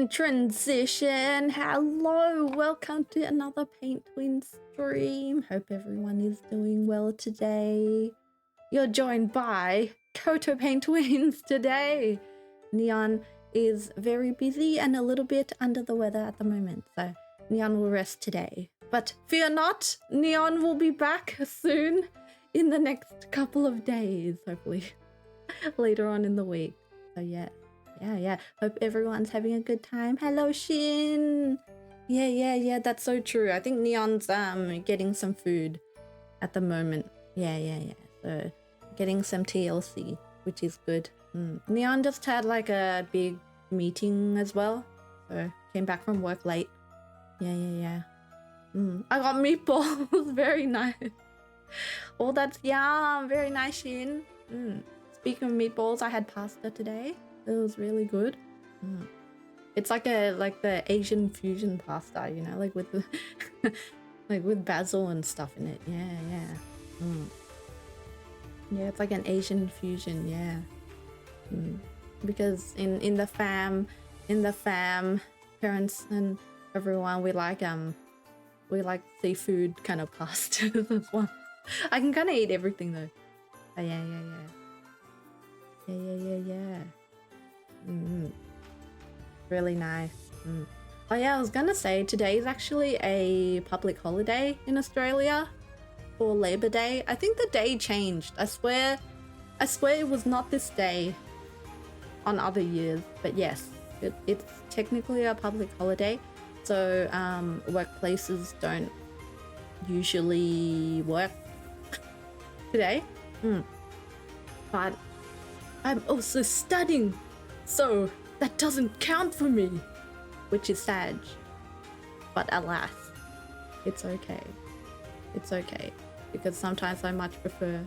and transition. Hello, welcome to another Paint Twin stream. Hope everyone is doing well today. You're joined by Koto Paint Twins today. Neon is very busy and a little bit under the weather at the moment, so Neon will rest today. But fear not, Neon will be back soon in the next couple of days, hopefully later on in the week. So yeah. Hope everyone's having a good time. Hello, Shin. Yeah. That's so true. I think Neon's getting some food at the moment. Yeah. So getting some TLC, which is good. Neon just had like a big meeting as well. So came back from work late. Yeah. I got meatballs. Very nice. Oh, that's yum. Very nice, Shin. Speaking of meatballs, I had pasta today. It was really good. It's like the Asian fusion pasta, you know, like with the like with basil and stuff in it. Yeah. Yeah, it's like an Asian fusion. Yeah. Because in the fam, parents and everyone, we like seafood kind of pastas as well. I can kind of eat everything though. Oh, yeah. Really nice. Oh yeah, I was gonna say today is actually a public holiday in Australia for Labor Day. I think the day changed. I swear it was not this day on other years, but yes, it's technically a public holiday. So workplaces don't usually work today. But I'm also studying, so that doesn't count for me, which is sad. But alas, it's okay. It's okay, because sometimes I much prefer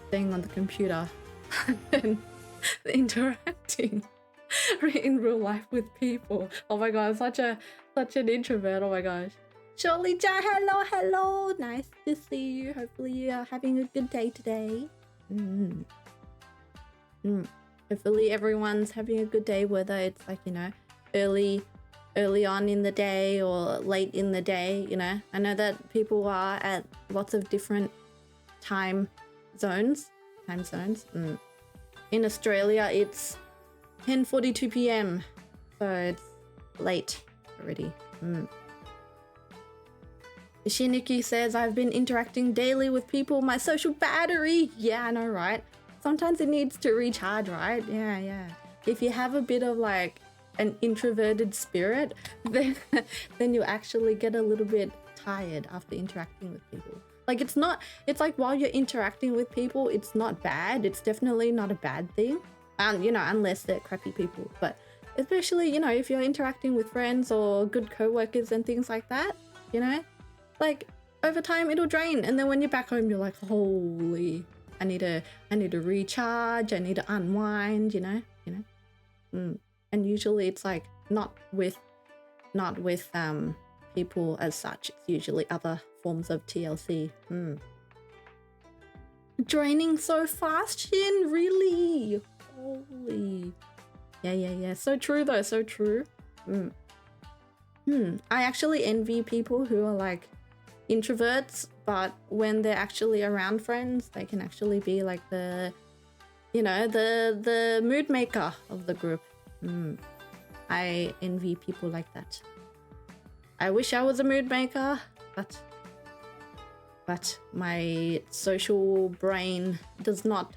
staying on the computer than interacting in real life with people. Oh my god, I'm such an introvert. Oh my gosh. Shirley-chan, hello. Nice to see you. Hopefully you are having a good day today. Hopefully everyone's having a good day, whether it's like, you know, early on in the day or late in the day, you know. I know that people are at lots of different time zones. In Australia it's 10:42 p.m. so it's late already. Shiniki says, I've been interacting daily with people, my social battery. Yeah, I know, right? Sometimes it needs to recharge, right? Yeah. If you have a bit of like an introverted spirit, then you actually get a little bit tired after interacting with people. Like it's like while you're interacting with people, it's not bad. It's definitely not a bad thing. You know, unless they're crappy people. But especially, you know, if you're interacting with friends or good co-workers and things like that, you know, like over time it'll drain. And then when you're back home, you're like, holy, I need to recharge, I need to unwind, you know. And usually it's like not with people as such. It's usually other forms of TLC. Draining so fast, Shin, really? Holy. Yeah. So true though, so true. I actually envy people who are like introverts, but when they're actually around friends, they can actually be like the mood maker of the group. I envy people like that. I wish I was a mood maker, but my social brain does not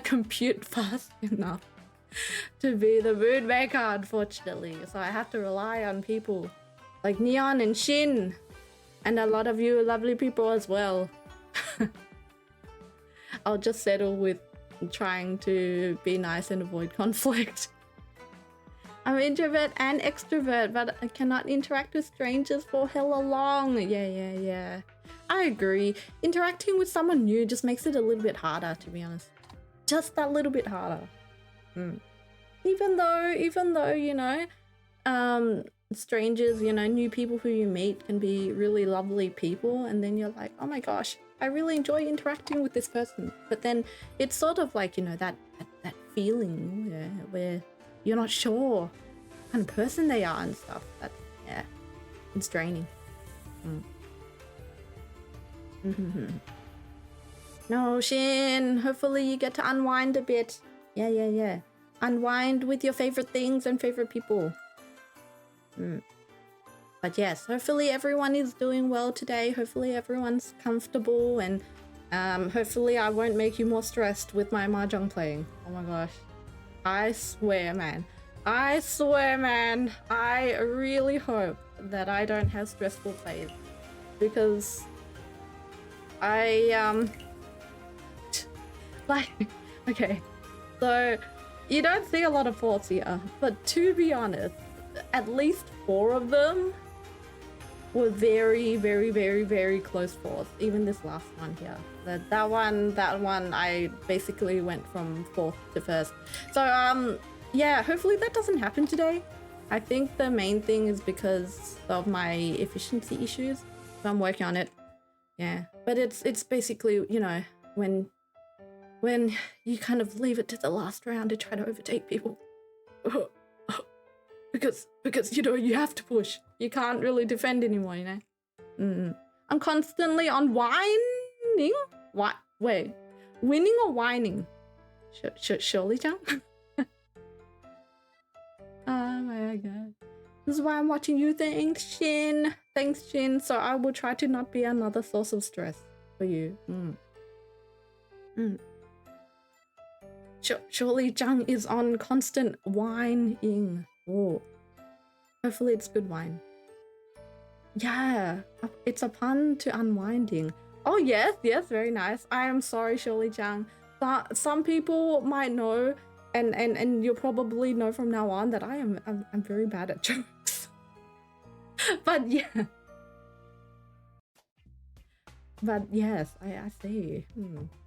compute fast enough to be the mood maker, unfortunately. So I have to rely on people like Neon and Shin and a lot of you lovely people as well. I'll just settle with trying to be nice and avoid conflict. I'm introvert and extrovert, but I cannot interact with strangers for hella long. Yeah. I agree. Interacting with someone new just makes it a little bit harder, to be honest. Just that little bit harder. Even though, you know, strangers, you know, new people who you meet can be really lovely people, and then you're like, oh my gosh, I really enjoy interacting with this person. But then it's sort of like, you know, that feeling where you're not sure kind of person they are and stuff. But yeah, it's draining. No, Shin, hopefully you get to unwind a bit. Yeah. Unwind with your favorite things and favorite people. But yes, hopefully everyone is doing well today. Hopefully everyone's comfortable, and hopefully I won't make you more stressed with my Mahjong playing. Oh my gosh. I swear, man. I really hope that I don't have stressful plays, because like, okay, so you don't see a lot of forts here, but to be honest, at least 4 of them were very, very, very, very close forts. Even this last one here, that one I basically went from 4th to 1st. So yeah, hopefully that doesn't happen today. I think the main thing is because of my efficiency issues, so I'm working on it. Yeah, but it's basically, you know, when you kind of leave it to the last round to try to overtake people. Because you know, you have to push. You can't really defend anymore, you know. I'm constantly on whining. Wait, winning or whining? Surely, John. Oh my god. This is why I'm watching you. Thanks, Shin. So I will try to not be another source of stress for you. Surely Zhang is on constant whining. Oh, hopefully it's good wine. Yeah, it's a pun to unwinding. Oh yes, very nice. I am sorry, Shirley Zhang. Some people might know, and you'll probably know from now on that I'm very bad at jokes. But yeah. But yes, I see.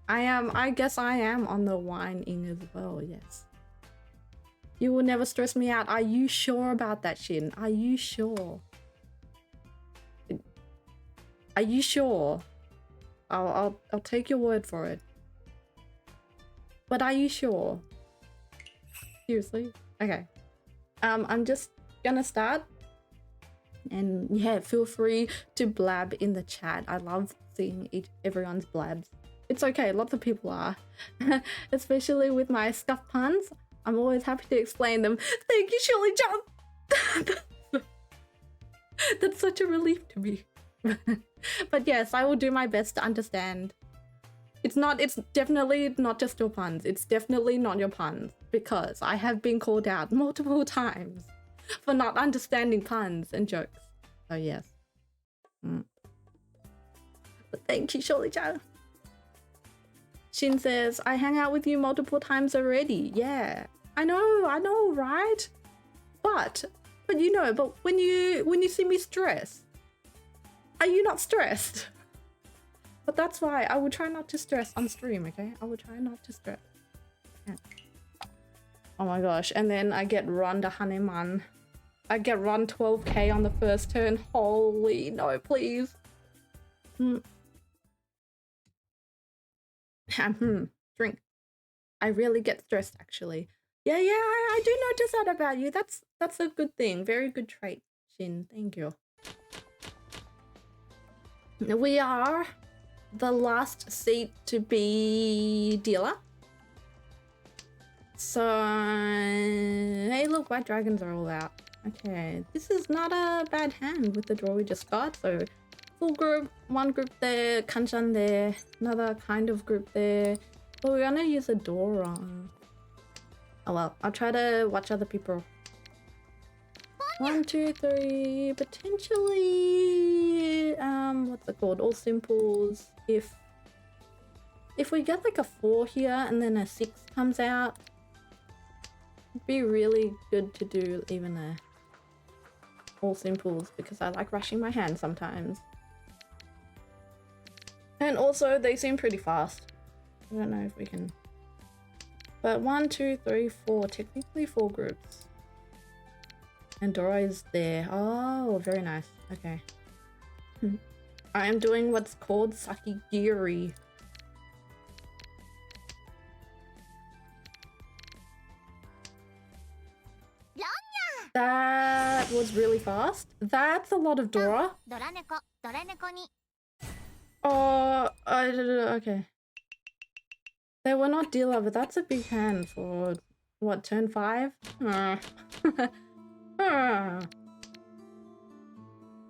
I guess I am on the whining as well, yes. You will never stress me out. Are you sure about that, Shin? Are you sure? Are you sure? I'll take your word for it. But are you sure? Seriously? Okay. I'm just gonna start. And yeah, feel free to blab in the chat. I love seeing everyone's blabs. It's okay, lots of people are. Especially with my scuff puns. I'm always happy to explain them. Thank you, Shirley Jump! That's such a relief to me. But yes, I will do my best to understand. It's definitely not just your puns. It's definitely not your puns, because I have been called out multiple times for not understanding puns and jokes. So yes. But thank you, Shirley-chan. Shin says, I hang out with you multiple times already. Yeah, I know, right? But you know, but when you see me stressed, are you not stressed? But that's why I will try not to stress on stream, okay? I will try not to stress. Yeah. Oh my gosh, and then I get run to Haneman. I get run 12k on the first turn. Holy no, please. Drink. I really get stressed, actually. Yeah, I do notice that about you. That's a good thing. Very good trait, Shin. Thank you. We are the last seat to be dealer. So, hey, look, white dragons are all out. Okay, this is not a bad hand with the draw we just got. So, full group, one group there, Kanchan there, another kind of group there. But we're gonna use a door wrong. Oh well, I'll try to watch other people. 1, 2, 3, potentially, what's it called? All simples. If we get like a 4 here and then a 6 comes out, it'd be really good to do even a all simples, because I like rushing my hand sometimes. And also they seem pretty fast. I don't know if we can, but 1, 2, 3, 4, technically 4 groups. And Dora is there. Oh, very nice. Okay. I am doing what's called Sakigiri. That was really fast. That's a lot of Dora. Oh, okay. They were not dealer, but that's a big hand for what, turn 5?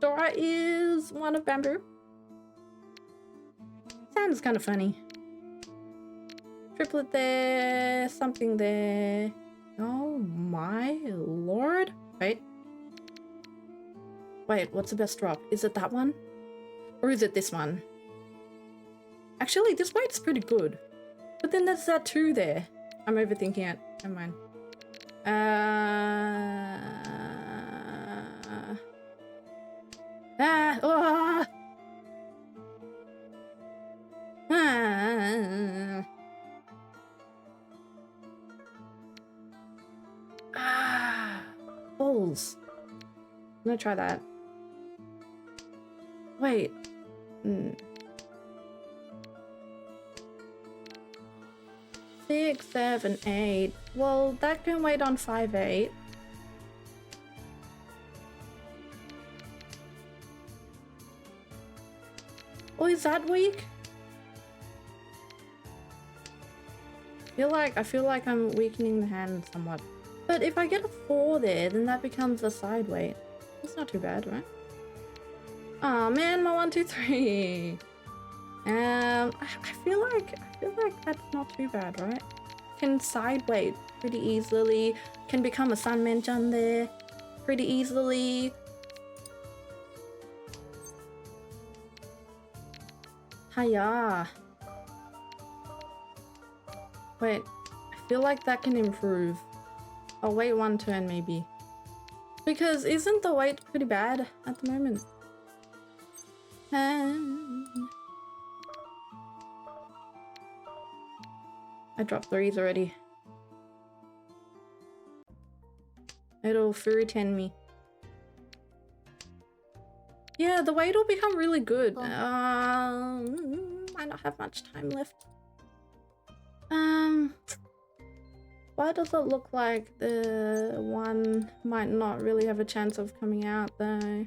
Dora is one of bamboo. Sounds kind of funny. Triplet there, something there. Oh my lord. Wait. Wait, what's the best drop? Is it that one? Or is it this one? Actually, this weight's pretty good. But then there's that 2 there. I'm overthinking it. Never mind. Oh. Balls. I'm gonna try that. Wait. 6, 7, 8. Well, that can wait on 5, 8. Oh, is that weak? I feel like I'm weakening the hand somewhat. But if I get a 4 there, then that becomes a side weight. That's not too bad, right? Oh man, my 1, 2, 3. I feel like that's not too bad, right? Can side weight pretty easily. Can become a Sanmenjan there pretty easily. Hiya. Wait, I feel like that can improve. I'll wait 1 turn maybe. Because isn't the weight pretty bad at the moment? I dropped 3s already. It'll Fury 10 me. Yeah, the weight will become really good. Might not have much time left. Why does it look like the 1 might not really have a chance of coming out though?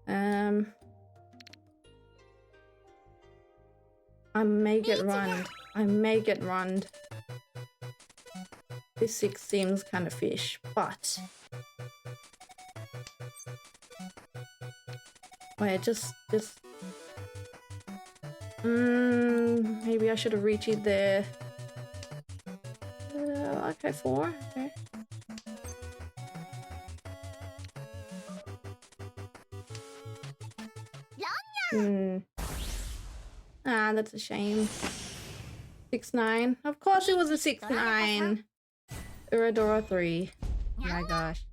I may get runned. I may get runned. This 6 seems kind of fish, but... Wait, just... maybe I should have reached it there. Okay, 4. Okay. Ah, that's a shame. 6, 9. Of course it was a 6, 9. Uradora 3. Oh my gosh.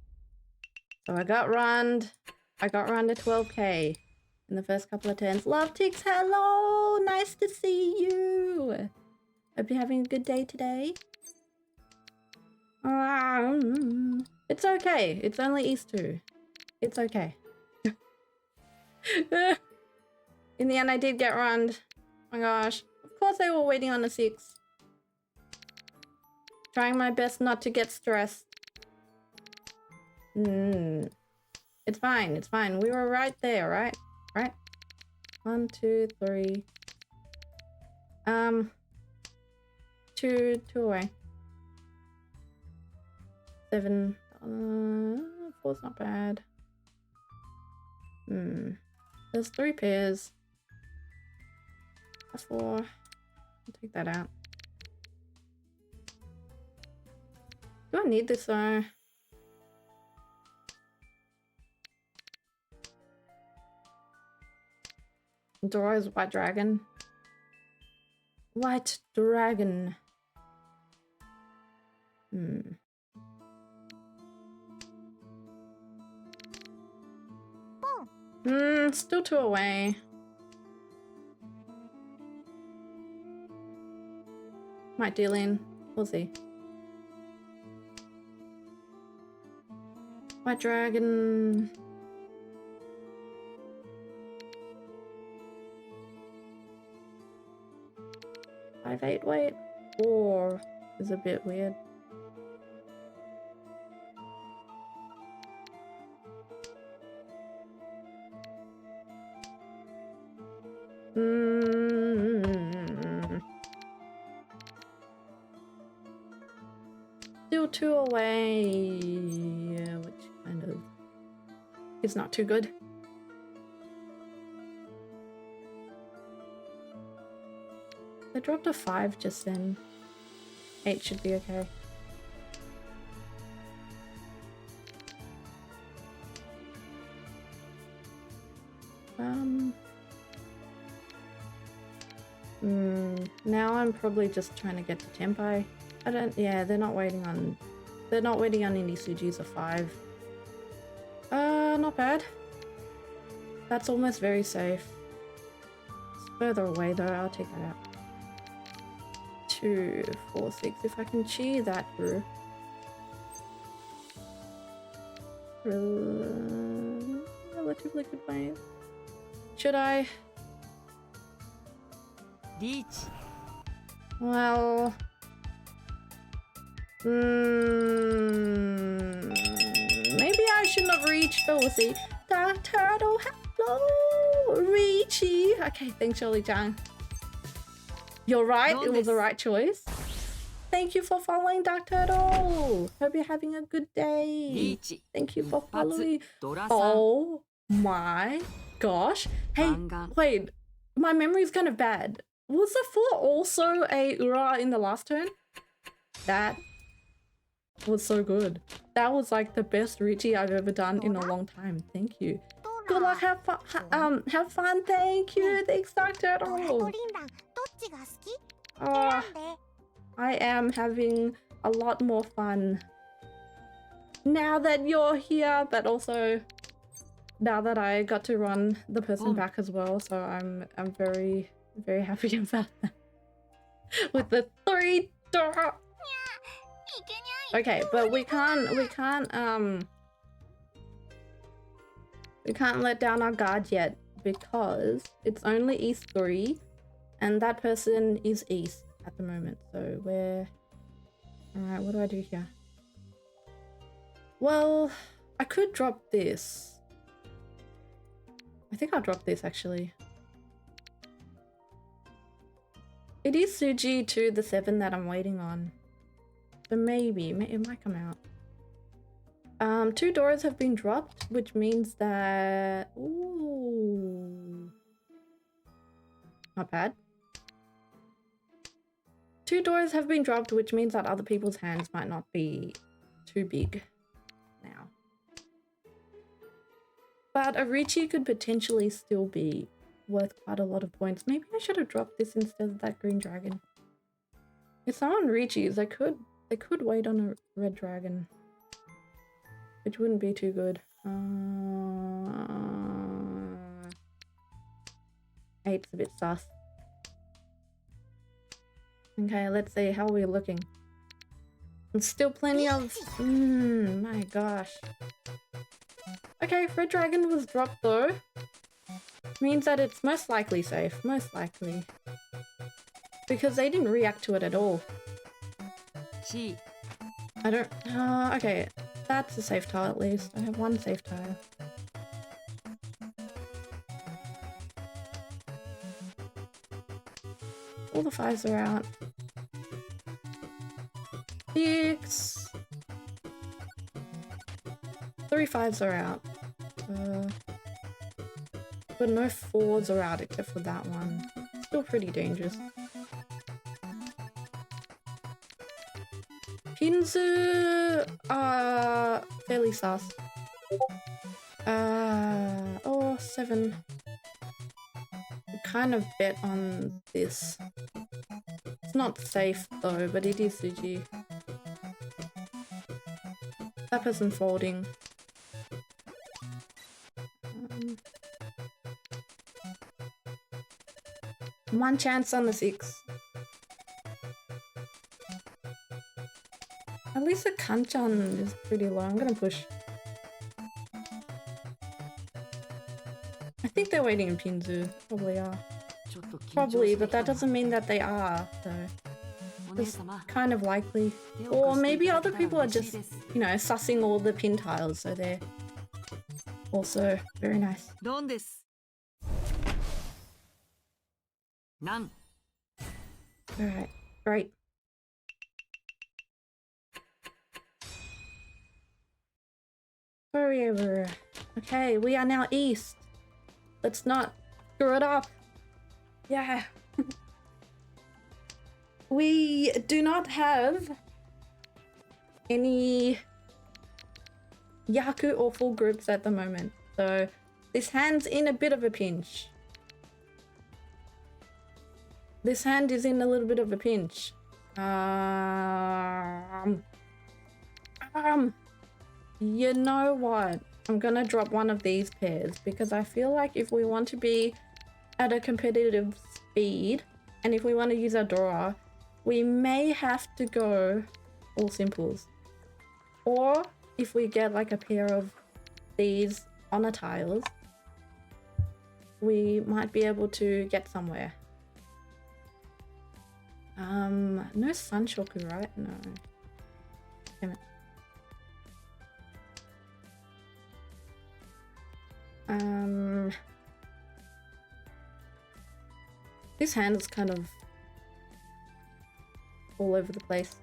So I got runned. I got run to 12k in the first couple of turns. Love Tix, hello! Nice to see you! Hope you're having a good day today. It's okay. It's only Easter. It's okay. In the end, I did get runned. Oh my gosh. Of course they were waiting on a 6. Trying my best not to get stressed. It's fine. It's fine. We were right there, right? Right? 1, 2, 3. 2 away. 7. 4's not bad. There's 3 pairs. 4. I'll take that out. Do I need this though? Dora's White Dragon. White Dragon. Still 2 away. Might deal in. We'll see. White Dragon. Five, 8, wait. 4 is a bit weird. two away, which kind of is not too good. I dropped a 5 just then. 8 should be okay. Now I'm probably just trying to get to Tempai. Yeah, they're not waiting on any Sujis or 5. Not bad. That's almost very safe. It's further away though, I'll take that out. 2, 4, 6, if I can cheer that through. Relatively good way. Should I? Reach. Well, maybe I shouldn't have reached, but we'll see. Dark Turtle, hello, Reachy. Okay, thanks, Shirley-chan. You're right, it was the right choice. Thank you for following, Dark Turtle. Hope you're having a good day. Thank you for following. Oh my gosh. Hey, wait, my memory's kind of bad. Was the 4 also a Ura in the last turn? That was so good. That was like the best Richie I've ever done in a long time. Thank you. Good luck, have fun, thank you. Thanks, Dark Turtle. I am having a lot more fun now that you're here, but also now that I got to run the person back as well, so I'm very happy about that. With the 3 dot. Okay, but we can't let down our guard yet because it's only East 3 and that person is East at the moment. So we're alright, what do I do here? Well, I could drop this. I think I'll drop this actually. It is Suji to the 7 that I'm waiting on. So maybe it might come out. 2 doors have been dropped, which means that... Ooh. Not bad. 2 doors have been dropped, which means that other people's hands might not be too big now. But a Richie could potentially still be worth quite a lot of points. Maybe I should have dropped this instead of that green dragon. It's not on Richi's. They could wait on a red dragon, which wouldn't be too good. 8's a bit sus. Okay, let's see. How are we looking? There's still plenty of... my gosh. Okay, red dragon was dropped though. Means that it's most likely safe. Most likely. Because they didn't react to it at all. I don't... okay. That's a safe tile at least. I have 1 safe tile. All the 5s are out. 6. 3 5s are out. But no 4s are out except for that one. Still pretty dangerous. Pinzu are fairly sus. Oh, 7. I kind of bet on this. It's not safe though, but it is Suji. That person folding. 1 chance on the 6. At least the Kanchan is pretty low. I'm gonna push. I think they're waiting in Pinzu. Probably are. Probably, but that doesn't mean that they are, so it's kind of likely. Or maybe other people are just, you know, sussing all the pin tiles, so they're also very nice. Alright, great. Forever. Okay, we are now east. Let's not screw it up. Yeah. We do not have any Yaku or full groups at the moment, so this hand's in a bit of a pinch. This hand is in a little bit of a pinch. You know what? I'm gonna drop one of these pairs because I feel like if we want to be at a competitive speed and if we want to use our drawer, we may have to go all simples. Or if we get like a pair of these honor tiles, we might be able to get somewhere. No Sunshoku, right? No. Damn it. This hand is kind of all over the place.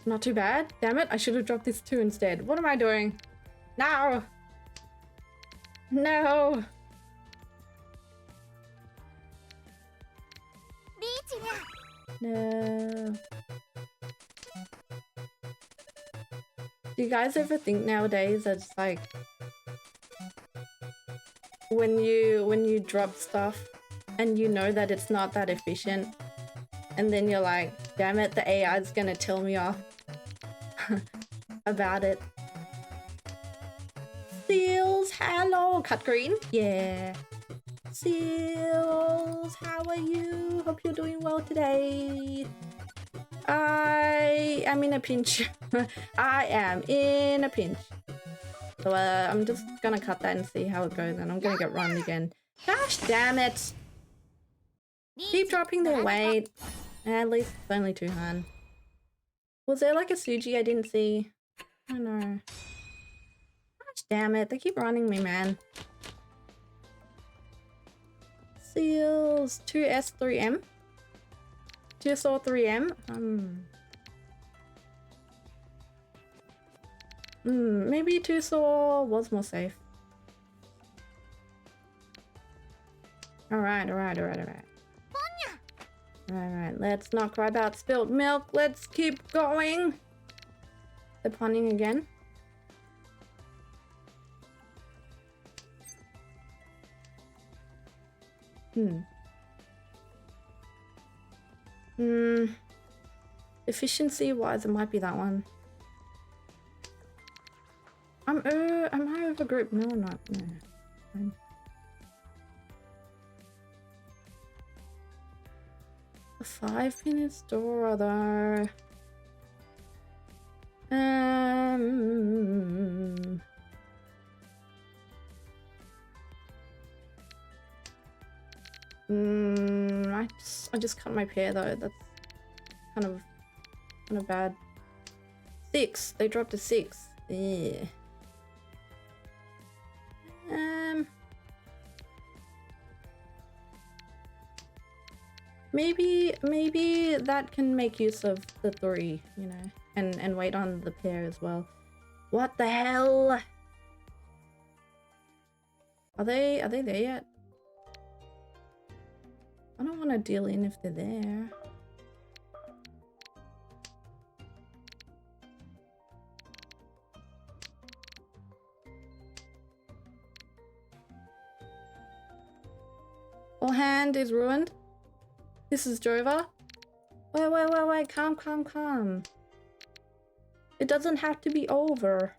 Not too bad. Damn it, I should have dropped this too instead. What am I doing? No! No! No. Do you guys ever think nowadays that it's like when you drop stuff and you know that it's not that efficient and then you're like, damn it, the AI is gonna tell me off about it. Seals, hello! Cut green? Yeah. Seals, how are you? Hope you're doing well today. I am in a pinch. I am in a pinch. So I'm just gonna cut that and see how it goes, and I'm gonna get run again. Gosh damn it! Keep dropping their weight. At least it's only 2 Han. Was there like a Suji I didn't see? I don't know. Gosh damn it, they keep running me, man. Seals 2S 3M. 2SO 3M. Maybe 2SO was more safe. Alright. Alright, let's not cry about spilt milk. Let's keep going. They're punning again. Efficiency wise, it might be that one. Am I over group? No, I'm not. No. Fine. A 5-minute store though. I just cut my pair though. That's kind of bad. 6. They dropped to 6. Yeah. Maybe that can make use of the 3, you know, and wait on the pair as well. What the hell? Are they there yet? I don't want to deal in if they're there. All hand is ruined. This is Jova. Wait, calm. It doesn't have to be over.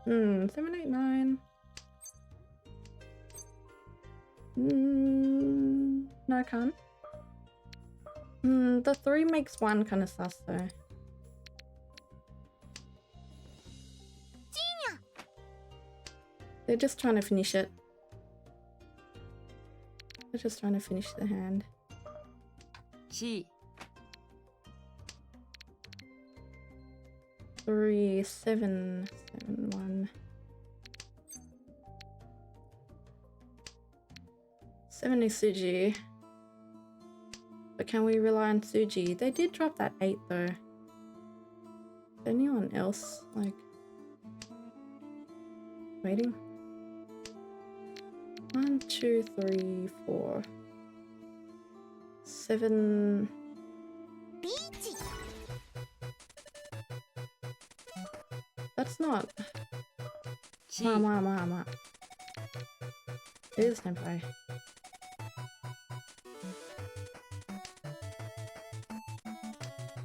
7, 8, 9. No, I can't. The 3 makes 1 kind of sus though. They're just trying to finish it. They're just trying to finish the hand. 3, 7, 7, 1. 70 Suji. But can we rely on Suji? They did drop that 8 though. Anyone else like waiting? 1, 2, 3, 4, 7. That's not. Ma. It is senpai.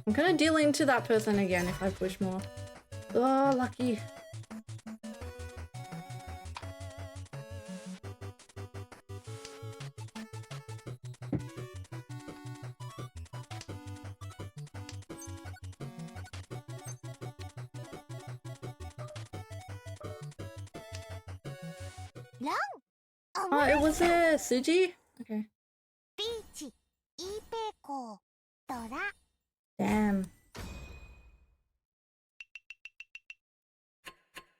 I'm gonna deal into that person again if I push more. Oh, lucky. Oh, it was Suji? Okay. Damn.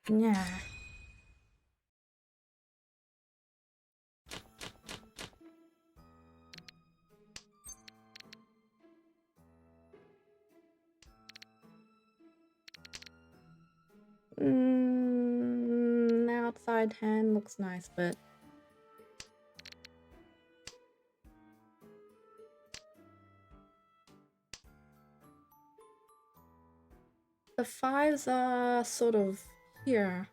Yeah. Outside hand looks nice, but the 5s are sort of here.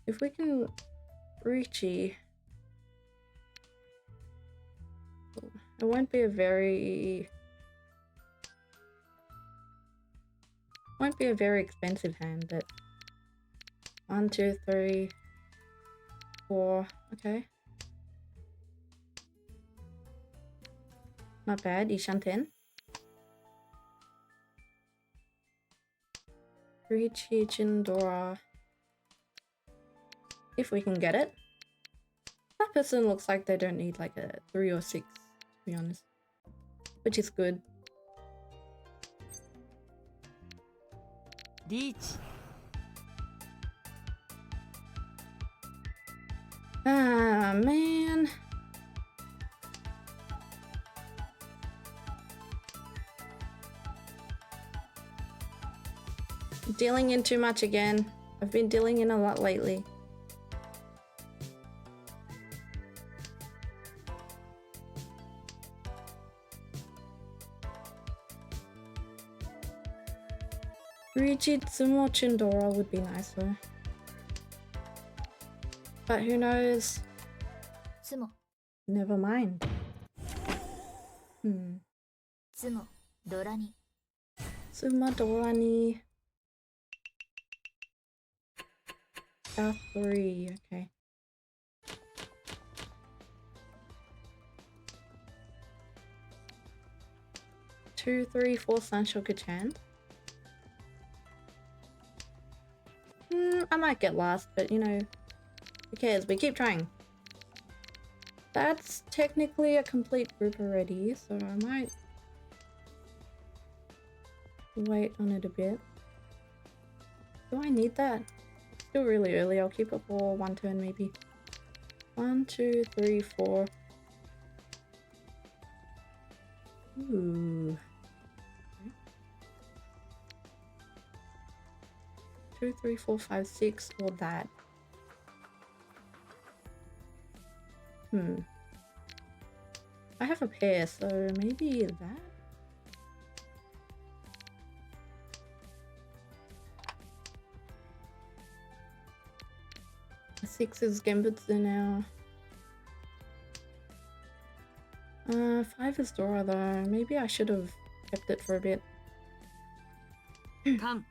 If we can Richie, it won't be a very expensive hand, but 1, 2, 3, 4. Okay. Not bad. Ishanten. Richie, Chindora. If we can get it. That person looks like they don't need like a 3 or 6, to be honest. Which is good. Ah, man. Dealing in too much again. I've been dealing in a lot lately. Ryuji Tsumo Chindora would be nicer. But who knows? Never mind. Tsumo Dorani. South 3, okay. Two, 3, 4 Sanshoku Chan. I might get last, but you know, who cares? We keep trying. That's technically a complete group already, so I might wait on it a bit. Do I need that? It's still really early. I'll keep it for one turn maybe. 1, 2, 3, 4. Ooh. 2, 3, 4, 5, 6, or that. I have a pair, so maybe that? The 6 is Genbutsu now. 5 is Dora though. Maybe I should have kept it for a bit. Come.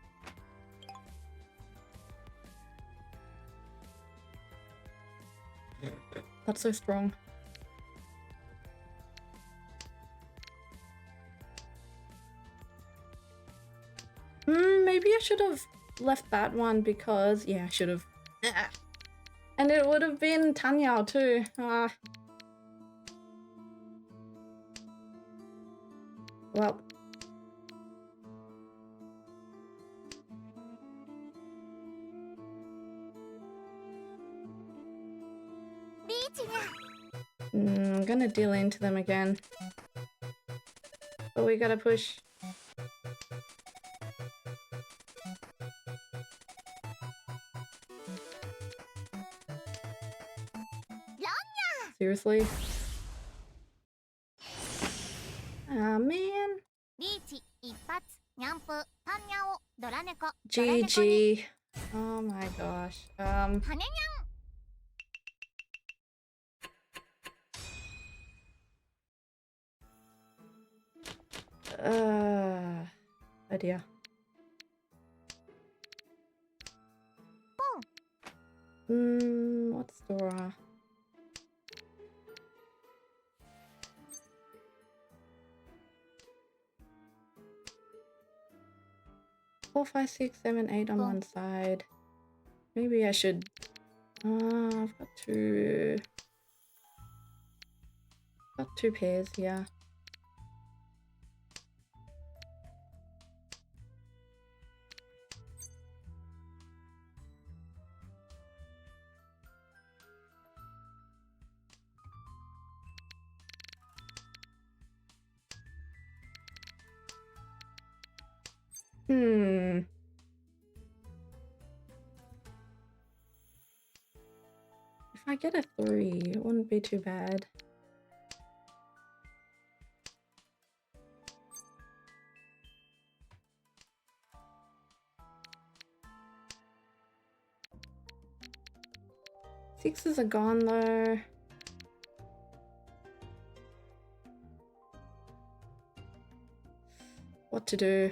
That's so strong. Maybe I should have left that one because... yeah, I should have. And it would have been Tanya too. Well. I'm gonna deal into them again. But we gotta push. Seriously? Ah, man. GG. Oh my gosh. Oh dear. What's Dora? Four, five, six, seven, eight on one side. Maybe I should. I've got two. Got two pairs here. If I get a 3, it wouldn't be too bad. Sixes are gone though. What to do?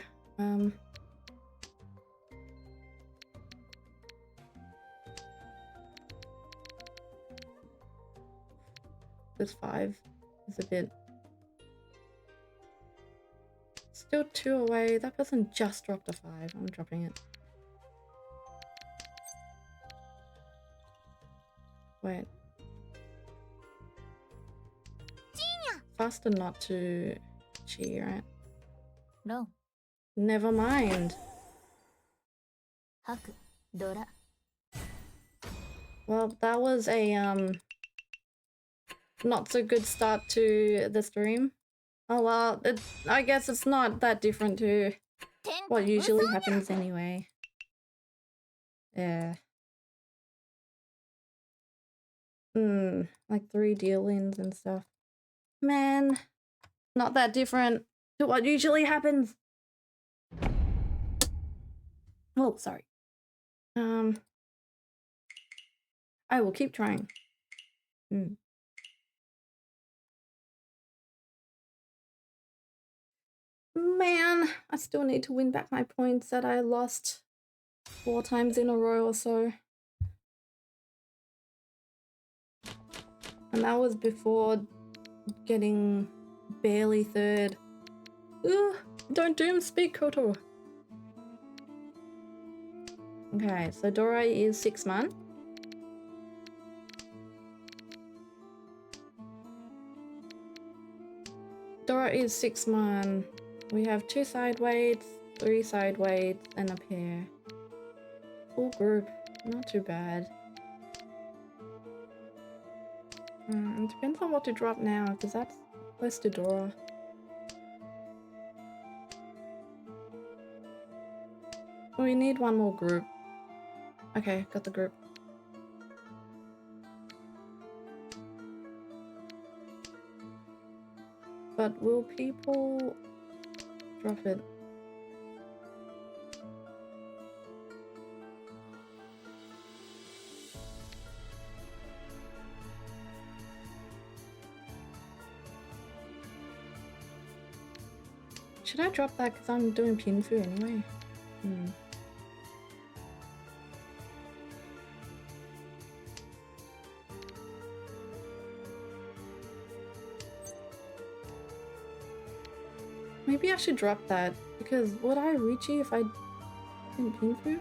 This 5 is a bit. Still 2 away. That person just dropped a 5. I'm dropping it. Wait. Faster not to cheat, right? No. Never mind. Well, that was a not so good start to the stream. Oh well, I guess it's not that different to what usually happens anyway. Yeah. Like 3 deal-ins and stuff. Man, not that different to what usually happens. Oh, sorry. I will keep trying. Man, I still need to win back my points that I lost 4 times in a row or so. And that was before getting barely 3rd. Ugh, don't doom speak, Koto. Okay, so Dora is 6 man. Dora is 6 man. We have 2 side weights, 3 side weights, and a pair. Full group, not too bad. It depends on what to drop now, because that's close to Dora. We need 1 more group. Okay, got the group. But will people drop it? Should I drop that because I'm doing Pinfu anyway? Maybe I should drop that because would I reach you if I didn't Pinfu?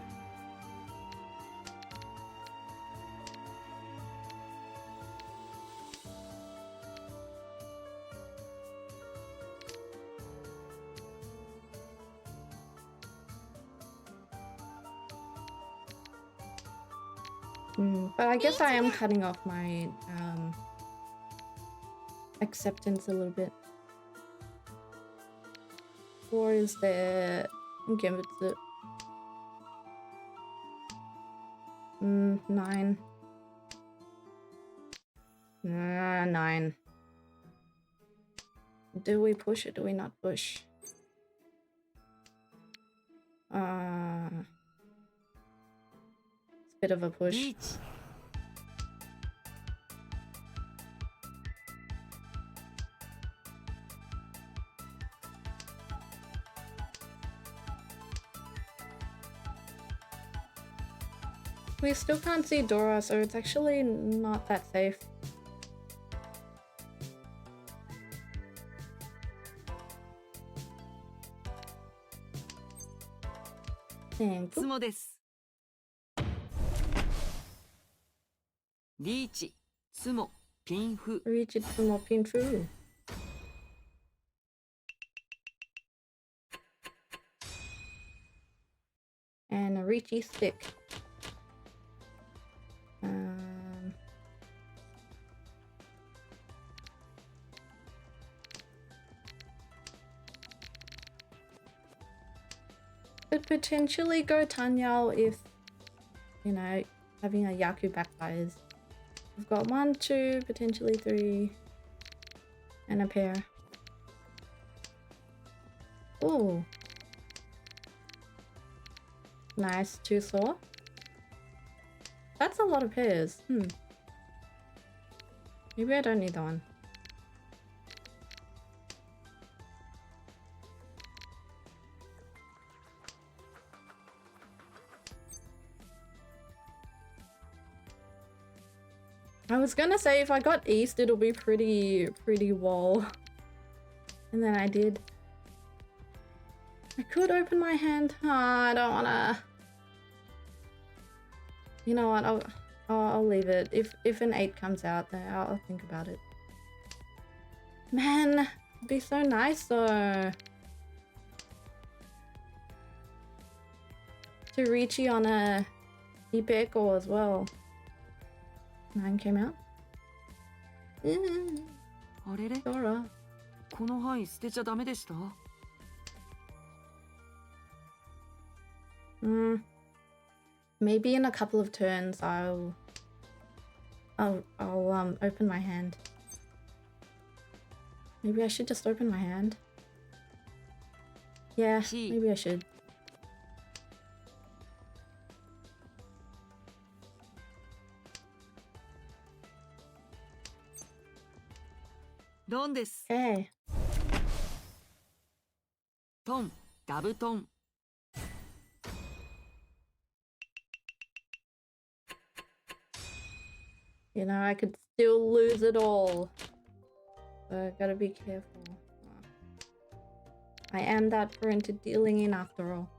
But I guess I am cutting off my acceptance a little bit. 4 is there. Give it the 9. 9. Do we push or do we not push? It's a bit of a push. We still can't see Dora, so it's actually not that safe. Thank you. Reach, Tsumo, Pinfu. And a Reachy stick. Could potentially go Tanyao if, you know, having a Yaku backfires. We've got 1, 2, potentially 3, and a pair. Ooh. Nice, 2 saw. That's a lot of pairs. Maybe I don't need that one. I was gonna say if I got east it'll be pretty wall. And then I did. I could open my hand. Oh, I don't wanna. You know what? I'll leave it. If an 8 comes out, then I'll think about it. Man, it'd be so nice though. To Richie on a Hipeko as well. 9 came out. Dora. Maybe in a couple of turns I'll open my hand. Maybe I should just open my hand. Yeah, maybe I should. Okay. Ton, double ton. You know, I could still lose it all. So I gotta be careful. I am that prone to dealing in after all.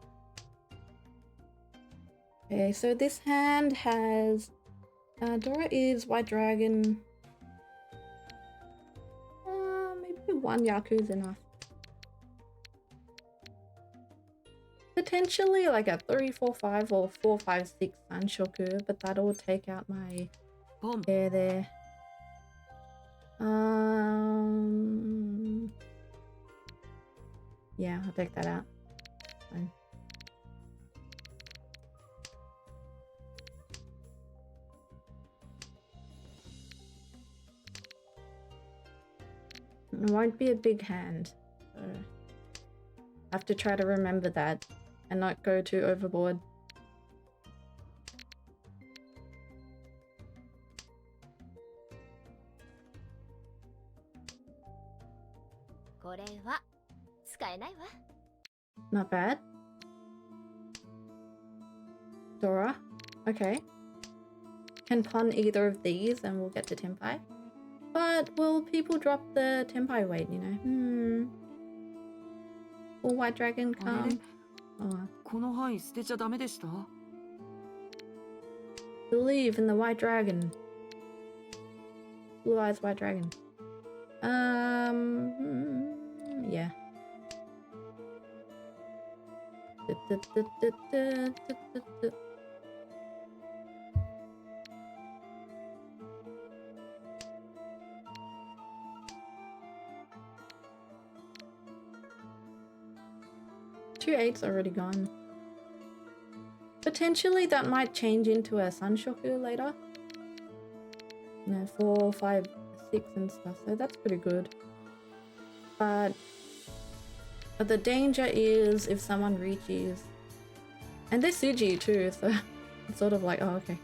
Okay, so this hand has Dora is White Dragon. Maybe 1 Yaku is enough. Potentially like a 3, 4, 5 or 4, 5, 6 Sanshoku, but that'll take out my pair there. Yeah, I'll take that out. Fine. It won't be a big hand, so I have to try to remember that and not go too overboard. Not bad. Dora. Okay. Can pawn either of these and we'll get to Tenpai. But will people drop the Tenpai weight, you know? Will White Dragon come? Oh. Believe in the White Dragon. Blue Eyes White Dragon. Yeah. 2 8s already gone. Potentially that might change into a Sanshoku later. You know, 4, 5, 6 and stuff, so that's pretty good. But the danger is if someone reaches. And they're Suji too, so it's sort of like, oh, okay.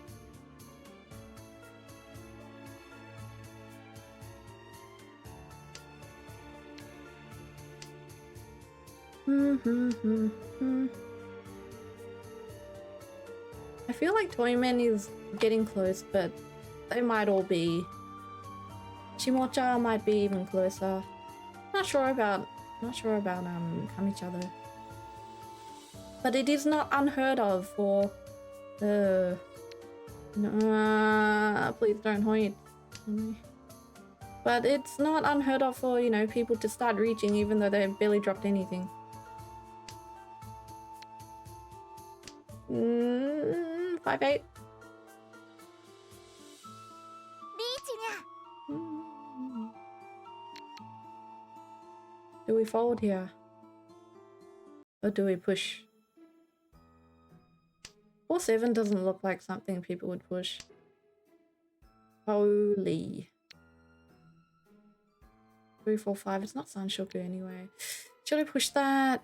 I feel like Toyman is getting close, but they might all be. Shimocha might be even closer. Not sure about Kamicha though. But it is not unheard of for please don't hoit. But it's not unheard of for, you know, people to start reaching even though they've barely dropped anything. 5-8. Do we fold here? Or do we push? 4-7 doesn't look like something people would push. Holy. 3-4-5, it's not Sanshoku anyway. Should I push that?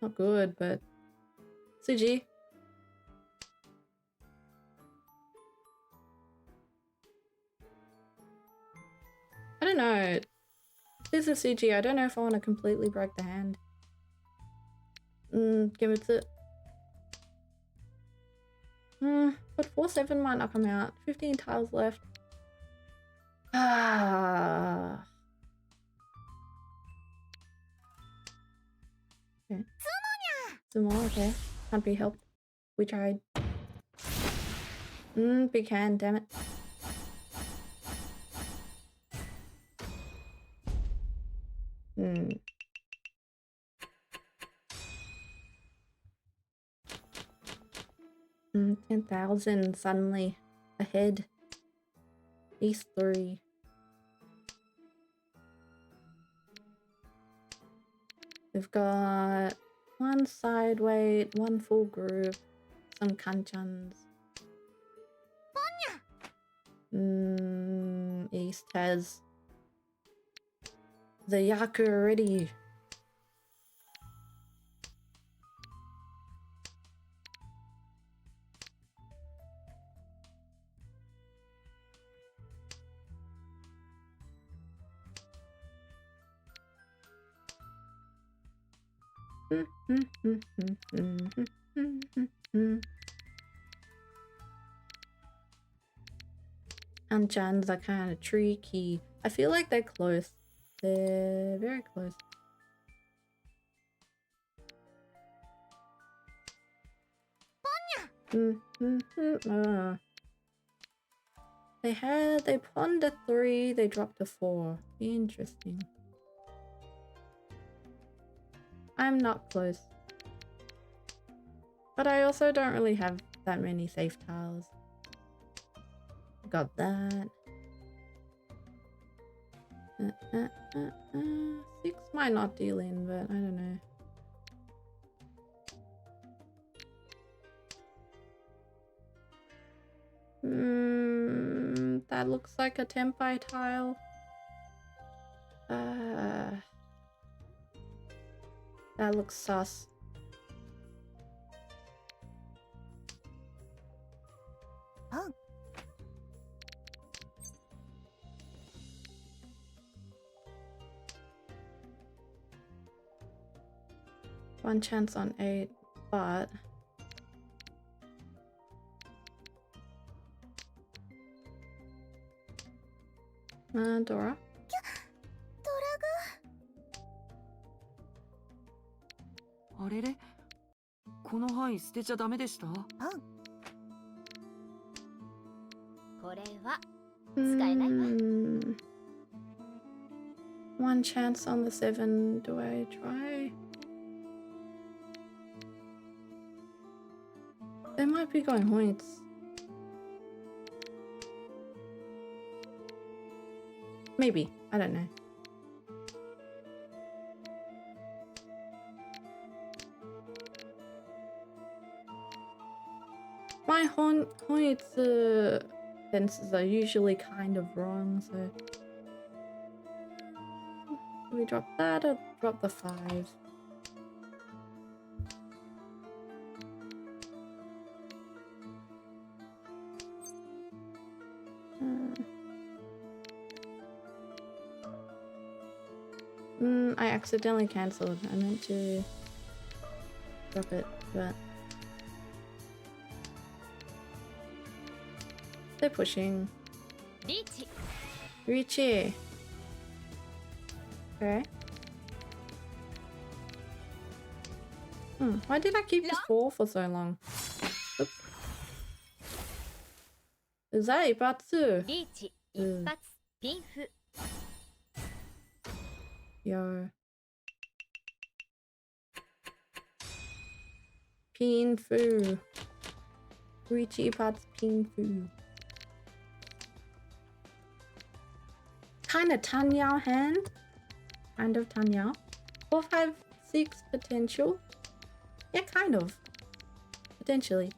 Not good, but Suji. I don't know. This is Suji. I don't know if I want to completely break the hand. Give it to... but 4-7 might not come out. 15 tiles left. Ah. Okay. Sumo, okay. Can't be helped. We tried. Big hand, damn it. Hmm. 10,000 suddenly ahead. East 3. We've got one side weight, one full group, some kanchans. East has the Yaku already. Kanchans are kind of tricky. I feel like they're close. They're very close. They pawned a 3, they dropped a 4. Interesting. I'm not close. But I also don't really have that many safe tiles. Got that. 6 might not deal in, but I don't know. That looks like a Tempai tile. That looks sus. Oh. One chance on 8, but Dora. あれれこの範囲捨てちゃダメでした？これは使えないわ。One chance on the 7. Do I try? They might be going points. Maybe. I don't know. Honitsu fences are usually kind of wrong, so... Do we drop that or drop the 5? I accidentally cancelled. I meant to drop it, but... They're pushing. Richie. Okay. Why did I keep this 4 for so long? Oops. Zaibatsu. Yo. Pinfu. Richie Pats Pinfu. Kinda Tanyao hand. Kind of Tanyao. 4, 5, 6 potential. Yeah, kind of. Potentially.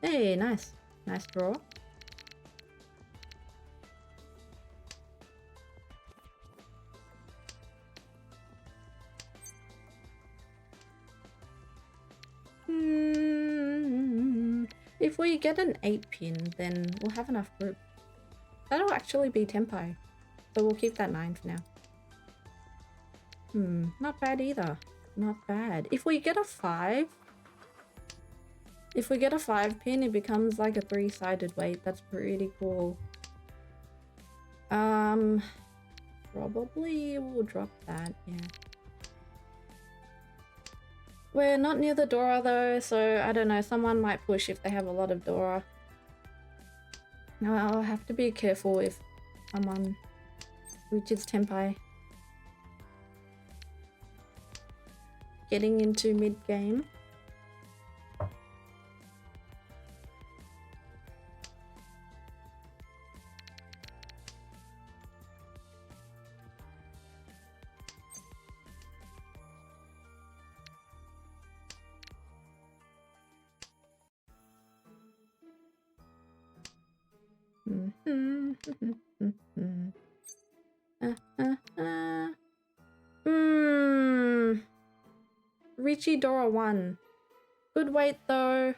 Hey, nice. Nice draw. If we get an 8 pin, then we'll have enough group. That'll actually be Tempai. So we'll keep that 9 for now. Not bad either. Not bad. If we get a 5... If we get a 5 pin, it becomes like a 3-sided weight. That's pretty cool. Probably we'll drop that, yeah. We're not near the Dora though, so I don't know, someone might push if they have a lot of Dora. No, I'll have to be careful if someone reaches Tempai. Getting into mid-game. Richie Dora 1. Good weight though.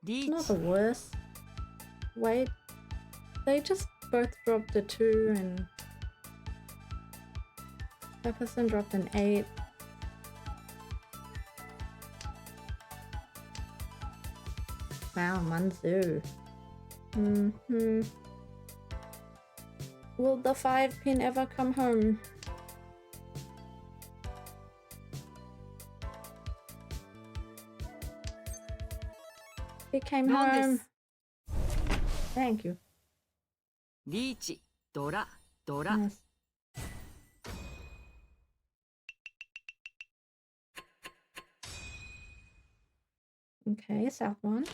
Not the worst weight. They just both dropped a 2 and that person dropped an 8. Wow, Manzu. Will the 5 pin ever come home? It came home. Thank you. Riichi, Dora, Dora. Nice. Okay, south one.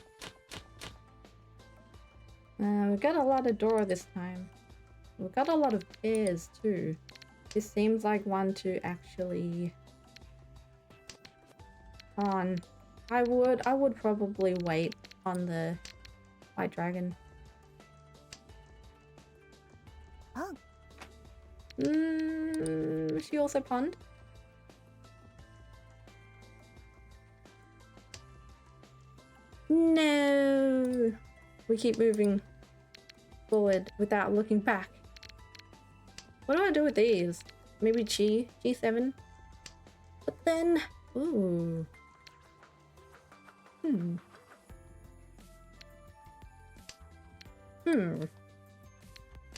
We got a lot of Dora this time. We got a lot of pairs too. This seems like one to actually on. I would probably wait on the white dragon. Oh. She also pond. No. We keep moving forward without looking back. What do I do with these? Maybe G7? But then... Ooh.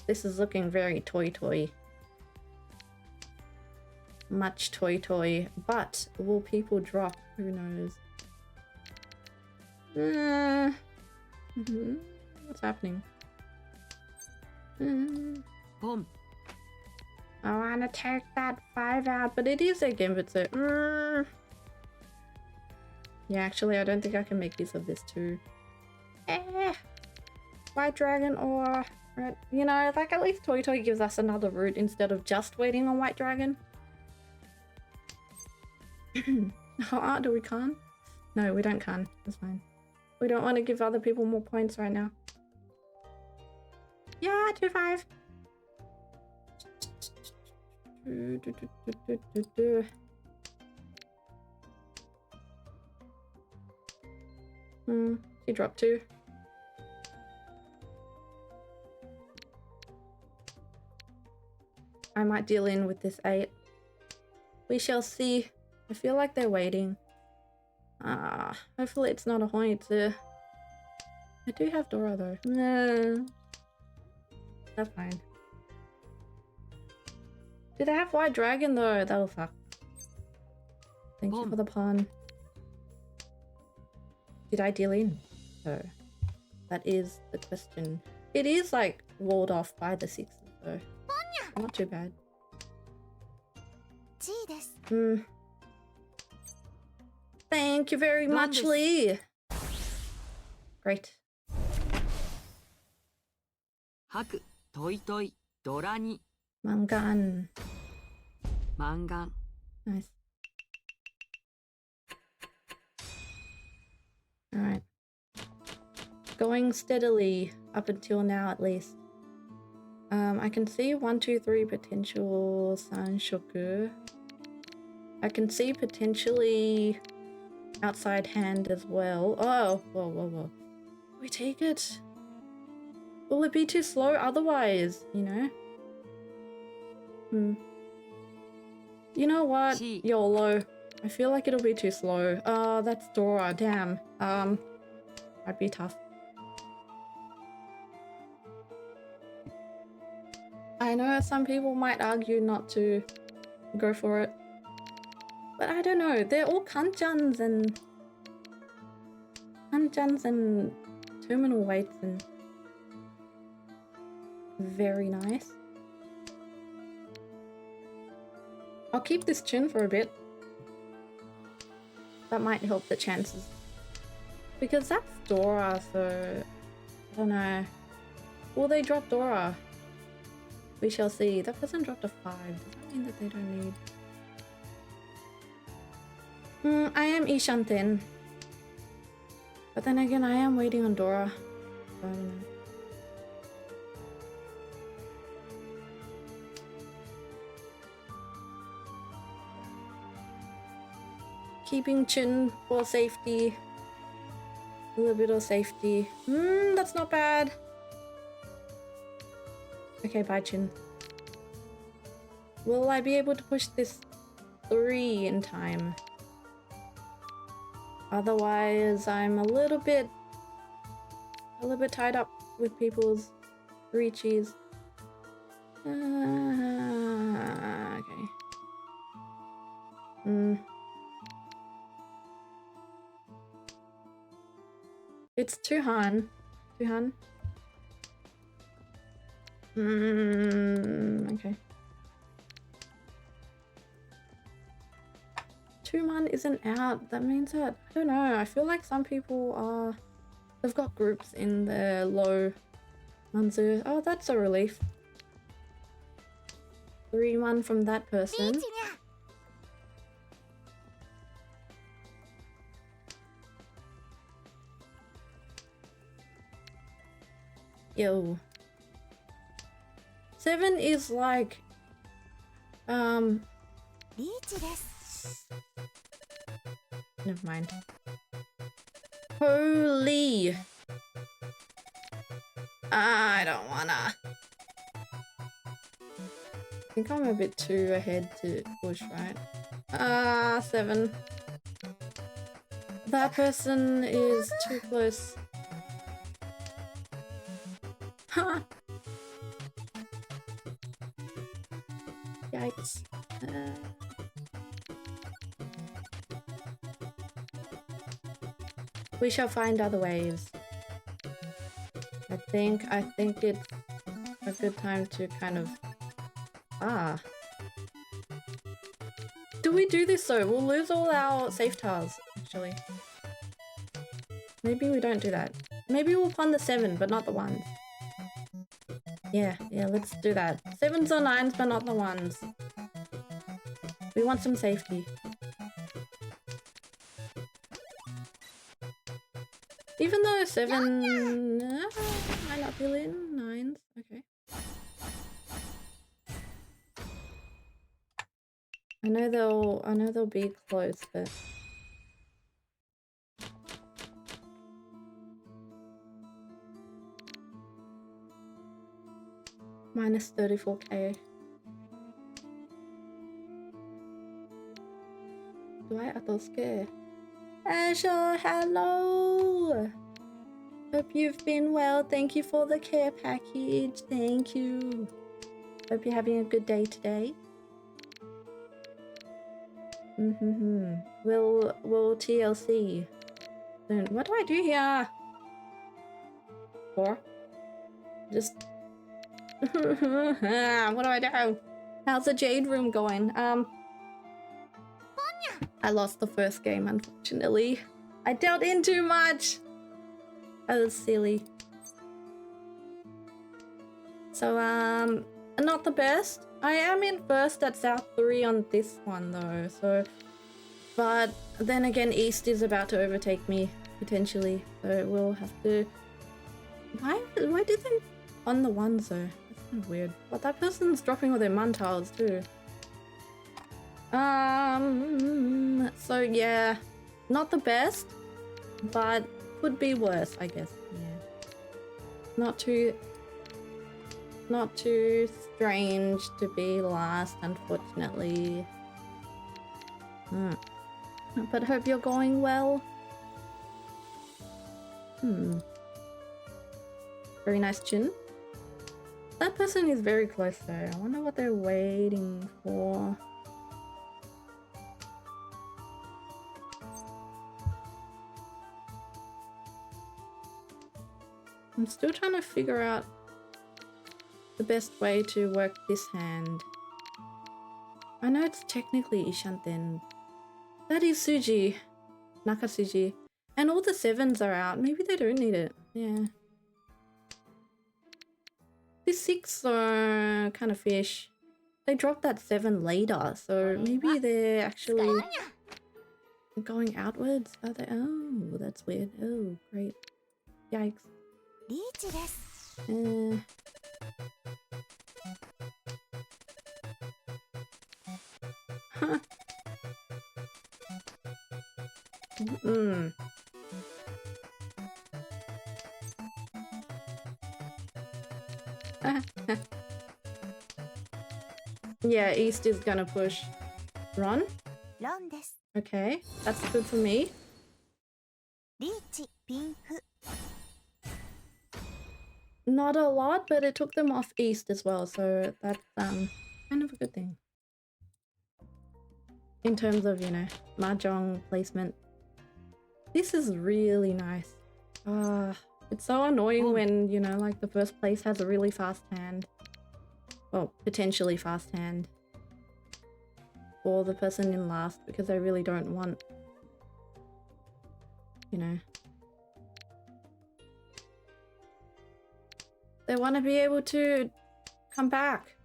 This is looking very toy. Much toy. But will people drop? Who knows? What's happening? Boom. I wanna take that 5 out, but it is a Gambit, so... Yeah, actually, I don't think I can make use of this too. White Dragon or... Right, you know, like at least Toy gives us another route instead of just waiting on White Dragon. Do we can? No, we don't can. That's fine. We don't want to give other people more points right now. Yeah, 2-5. She dropped 2. I might deal in with this 8. We shall see. I feel like they're waiting. Hopefully it's not a Hoitsu. I do have Dora though. No. That's fine. Do they have White Dragon though? That'll fuck. Thank you for the pawn. Did I deal in? No. That is the question. It is like walled off by the 6s though. Not too bad. Thank you very much, Lee. Great. 白トイトイドラに Mangan. マンガン Nice. Alright. Going steadily up until now at least. I can see 1, 2, 3 potential Sanshoku. I can see potentially outside hand as well. Oh, whoa, whoa, whoa. We take it. Will it be too slow otherwise, you know? You know what? YOLO. I feel like it'll be too slow. That's Dora, damn. Might be tough. I know some people might argue not to go for it. But I don't know, they're all kanchans and terminal weights and very nice. I'll keep this chin for a bit. That might help the chances. Because that's Dora, so I don't know. Will they drop Dora? We shall see. That person dropped a 5. Does that mean that they don't need? I am Ishanten. But then again, I am waiting on Dora. So I don't know. Keeping chin for safety. A little bit of safety. That's not bad. Okay, bye chin. Will I be able to push this 3 in time? Otherwise, I'm a little bit tied up with people's reaches. Okay. It's Tuhan. Tuhan. Okay. Tuman isn't out. That means that, I don't know, I feel like some people are, they've got groups in their low Manzu. Oh, that's a relief. 3-1 from that person. Yo. 7 is like, never mind. Holy. I don't wanna. I think I'm a bit too ahead to push, right? 7. That person is too close. Huh. Yikes. We shall find other ways. I think it's a good time to kind of... Do we do this though? We'll lose all our safe tiles, actually. Maybe we don't do that. Maybe we'll pawn the 7, but not the 1s. Yeah, let's do that. 7s or 9s, but not the 1s. We want some safety. no, 7. Might not be in 9s. Okay. I know they'll be close, but minus 34k. Do I atoske? Asha, hello! Hope you've been well. Thank you for the care package. Thank you. Hope you're having a good day today. We'll TLC soon. What do I do here? 4? Just what do I do? How's the Jade room going? I lost the first game, unfortunately. I dealt in too much. That was silly. So not the best. I am in first at South 3 on this one though, so but then again East is about to overtake me potentially, so we'll have to. Why did they on the ones though? That's kind of weird. But that person's dropping all their muntiles too. So yeah, not the best, but could be worse, I guess. Yeah, not too strange to be last, unfortunately. But hope you're going well. Very nice chin. That person is very close though. I wonder what they're waiting for. I'm still trying to figure out the best way to work this hand. I know it's technically Ishanten. That is Suji. Naka Suji. And all the 7s are out. Maybe they don't need it. Yeah. The 6 are kind of fish. They dropped that 7 later, so maybe they're actually going outwards. Are they? Oh, that's weird. Oh, great. Yikes. Huh. Yeah, East is gonna push. Run? Okay, that's good for me. Not a lot, but it took them off East as well, so that's kind of a good thing. In terms of, you know, Mahjong placement. This is really nice. It's so annoying when, you know, like the first place has a really fast hand. Well, potentially fast hand. Or the person in last, because they really don't want, you know. They want to be able to come back.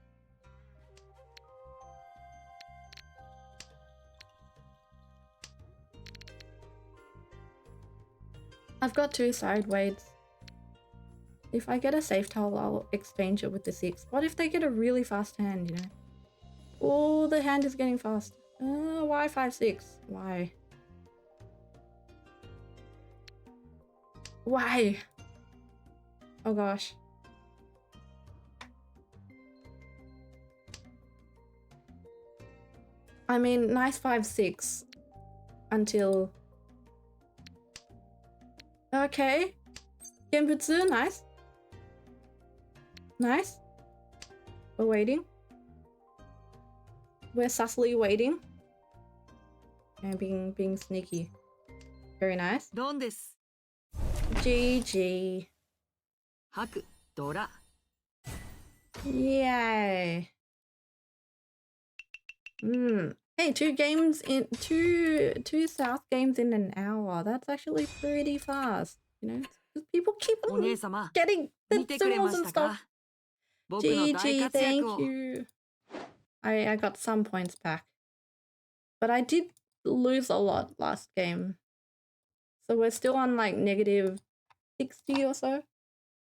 I've got 2 sideways. If I get a safe tile, I'll exchange it with the 6. What if they get a really fast hand, you know? Oh, the hand is getting fast. Why 5-6? Why? Why? Oh gosh. I mean, nice 5-6 until. Okay. Genbutsu, nice. Nice. We're waiting. We're sussily waiting. And being sneaky. Very nice. GG. Yay. Hey, 2 games in two South games in an hour. That's actually pretty fast. You know, people keep on getting the symbols and stuff. GG, thank you. I got some points back. But I did lose a lot last game. So we're still on like negative 60 or so.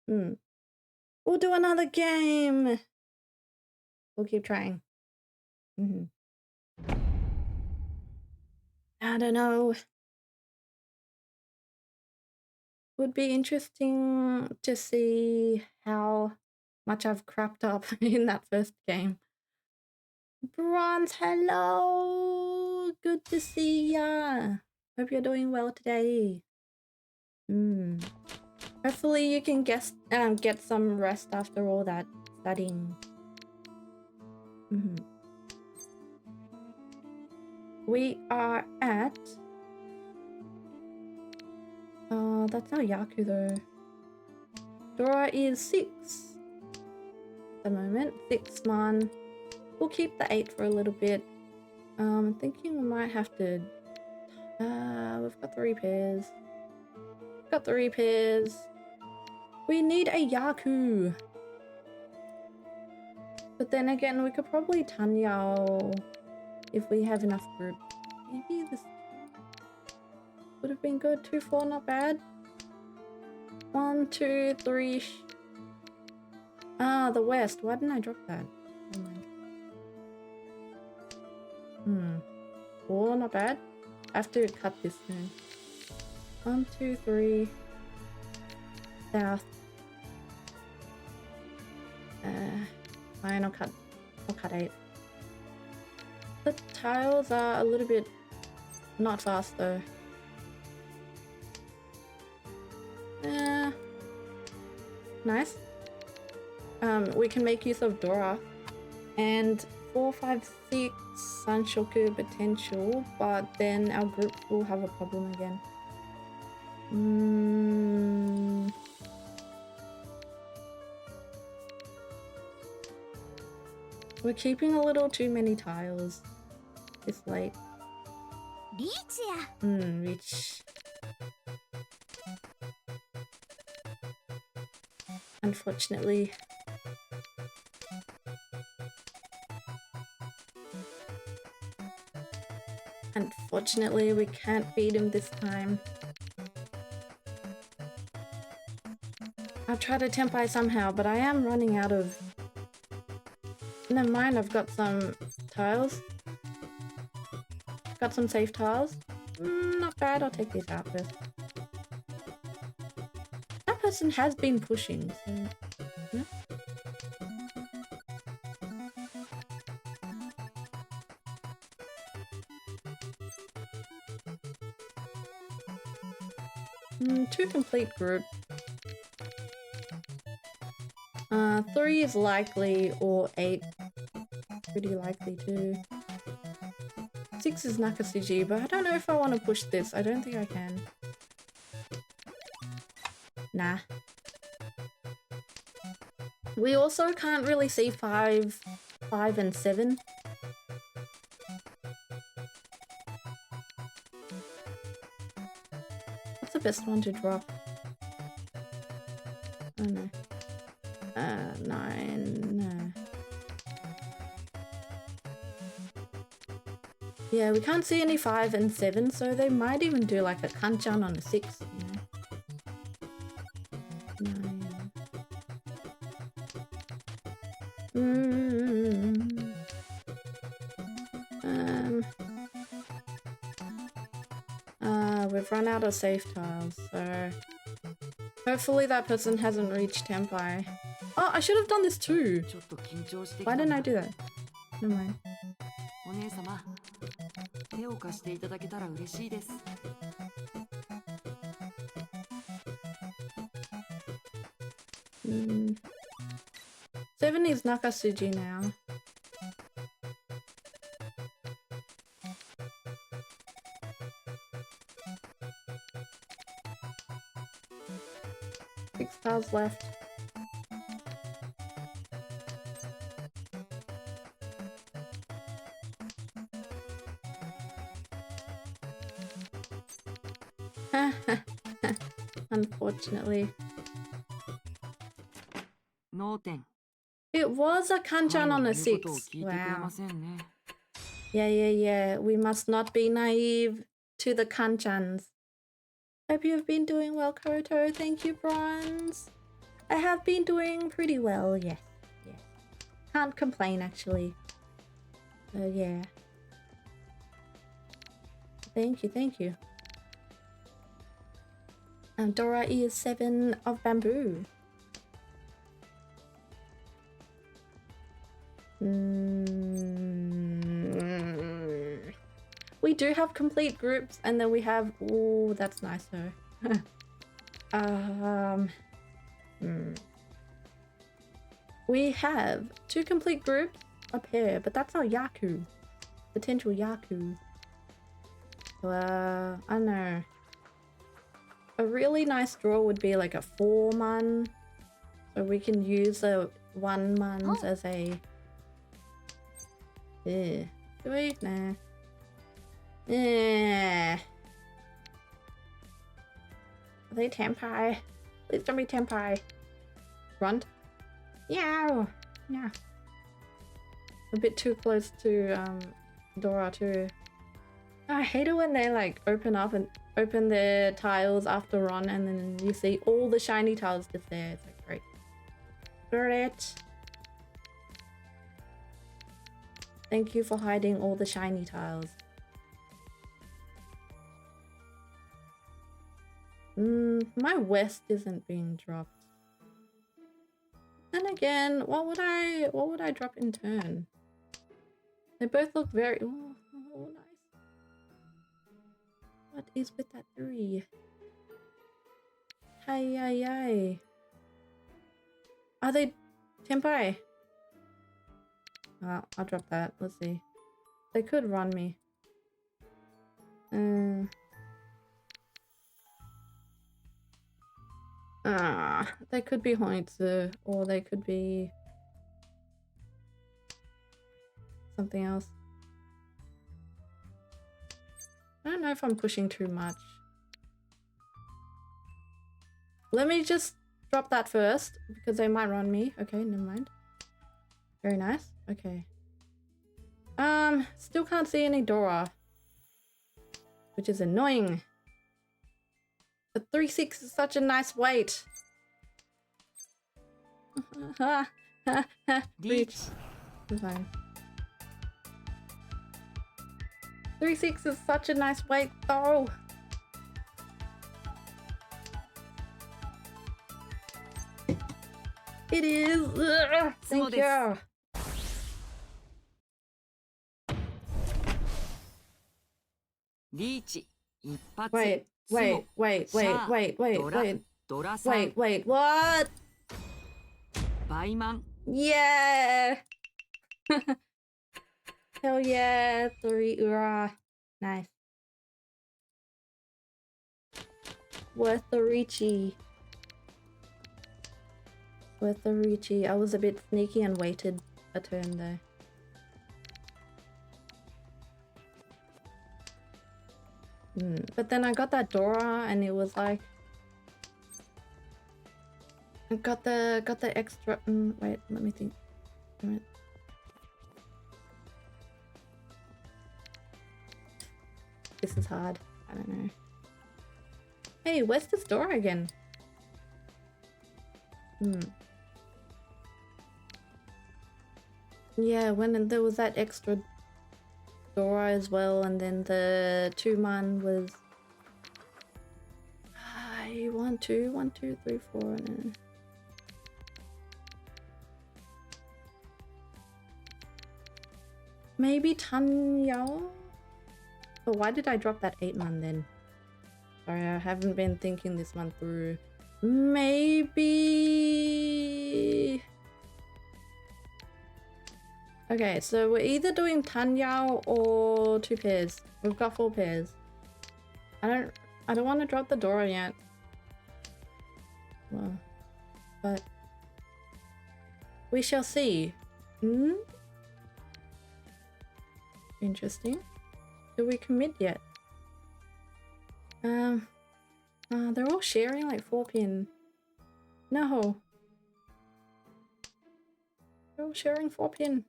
We'll do another game. We'll keep trying. I don't know. Would be interesting to see how much I've crapped up in that first game. Bronze, hello! Good to see ya. Hope you're doing well today. Hopefully you can get some rest after all that studying. We are at... that's not Yaku though. Dora is 6 at the moment. 6 man. We'll keep the 8 for a little bit. I'm thinking we might have to... we've got 3 pairs. Got 3 pairs. We need a Yaku. But then again, we could probably Tanyao if we have enough group. Maybe this would have been good. 2, 4, not bad. 1, 2, 3. The west. Why didn't I drop that? Oh my. 4, not bad. I have to cut this soon. 1, 2, 3. South. Fine, I'll cut 8. The tiles are a little bit not fast though. Nice. We can make use of Dora. And 4, 5, 6 Sanshoku potential, but then our group will have a problem again. We're keeping a little too many tiles this late. Reach. Unfortunately. Unfortunately, we can't beat him this time. I'll try to tempai somehow, but I am running out of... Never mind, I've got some tiles. Got some safe tiles. Not bad, I'll take these out first. That person has been pushing, so... Yeah. Two complete group. 3 is likely, or 8. Pretty likely too. 6 is Nakasuji, but I don't know if I want to push this. I don't think I can. Nah. We also can't really see 5 and 7. What's the best one to drop? Oh no. 9, no. Yeah, we can't see any 5 and 7, so they might even do like a kanchan on a 6, you know. 9. We've run out of safe tiles, so hopefully that person hasn't reached Tempai. Oh, I should have done this too. Why didn't I do that? Never mind. Mm. 7 is Nakasuji now. Six tiles left. Unfortunately. It was a kanchan on a 6. Wow. Yeah. We must not be naive to the kanchans. Hope you have been doing well, Koto. Thank you, Bronze. I have been doing pretty well, yes. Yes. Can't complain, actually. So, yeah. Thank you, thank you. Dora is 7 of bamboo. We do have complete groups, and then we have... Oh, that's nice though. We have 2 complete groups, a pair, but that's our Yaku. Potential Yaku. So, I don't know. A really nice draw would be like a 4-man. So we can use the 1-mans as a... Yeah. Do we? Nah. Yeah. Are they Tempai? Please don't be Tempai. Grunt? Yow! Yeah. A bit too close to Dora too. I hate it when they like open up and open their tiles after run and then you see all the shiny tiles just there. It's like great. Great. Thank you for hiding all the shiny tiles. My west isn't being dropped. Then again, what would I drop in turn? They both look very oh nice. What is with that 3? Hi. Are they Tempai? I'll drop that. Let's see. They could run me. They could be Hoitsu, or they could be something else. I don't know if I'm pushing too much. Let me just drop that first, because they might run me. Okay, never mind. Very nice. Okay. Still can't see any Dora. Which is annoying. The 3-6 is such a nice weight. Reach. Fine. 3-6 is such a nice weight though. It is. Ugh, thank you. Wait, what? Yeah! Hell yeah, 3 ura. Nice. Worth the Ricci. Worth the Ricci. I was a bit sneaky and waited a turn there. But then I got that Dora and it was like I got the extra wait, let me think. This is hard. I don't know. Hey, where's this Dora again? Yeah, when there was that extra Dora as well, and then the 2-man was 1, 2, 3, 4, and then maybe Tanyao? But why did I drop that 8-man then? Sorry, I haven't been thinking this one through. Maybe... Okay, so we're either doing Tanyao or 2 pairs. We've got 4 pairs. I don't want to drop the Dora yet. Well, but we shall see. Interesting. Did we commit yet? They're all sharing like 4-pin. No. They're all sharing 4-pin.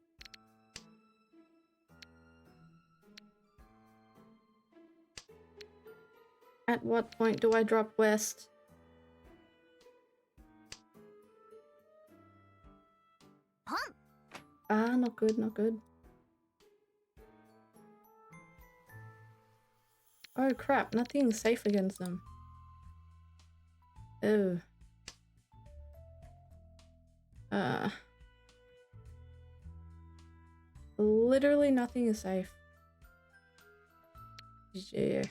At what point do I drop west? Ah, not good, not good. Oh crap, nothing's safe against them. Oh. Literally nothing is safe. Yeah.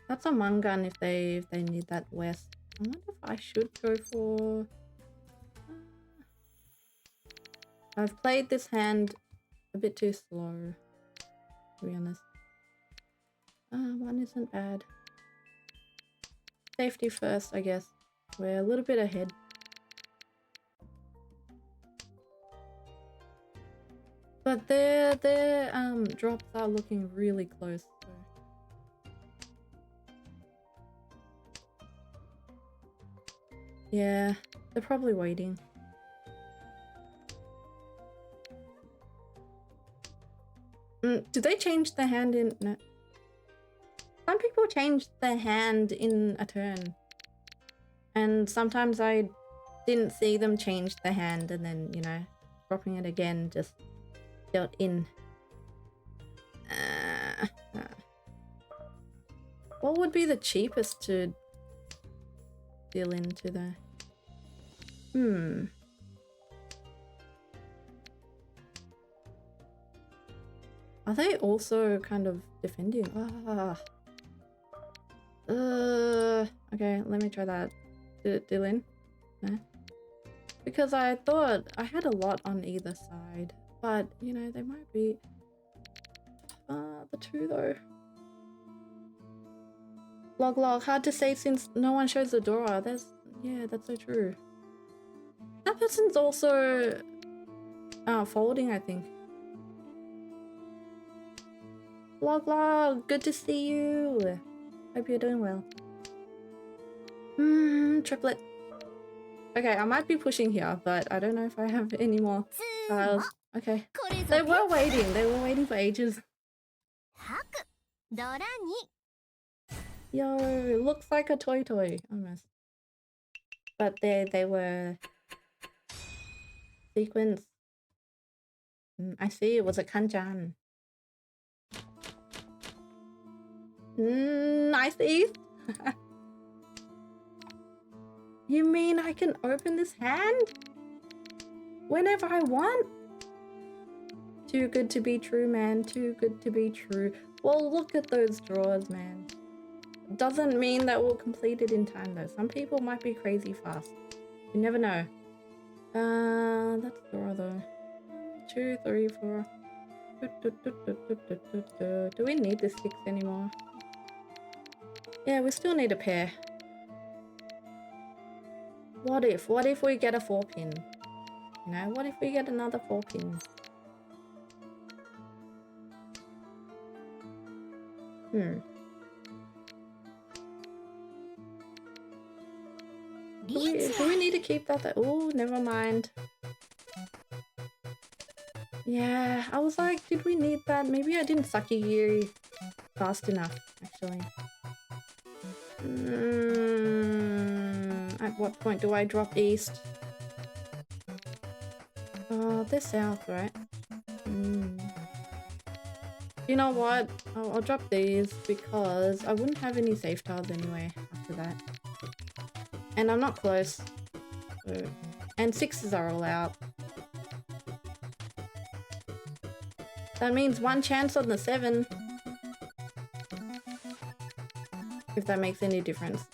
That's a Mangan if they need that west. I wonder if I should go for... I've played this hand a bit too slow, to be honest. One isn't bad. Safety first, I guess. We're a little bit ahead. But their drops are looking really close. So. Yeah, they're probably waiting. Did they change the hand in... No. Some people change their hand in a turn. And sometimes I didn't see them change the hand and then, you know, dropping it again just dealt in. What would be the cheapest to deal into there? Are they also kind of defending? Okay, let me try that. Did it deal in? No? Because I thought I had a lot on either side. But, you know, they might be... the two though. Log, hard to say since no one shows the drawer. Yeah, that's so true. That person's also folding, I think. Log, good to see you. Hope you're doing well. Triplet. Okay, I might be pushing here, but I don't know if I have any more tiles. Okay. They were waiting for ages. Yo, looks like a toy almost. But they were sequence. I see it was a kanjan. Nice East. You mean I can open this hand whenever I want? Too good to be true, man. Too good to be true. Well, look at those drawers, man. Doesn't mean that we'll complete it in time, though. Some people might be crazy fast. You never know. That's drawer, though. 2, 3, 4. Do we need the 6 anymore? Yeah, we still need a pair. What if we get a 4-pin? You know, what if we get another 4-pin? Do we need to keep that? Oh, never mind. Yeah, I was like, did we need that? Maybe I didn't Sakigiri fast enough, actually. At what point do I drop east? They're south, right? You know what? I'll drop these because I wouldn't have any safe tiles anyway after that. And I'm not close. So. And 6s are all out. That means 1 chance on the 7. If that makes any difference.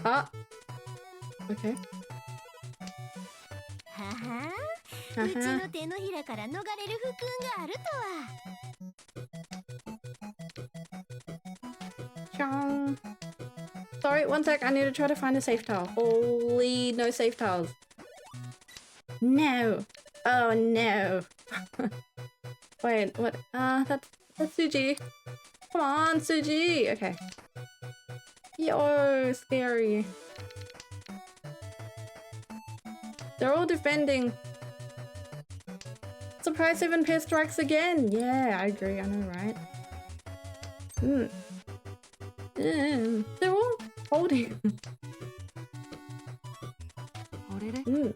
Ah! Okay. Chong. Sorry, one sec. I need to try to find a safe tile. Holy, no safe tiles. No. Oh no. Wait, what? That's Suji. Come on, Suji. Okay. Yo, scary. They're all defending. Surprise 7 pair strikes again. Yeah, I agree. I know, right? They're all holding. あれれ Mm.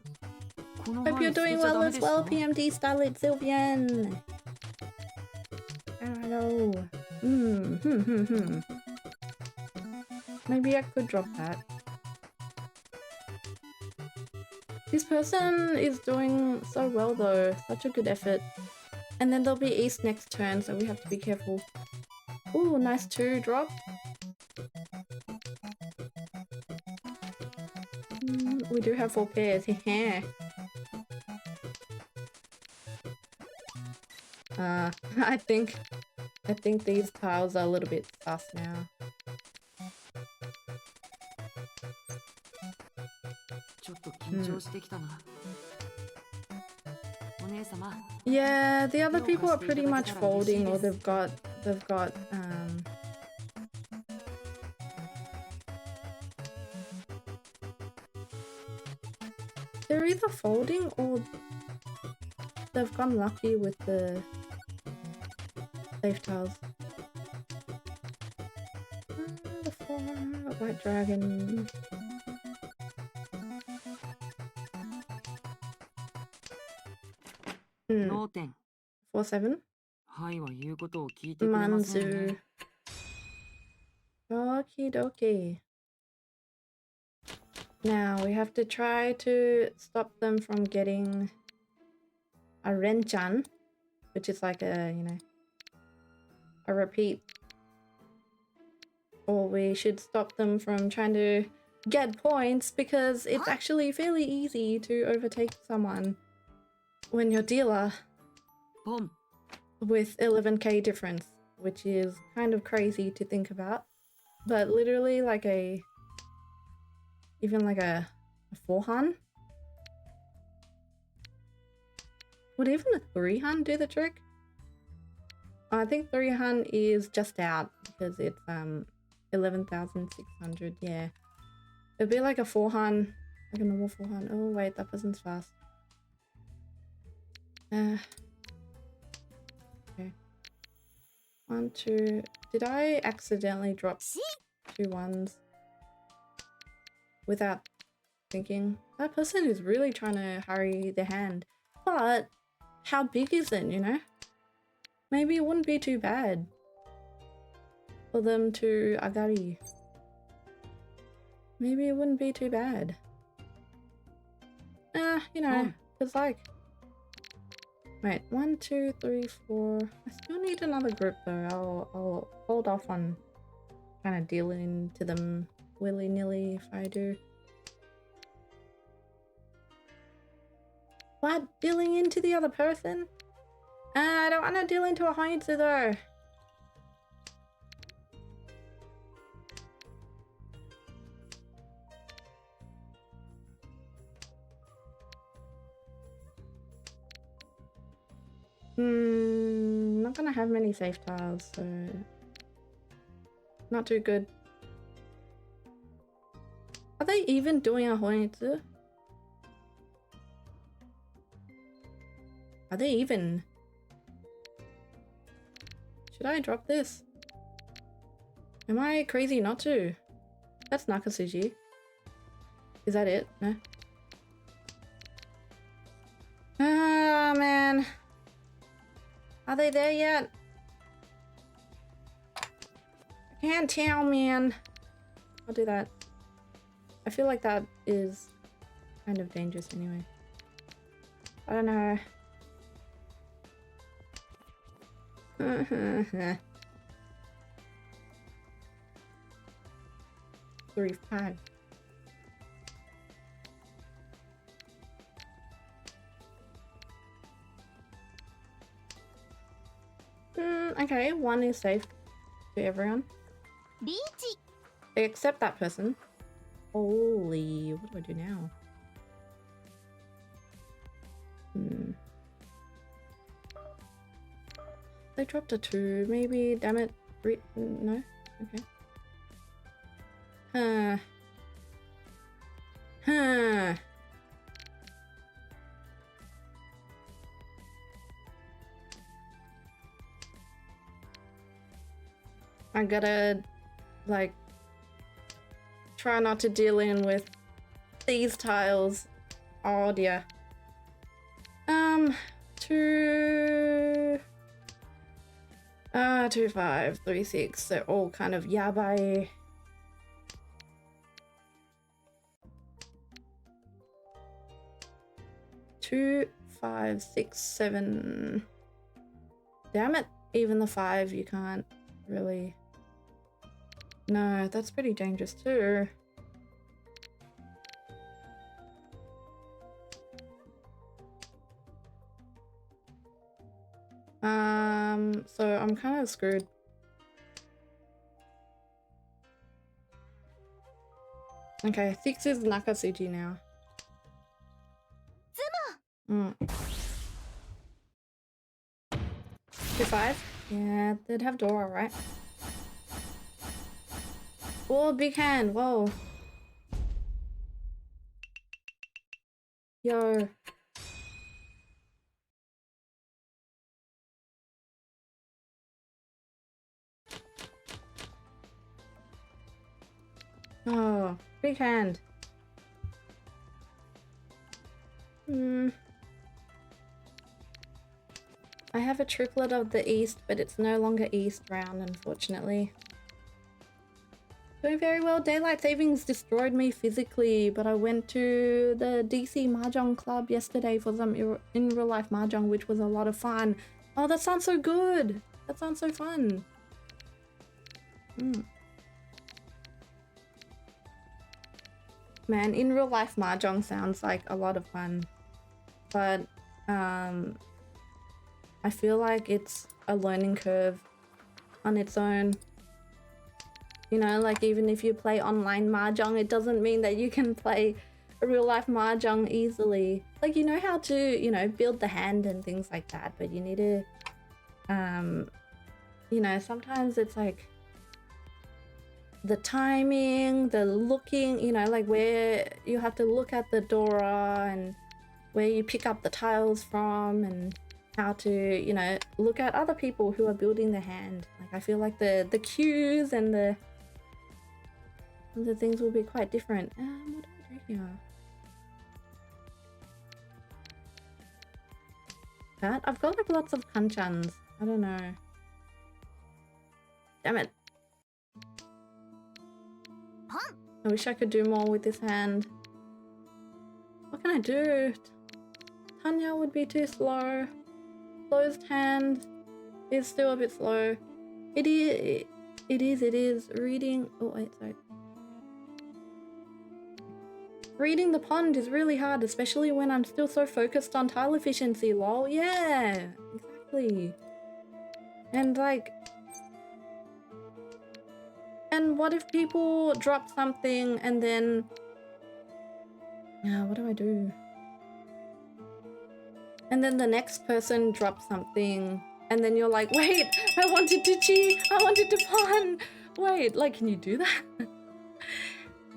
この Hope 範 you're 囲捨て doing ちゃダ well メ as でした well, PMD Starlit Sylvian. Hello. Maybe I could drop that. This person is doing so well though. Such a good effort. And then there'll be East next turn, so we have to be careful. Ooh, nice 2 drop. We do have 4 pairs. Yeah. I think these tiles are a little bit sus now. ちょっと緊張してきたな、お姉様 Yeah, the other people are pretty much folding, or they've got they're either folding or they've gone lucky with the safe tiles. The 4 white dragon. Hmm. 脳天 4-7. はいは言うことを聞いてくれませんね Manzu. Okie dokie. Now we have to try to stop them from getting a Renchan, which is like a, you know, a repeat. Or we should stop them from trying to get points, because it's actually fairly easy to overtake someone when you're dealer ポン with 11k difference, which is kind of crazy to think about. But literally like even like a 4-han? Would even a 3-han do the trick? I think 3-han is just out because it's 11,600, yeah. It'd be like a 4-han, like a normal 4-han. Oh wait, that person's fast. Okay. 1, 2. Did I accidentally drop 2 1s without thinking? That person is really trying to hurry their hand. But how big is it, you know? Maybe it wouldn't be too bad for them to agari. Maybe it wouldn't be too bad. You know, it's like... Wait, 1, 2, 3, 4. I still need another group though. I'll hold off on kind of dealing to them willy-nilly if I do. What? Dealing into the other person? I don't want to deal into a Heinzu though. Not gonna have many safe tiles, so not too good. Are they even doing a Heinzu? Are they even? Should I drop this? Am I crazy not to? That's Nakasuji. Is that it? No? Ah, man. Are they there yet? I can't tell, man. I'll do that. I feel like that is kind of dangerous anyway. I don't know. 3, 5. Okay, 1 is safe to everyone. Except that person. Holy, what do I do now? They dropped a 2, maybe, damn it. No? Okay. I gotta like try not to deal in with these tiles. Oh dear. 2 2 5 3 6. They're all kind of yabai. 2 5 6 7. Damn it, even the 5 you can't really. No, that's pretty dangerous too. So I'm kind of screwed. Okay, 6 is Nakatsuji now. Mm. 2 5? Yeah, they'd have Dora, right? Oh, big hand, whoa. Yo. Oh, big hand. I have a triplet of the East, but it's no longer East round, unfortunately. Doing very well. Daylight savings destroyed me physically, but I went to the DC Mahjong club yesterday for some in real life Mahjong, which was a lot of fun. Oh, that sounds so good. That sounds so fun. Man, in real life Mahjong sounds like a lot of fun, but I feel like it's a learning curve on its own. You know, like even if you play online Mahjong, it doesn't mean that you can play a real life Mahjong easily. Like, you know how to, you know, build the hand and things like that, but you need to, you know, sometimes it's like the timing, the looking, you know, like where you have to look at the Dora and where you pick up the tiles from and how to, you know, look at other people who are building the hand. Like I feel like the cues and the things will be quite different. What do I do here? That? I've got like lots of kanchans. I don't know. Damn it. I wish I could do more with this hand. What can I do? Tanya would be too slow. Closed hand is still a bit slow. It is. Reading... Oh, wait, sorry. Reading the pond is really hard, especially when I'm still so focused on tile efficiency, lol. Yeah, exactly. And like... And what if people drop something and then... what do I do? And then the next person drops something and then you're like, wait, I wanted to cheat, I wanted to pun. Wait, like, can you do that?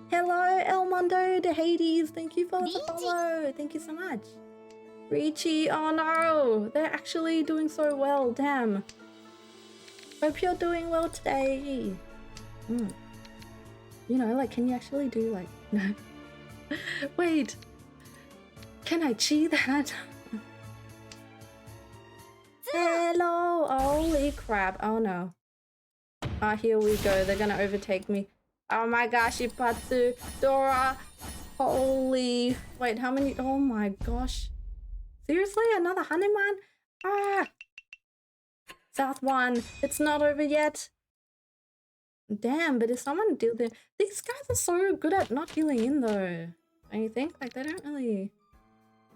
Hello, El Mundo de Hades. Thank you for the follow. Thank you so much. Richie, oh no, they're actually doing so well, damn. Hope you're doing well today. You know, like, can you actually do like, no. Wait, can I cheat that? Hello, holy crap, oh no. Ah, here we go, they're gonna overtake me. Oh my gosh, Ipatsu, Dora, holy, wait, how many, oh my gosh. Seriously, another Hanuman? Ah! South 1, it's not over yet. Damn, but if someone deal there, these guys are so good at not dealing in though. Don't you think? Like, they don't really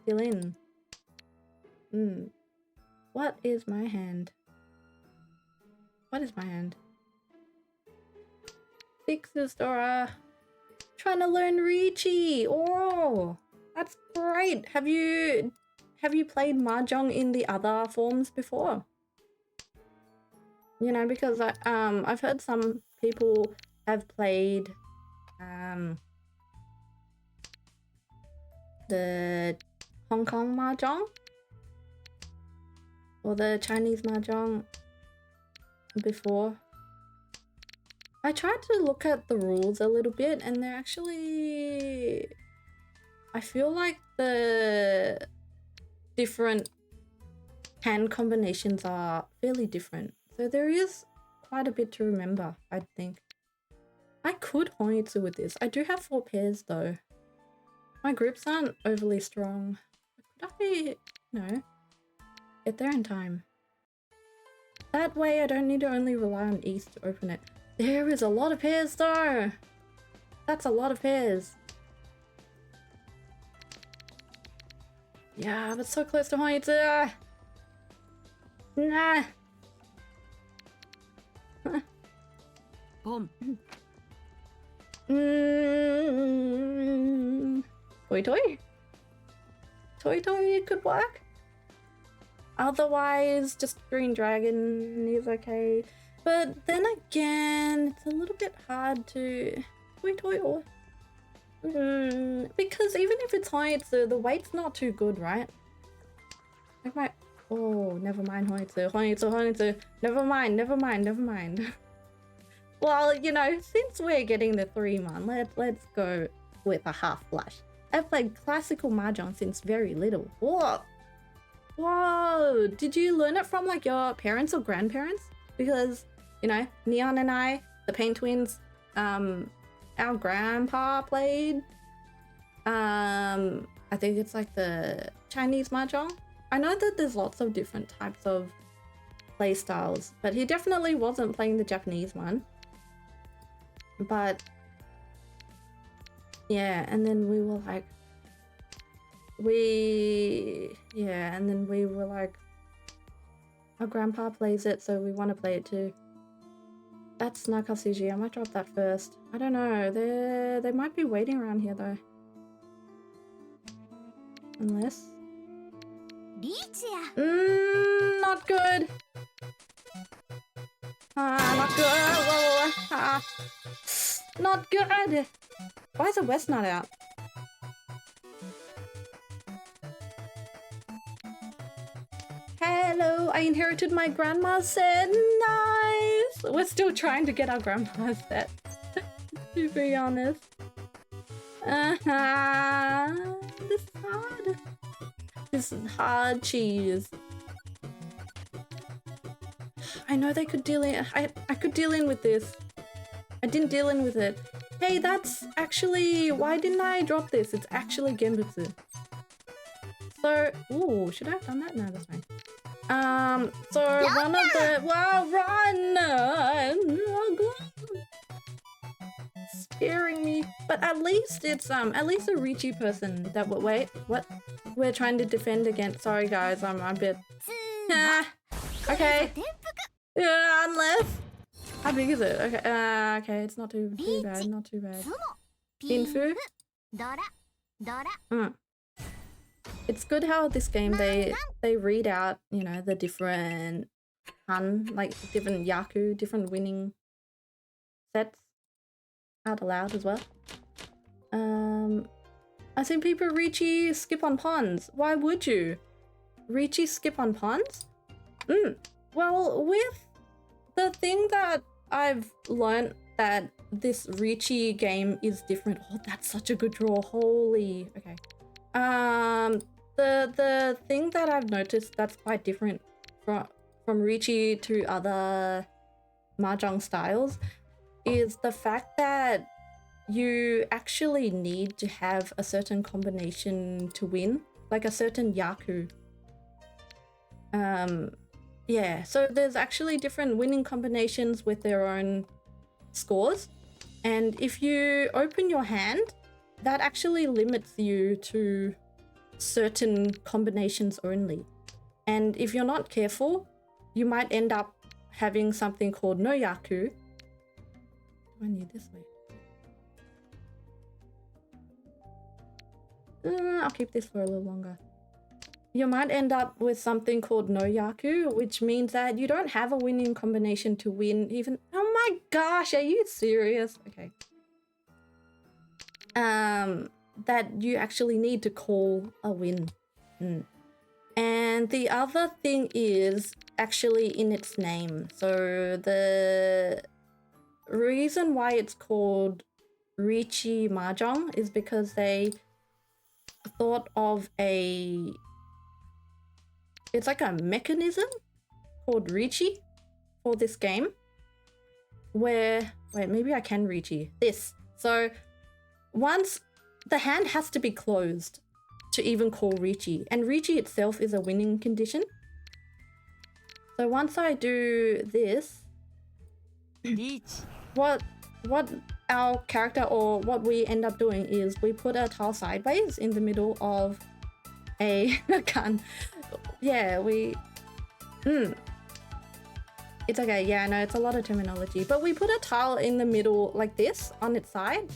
deal in. What is my hand? What is my hand? 6 is Dora. Trying to learn Ricci. Oh, that's great. Have you played Mahjong in the other forms before? You know, because I've heard some people have played the Hong Kong Mahjong or the Chinese Mahjong before. I tried to look at the rules a little bit, and they're actually... I feel like the different hand combinations are fairly different. So there is quite a bit to remember, I think. I could Honitsu with this. I do have 4 pairs though. My grips aren't overly strong. Could I, get there in time? That way I don't need to only rely on East to open it. There is a lot of pairs though! That's a lot of pairs. Yeah, but so close to Honitsu! Nah! Boom. Toy toy? Toy toy could work. Otherwise, just green dragon is okay. But then again, it's a little bit hard to toy toy or because even if it's Honitsu, the weight's not too good, right? Like my never mind Honitsu. Never mind. Well, you know, since we're getting the 3-man, let's go with a half flush. I've played classical Mahjong since very little. Whoa! Did you learn it from like your parents or grandparents? Because, you know, Neon and I, the Pain Twins, our grandpa played. I think it's like the Chinese Mahjong. I know that there's lots of different types of play styles, but he definitely wasn't playing the Japanese one. But yeah, and then we were like, our grandpa plays it, so we want to play it too. That's Nakasuji. I might drop that first. I don't know. They might be waiting around here though. Unless. Not good. Not good. Not good. Why is the West not out? Hello, I inherited my grandma's set. Nice. We're still trying to get our grandma's set, to be honest. This is hard. This is hard cheese. I know they could deal in. I could deal in with this. I didn't deal in with it. Hey, that's actually... Why didn't I drop this? It's actually Genbutsu. So... Ooh, should I have done that? No, that's fine. So one of the... Wow, run! Scaring me. But at least it's, at least a Ricci person that... Wait, what? We're trying to defend against... Sorry, guys, I'm a bit... Okay. Yeah, unless... How big is it? Okay, okay, it's not too bad, not too bad. Infu? It's good how this game they read out, you know, the different like different Yaku, different winning sets out aloud as well. I've seen people Ricci skip on pawns. Why would you? Ricci skip on pawns? Well, with the thing that I've learned that this Ricci game is different. Oh, that's such a good draw. Holy. Okay. The thing that I've noticed that's quite different from Ricci to other Mahjong styles is the fact that you actually need to have a certain combination to win, like a certain Yaku. Yeah, so there's actually different winning combinations with their own scores. And if you open your hand, that actually limits you to certain combinations only. And if you're not careful, you might end up having something called no Yaku. Do I need this way? I'll keep this for a little longer. You might end up with something called no Yaku, which means that you don't have a winning combination to win even... Oh my gosh, are you serious? Okay. That you actually need to call a win. And the other thing is actually in its name. So the reason why it's called Richi Mahjong is because they thought of it's like a mechanism called Richi for this game where, wait, maybe I can Richi this. So once the hand has to be closed to even call Richi, and Richi itself is a winning condition. So once I do this, what our character or what we end up doing is we put a tile sideways in the middle of a gun. Yeah, it's okay. Yeah, I know it's a lot of terminology, but we put a tile in the middle like this on its side.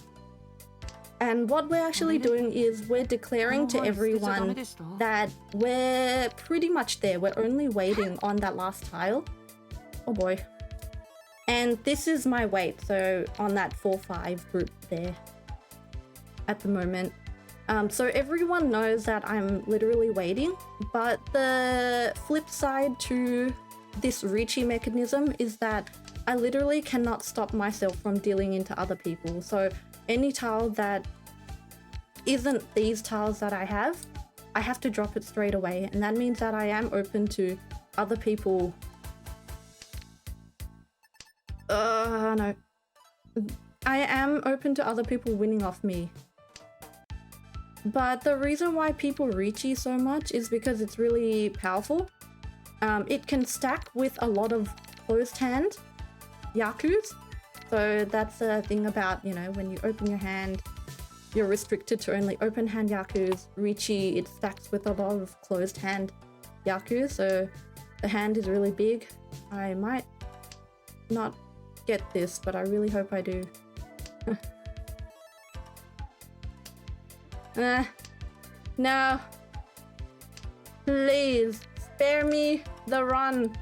And what we're actually doing is we're declaring to everyone that we're pretty much there. We're only waiting on that last tile. Oh boy. And this is my weight, so on that 4-5 group there at the moment. So everyone knows that I'm literally waiting, but the flip side to this Richi mechanism is that I literally cannot stop myself from dealing into other people. So any tile that isn't these tiles that I have to drop it straight away, and that means that I am open to other people. No. I am open to other people winning off me. But the reason why people Richi so much is because it's really powerful. It can stack with a lot of closed hand Yakus. So that's the thing about, you know, when you open your hand, you're restricted to only open hand Yakus. Richi, it stacks with a lot of closed hand Yakus, so the hand is really big. I might not get this, but I really hope I do. No. Please, spare me the run.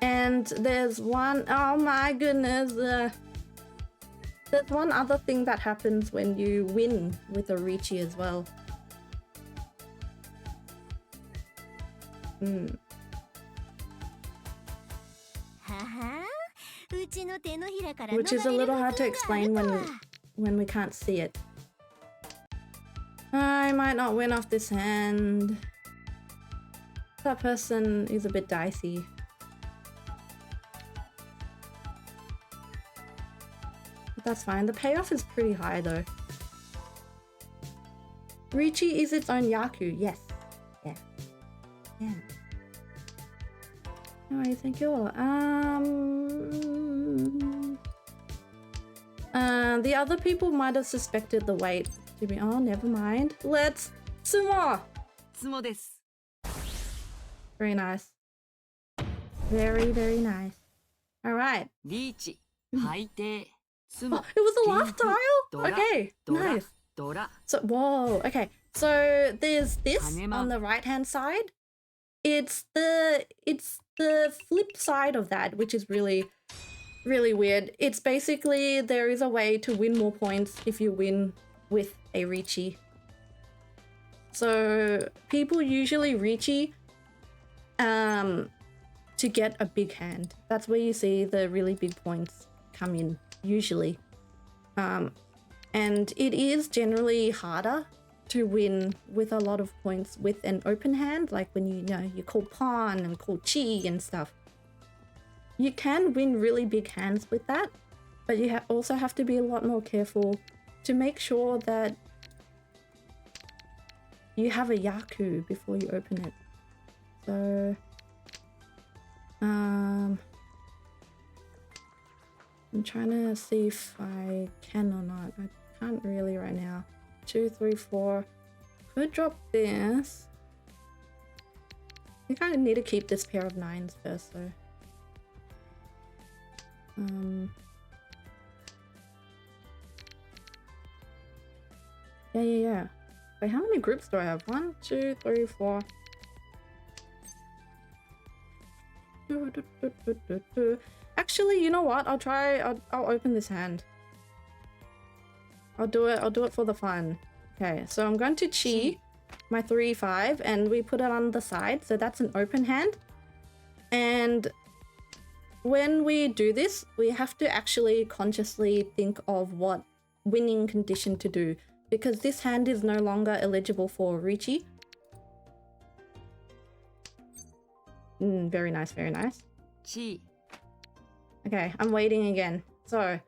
And there's one, oh my goodness. There's one other thing that happens when you win with a Richi as well. Which is a little hard to explain when we can't see it. I might not win off this hand. That person is a bit dicey. But that's fine. The payoff is pretty high though. Richi is its own Yaku. Yes. Yeah. Yeah. Oh, thank you. The other people might have suspected the weight to be. Oh, never mind. Let's sumo. Sumo desu. Very nice. Very, very nice. All right. Richi, haite, sumo. Oh, it was the last tile? Okay, nice. So, whoa, okay. So there's this on the right-hand side. It's the flip side of that, which is really, really weird. It's basically there is a way to win more points if you win with a Richi. So people usually Richi to get a big hand. That's where you see the really big points come in, usually. And it is generally harder to win with a lot of points with an open hand, like when you call pawn and call chi and stuff. You can win really big hands with that, but you also have to be a lot more careful to make sure that you have a Yaku before you open it. So, I'm trying to see if I can or not. I can't really right now. 2, 3, 4. Could drop this. I think I need to keep this pair of 9s first though. Yeah. Wait, how many groups do I have? 1, 2, 3, 4. Actually, you know what? I'll open this hand. I'll do it for the fun. Okay, so I'm going to chi my 3, 5, and we put it on the side, so that's an open hand. And when we do this, we have to actually consciously think of what winning condition to do, because this hand is no longer eligible for Ricci. Very nice, very nice. Chi. Okay, I'm waiting again. So,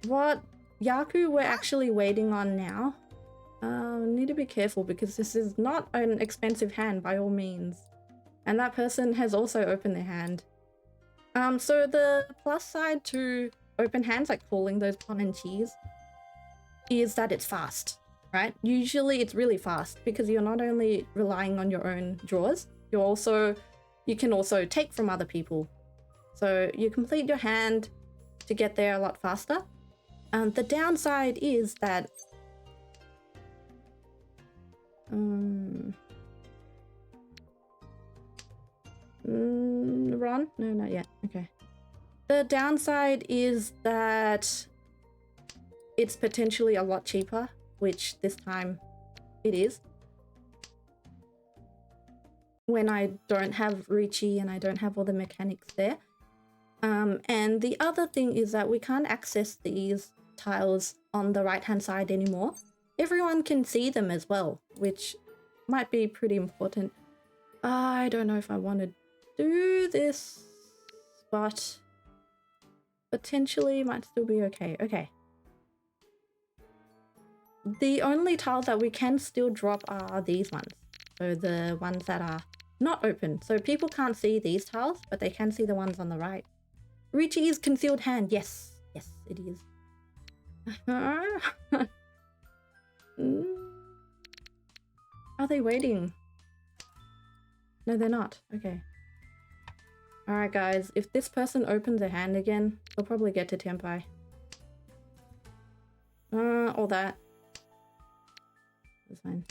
what Yaku we're actually waiting on now. Need to be careful because this is not an expensive hand by all means. And that person has also opened their hand. So the plus side to open hands, like calling those pawn and cheese, is that it's fast, right? Usually it's really fast because you're not only relying on your own draws, you can also take from other people. So you complete your hand to get there a lot faster. The downside is that Ron? No, not yet. Okay. The downside is that it's potentially a lot cheaper, which this time it is. When I don't have Ricci and I don't have all the mechanics there. And the other thing is that we can't access these tiles on the right-hand side anymore. Everyone can see them as well, which might be pretty important. I don't know if I want to do this, but potentially might still be okay. Okay. The only tiles that we can still drop are these ones. So the ones that are not open. So people can't see these tiles, but they can see the ones on the right. Ricci is concealed hand. Yes. Yes, it is. Are they waiting? No, they're not. Okay. Alright, guys. If this person opens their hand again, they'll probably get to Tempai. All that. That's fine.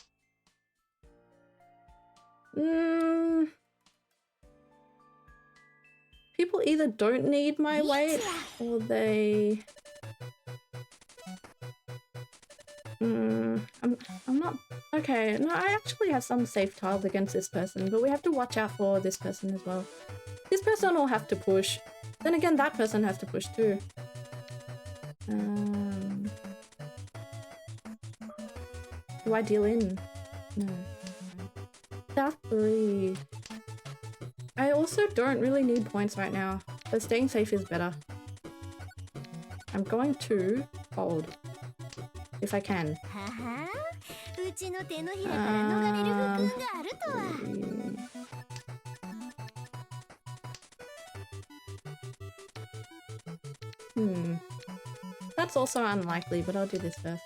People either don't need my weight or they... I'm not... Okay, no, I actually have some safe tiles against this person, but we have to watch out for this person as well. This person will have to push. Then again, that person has to push too. Do I deal in? No. South 3. I also don't really need points right now, but staying safe is better. I'm going to hold. If I can. That's also unlikely, but I'll do this first.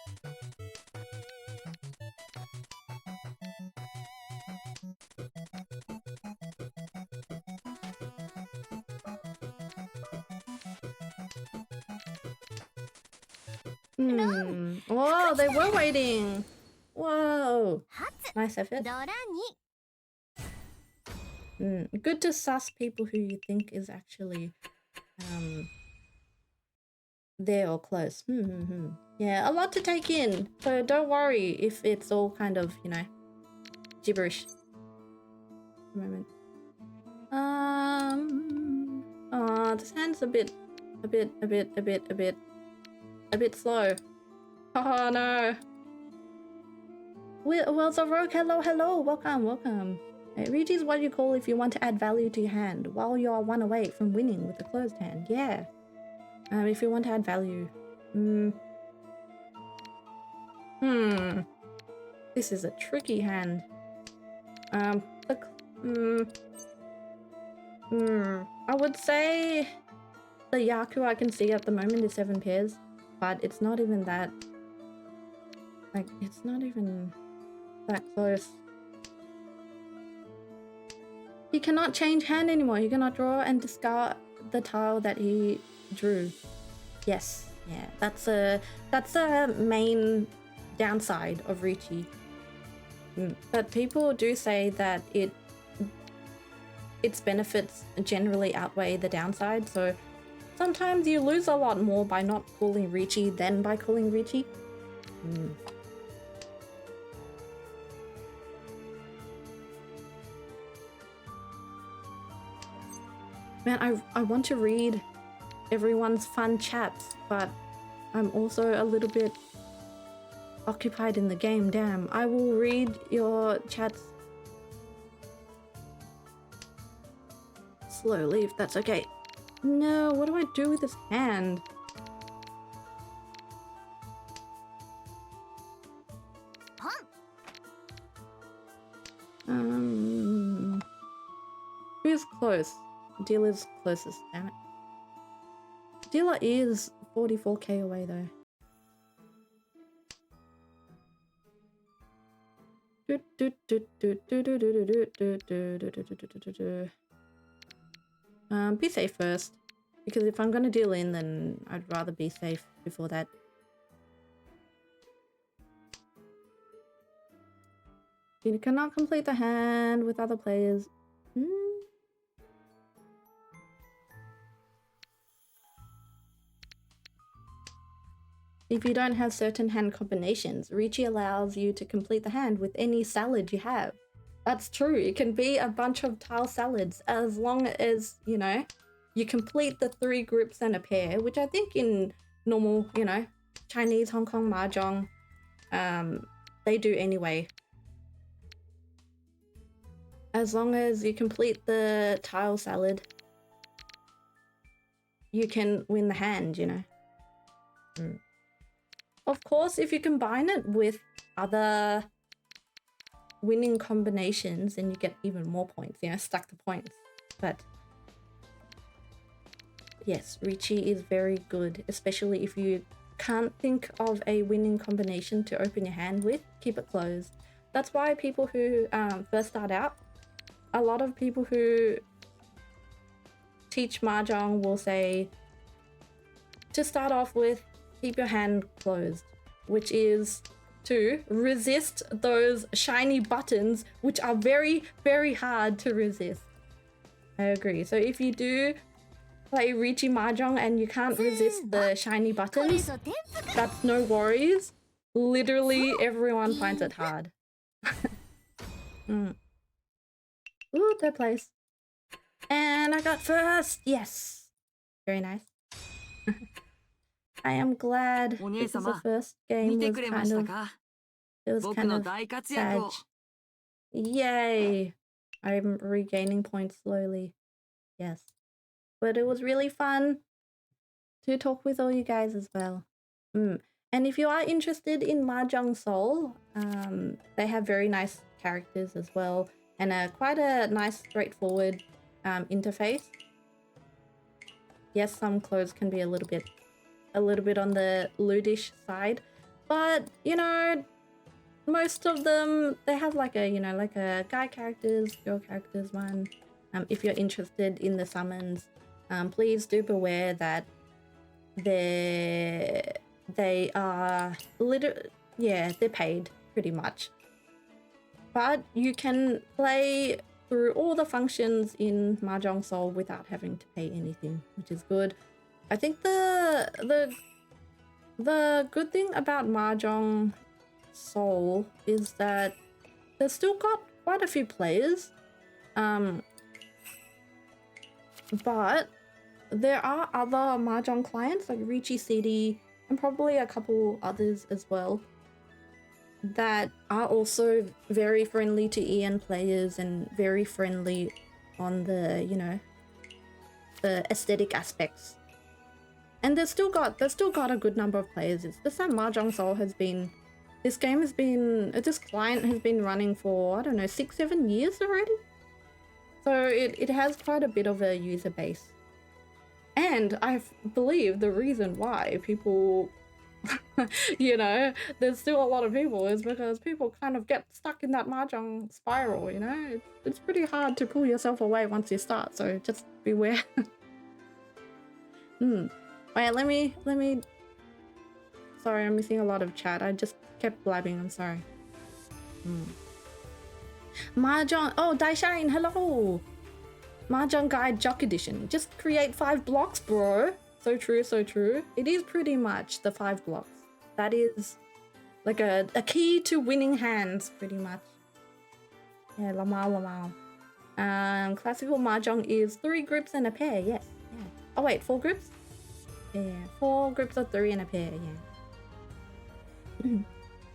Whoa, they were waiting. Whoa. Nice effort. Good to suss people who you think is actually there or close. Yeah, a lot to take in. So don't worry if it's all kind of, you know, gibberish. A moment. Oh, this hand's a bit slow. Oh no. Well, the rogue, hello, welcome. Ricci is what you call if you want to add value to your hand while you are one away from winning with a closed hand. Yeah. If you want to add value. This is a tricky hand. I would say the Yaku I can see at the moment is 7 pairs, but it's not even that. Like, it's not even that close. He cannot change hand anymore. He cannot draw and discard the tile that he drew. Yes, yeah, that's a main downside of Ricci. But people do say that its benefits generally outweigh the downside, so sometimes you lose a lot more by not calling Ricci than by calling Ricci. Man, I want to read everyone's fun chats, but I'm also a little bit occupied in the game. Damn, I will read your chats slowly if that's okay. No, what do I do with this hand? Who's close? Dealer's closest, damn it. Dealer is 44k away though. Be safe first, because if I'm gonna deal in, then I'd rather be safe before that. You cannot complete the hand with other players. If you don't have certain hand combinations, Ricci allows you to complete the hand with any salad you have. That's true. It can be a bunch of tile salads as long as, you know, you complete the 3 groups and a pair, which I think in normal, you know, Chinese, Hong Kong Mahjong, they do anyway. As long as you complete the tile salad, you can win the hand, you know. Of course, if you combine it with other winning combinations, then you get even more points, you know, stack the points. But yes, Ricci is very good, especially if you can't think of a winning combination to open your hand with, keep it closed. That's why people who first start out, a lot of people who teach Mahjong will say to start off with, keep your hand closed, which is to resist those shiny buttons, which are very, very hard to resist. I agree. So if you do play Ricci Mahjong and you can't resist the shiny buttons, that's no worries. Literally everyone finds it hard. Ooh, third place. And I got first. Yes. Very nice. I am glad this is the first game was kind of sad. Yay. I'm regaining points slowly. Yes. But it was really fun to talk with all you guys as well. And if you are interested in Mahjong Soul, they have very nice characters as well, and quite a nice straightforward interface. Yes, some clothes can be a little bit on the lewdish side, but you know, most of them, they have like a, you know, like a guy characters, girl characters one. If you're interested in the summons, please do beware that they are they're paid pretty much, but you can play through all the functions in Mahjong Soul without having to pay anything, which is good. I think the good thing about Mahjong Soul is that they've still got quite a few players, but there are other Mahjong clients like Ricci CD and probably a couple others as well that are also very friendly to EN players and very friendly on the, you know, the aesthetic aspects. And they've still got a good number of players. It's just that Mahjong Soul has been, this client has been running for, I don't know, 6-7 years already. So it has quite a bit of a user base. And I believe the reason why people, you know, there's still a lot of people is because people kind of get stuck in that Mahjong spiral, you know? It's pretty hard to pull yourself away once you start, so just beware. Wait, let me... Sorry, I'm missing a lot of chat. I just kept blabbing, I'm sorry. Mahjong... Oh, Daishine, hello! Mahjong Guide Jock Edition. Just create 5 blocks, bro. So true, so true. It is pretty much the 5 blocks. That is like a key to winning hands, pretty much. Yeah, lamau. Classical Mahjong is 3 groups and a pair, yes. Yeah. Oh wait, 4 groups? Yeah, 4 groups of 3 and a pair, yeah.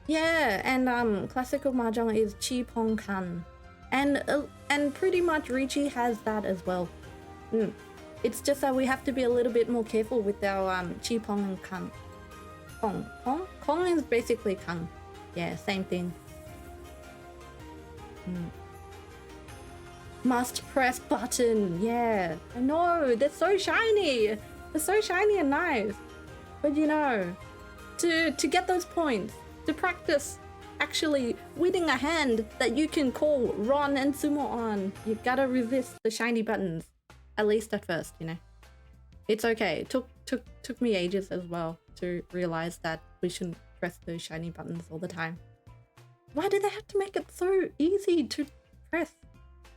Yeah, and classical Mahjong is Chi Pong Kan. And pretty much Ricci has that as well. It's just that we have to be a little bit more careful with our Chi Pong and Kan. Kong is basically Kang. Yeah, same thing. Must press button. Yeah, I know. They're so shiny. They're so shiny and nice. But you know, to get those points, to practice actually winning a hand that you can call Ron and Sumo on, you gotta resist the shiny buttons. At least at first, you know. It's okay. It took me ages as well to realize that we shouldn't press those shiny buttons all the time. Why do they have to make it so easy to press?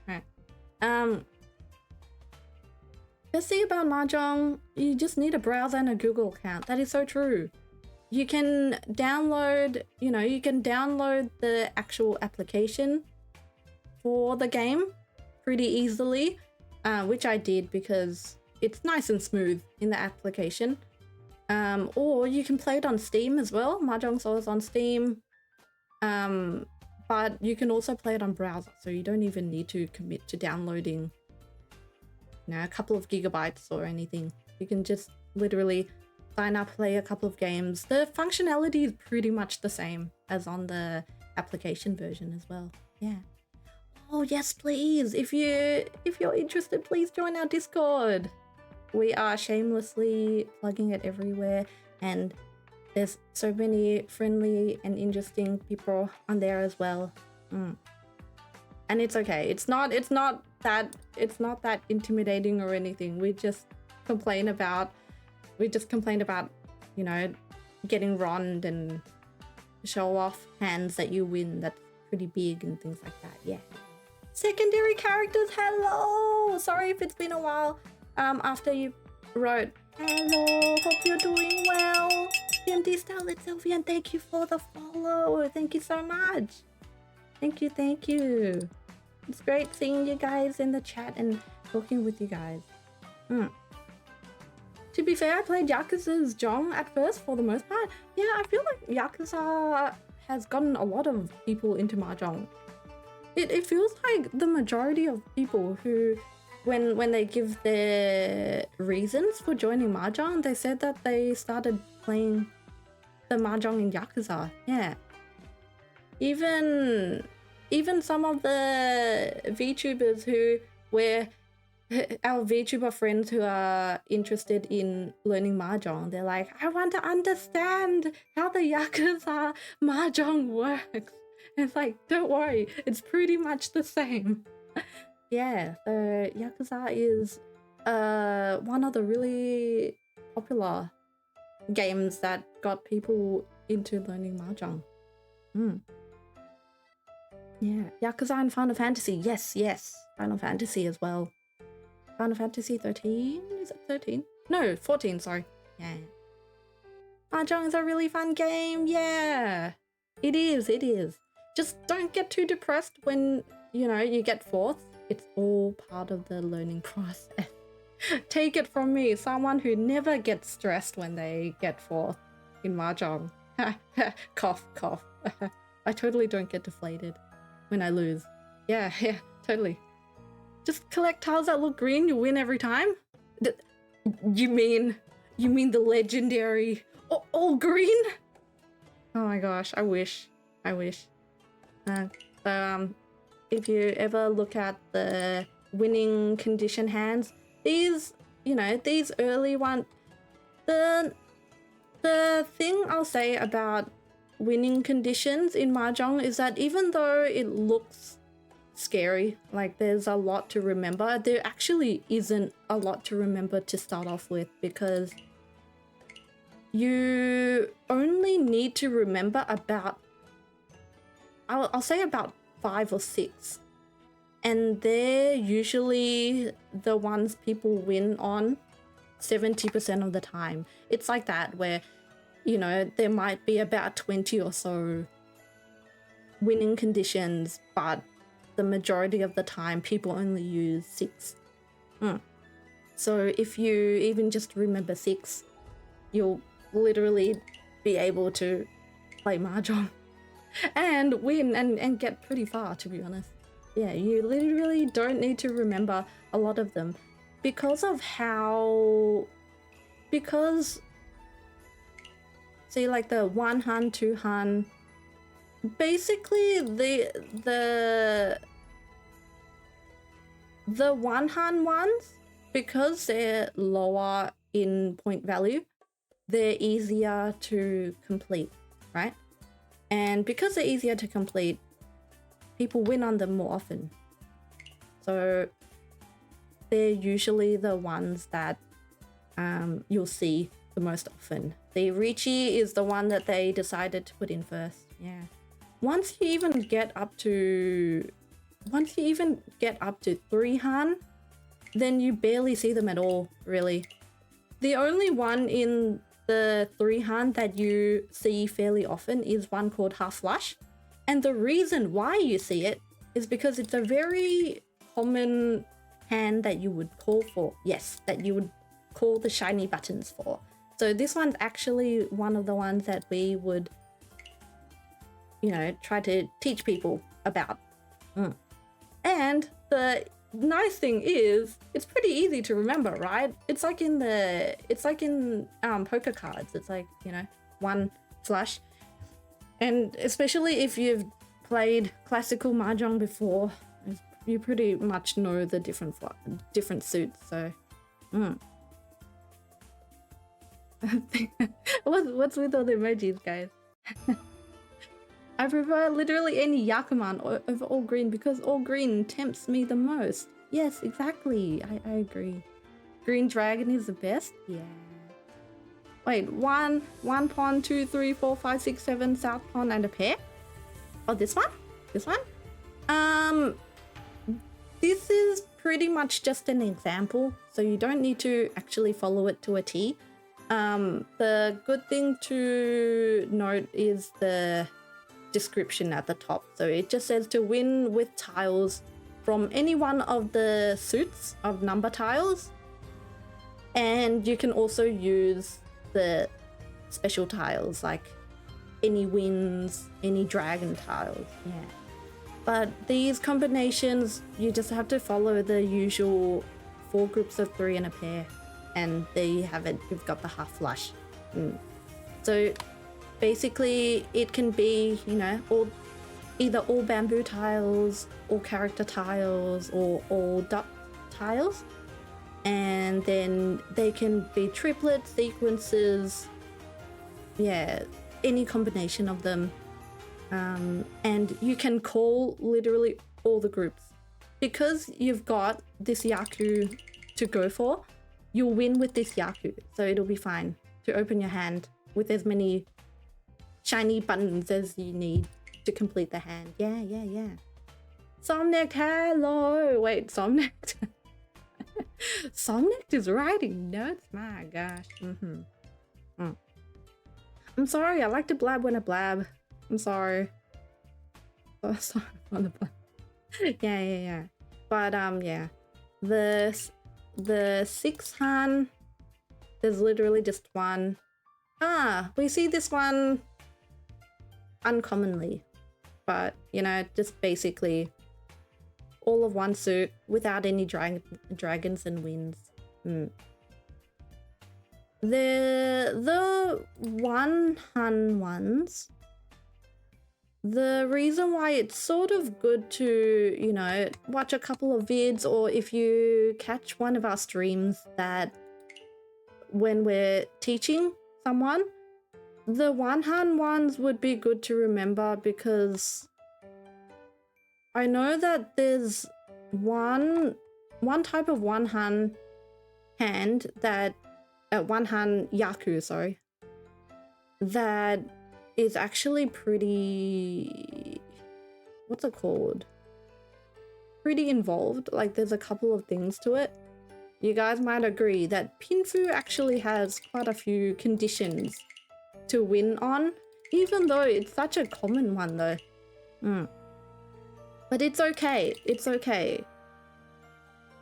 Right. Let's see about Mahjong. You just need a browser and a Google account. That is so true. You can download, the actual application for the game pretty easily, which I did because it's nice and smooth in the application. Or you can play it on Steam as well. Mahjong Soul is on Steam. But you can also play it on browser, so you don't even need to commit to downloading, a couple of gigabytes or anything. You can just literally sign up, play a couple of games. The functionality is pretty much the same as on the application version as well. Yeah. Oh yes, please. If you're interested, please join our Discord. We are shamelessly plugging it everywhere, and there's so many friendly and interesting people on there as well. And it's okay. It's not that intimidating or anything. We just complain about, getting Ronned and show off hands that you win that's pretty big and things like that. Yeah. Secondary characters, hello. Sorry if it's been a while. After you wrote, hello, hope you're doing well. PMD Starlet Sylvian, thank you for the follow. Thank you so much. Thank you. It's great seeing you guys in the chat and talking with you guys. To be fair, I played Yakuza's Jong at first for the most part. Yeah, I feel like Yakuza has gotten a lot of people into Mahjong. It feels like the majority of people who, when they give their reasons for joining Mahjong, they said that they started playing the Mahjong in Yakuza. Yeah. Even some of the VTubers our VTuber friends who are interested in learning Mahjong, they're like, I want to understand how the Yakuza Mahjong works. And it's like, don't worry, it's pretty much the same. Yeah, so Yakuza is one of the really popular games that got people into learning Mahjong. Yeah, Yakuza and Final Fantasy. Yes, Final Fantasy as well. Final Fantasy 13? Is it 13? No, 14, sorry. Yeah. Mahjong is a really fun game. Yeah, it is. Just don't get too depressed when, you get fourth. It's all part of the learning process. Take it from me, someone who never gets stressed when they get fourth in Mahjong. Cough. I totally don't get deflated when I lose. Yeah, totally. Just collect tiles that look green, you win every time? You mean the legendary all green? Oh my gosh, I wish. If you ever look at the winning condition hands, these early ones, the thing I'll say about winning conditions in Mahjong is that even though it looks scary, like there's a lot to remember, there actually isn't a lot to remember to start off with, because you only need to remember about, I'll say about 5 or 6, and they're usually the ones people win on 70% of the time. It's like that, where there might be about 20 or so winning conditions, but the majority of the time people only use 6. So if you even just remember 6, you'll literally be able to play Mahjong and win and get pretty far, to be honest. Yeah, you literally don't need to remember a lot of them because see, like the 1 Han, 2 Han, basically the 1 Han ones, because they're lower in point value, they're easier to complete, right? And because they're easier to complete, people win on them more often. So they're usually the ones that you'll see the most often. The Ricci is the one that they decided to put in first. Yeah. Once you even get up to 3 Han, then you barely see them at all, really. The only one in the 3 Han that you see fairly often is one called Half Flush. And the reason why you see it is because it's a very common hand that you would call for. Yes, that you would call the shiny buttons for. So this one's actually one of the ones that we would, try to teach people about. And the nice thing is, it's pretty easy to remember, right? It's like in poker cards. It's like, 1 flush. And especially if you've played classical Mahjong before, you pretty much know the different suits. So, what's with all the emojis, guys? I prefer literally any Yakuman over all green because all green tempts me the most. Yes, exactly. I agree. Green dragon is the best. Yeah. Wait, one pawn, 2, 3, 4, 5, 6, 7 south pawn and a pair. Oh, this one? This one? This is pretty much just an example, so you don't need to actually follow it to a T. The good thing to note is the description at the top. So it just says to win with tiles from any one of the suits of number tiles, and you can also use the special tiles like any winds, any dragon tiles. Yeah, but these combinations you just have to follow the usual 4 groups of 3 and a pair, and there you have it. You've got the half flush. So basically it can be, either all bamboo tiles, all character tiles, or all duck tiles. And then they can be triplets, sequences, yeah, any combination of them. And you can call literally all the groups. Because you've got this Yaku to go for, you'll win with this Yaku. So it'll be fine to open your hand with as many shiny buttons as you need to complete the hand. Yeah. Somnect, hello. Wait, Somnect. Somnect is writing notes. My gosh. I'm sorry. I like to blab when I blab. I'm sorry. Oh, sorry on the blab. Yeah. But yeah. The 6 Han, there's literally just one. We see this one uncommonly, but just basically all of one suit without any dragons and winds. The 1 Han ones, the reason why it's sort of good to watch a couple of vids, or if you catch one of our streams that when we're teaching someone, the 1 Han ones would be good to remember, because I know that there's one type of 1 Han hand that 1 Han Yaku, sorry, that is actually pretty, what's it called? Pretty involved. Like, there's a couple of things to it. You guys might agree that Pinfu actually has quite a few conditions to win on, even though it's such a common one though. But it's okay. It's okay.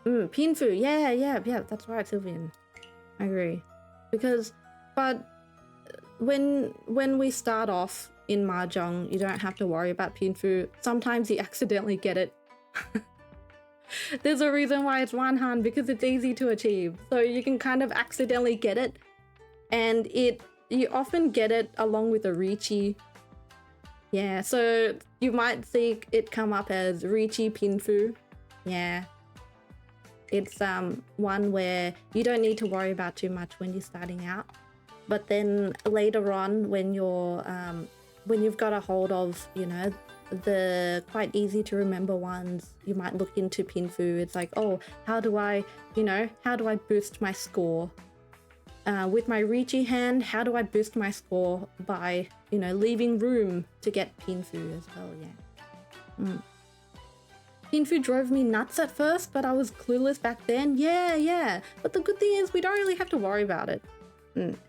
Pinfu. Yeah, that's right, Sylvian. I agree. But when we start off in Mahjong, you don't have to worry about Pinfu. Sometimes you accidentally get it. There's a reason why it's one hand, because it's easy to achieve. So you can kind of accidentally get it, and you often get it along with a Riichi. Yeah, so you might see it come up as Riichi Pinfu. Yeah. It's one where you don't need to worry about too much when you're starting out. But then later on, when you've got a hold of, you know, the quite easy to remember ones, you might look into Pinfu. It's like, oh, how do I boost my score? With my Riichi hand, how do I boost my score by, you know, leaving room to get Pinfu as well, yeah. Pinfu drove me nuts at first, but I was clueless back then. Yeah. But the good thing is we don't really have to worry about it.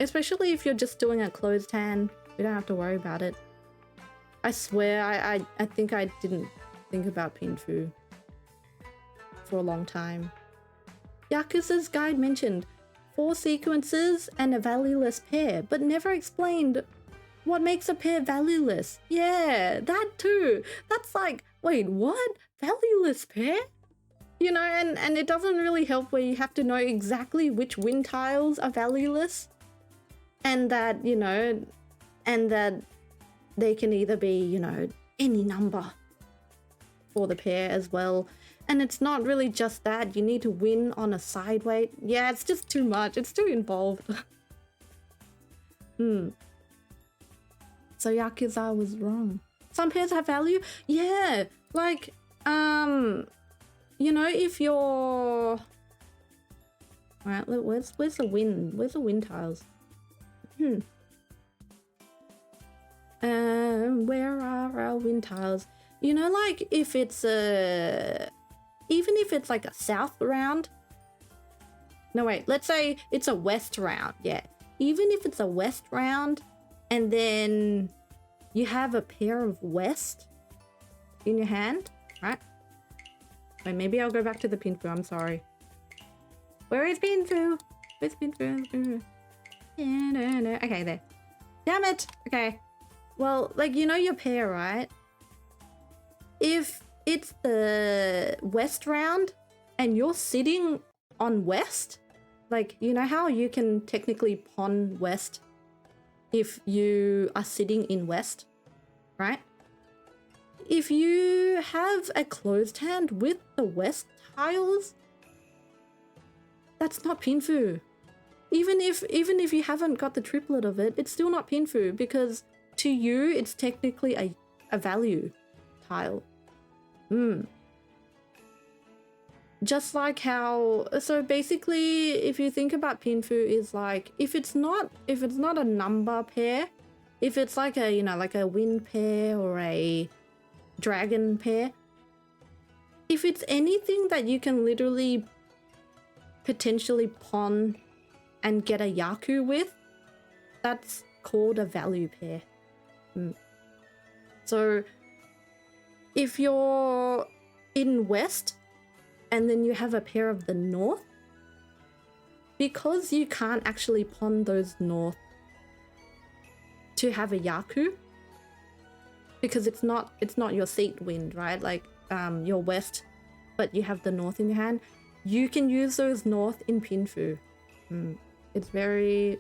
Especially if you're just doing a closed hand, we don't have to worry about it. I swear, I think I didn't think about Pinfu for a long time. Yakuza's guide mentioned 4 sequences and a valueless pair, but never explained what makes a pair valueless. Yeah, that too. That's like, wait, what? Valueless pair? You know, and it doesn't really help where you have to know exactly which wind tiles are valueless. And that, you know, and that they can either be, you know, any number for the pair as well. And it's not really just that. You need to win on a side weight. Yeah, it's just too much. It's too involved. So Yakuza was wrong. Some pairs have value? Yeah, like, you know, if you're... Alright, where's the wind? Where's the wind tiles? Where are our wind tiles? You know, like, if it's even if it's like a south round... No, wait, let's say it's a west round, yeah. Even if it's a west round, and then you have a pair of west in your hand, right? Wait, maybe I'll go back to the Pinfu, I'm sorry. Where is Pinfu? Where's Pinfu? Okay, there. Damn it! Okay. Well, like, you know your pair, right? If it's the west round and you're sitting on west, like, you know how you can technically pawn west if you are sitting in west, right? If you have a closed hand with the west tiles, that's not Pinfu. Even if you haven't got the triplet of it, it's still not Pinfu, because to you it's technically a value tile. Just like how, so basically if you think about Pinfu is like, if it's not a number pair, if it's like a, you know, like a wind pair or a dragon pair, if it's anything that you can literally potentially pawn and get a Yaku with, that's called a value pair. So if you're in west and then you have a pair of the north, because you can't actually pawn those north to have a Yaku, because it's not your seat wind, right? Like your west, but you have the north in your hand, you can use those north in Pinfu. It's very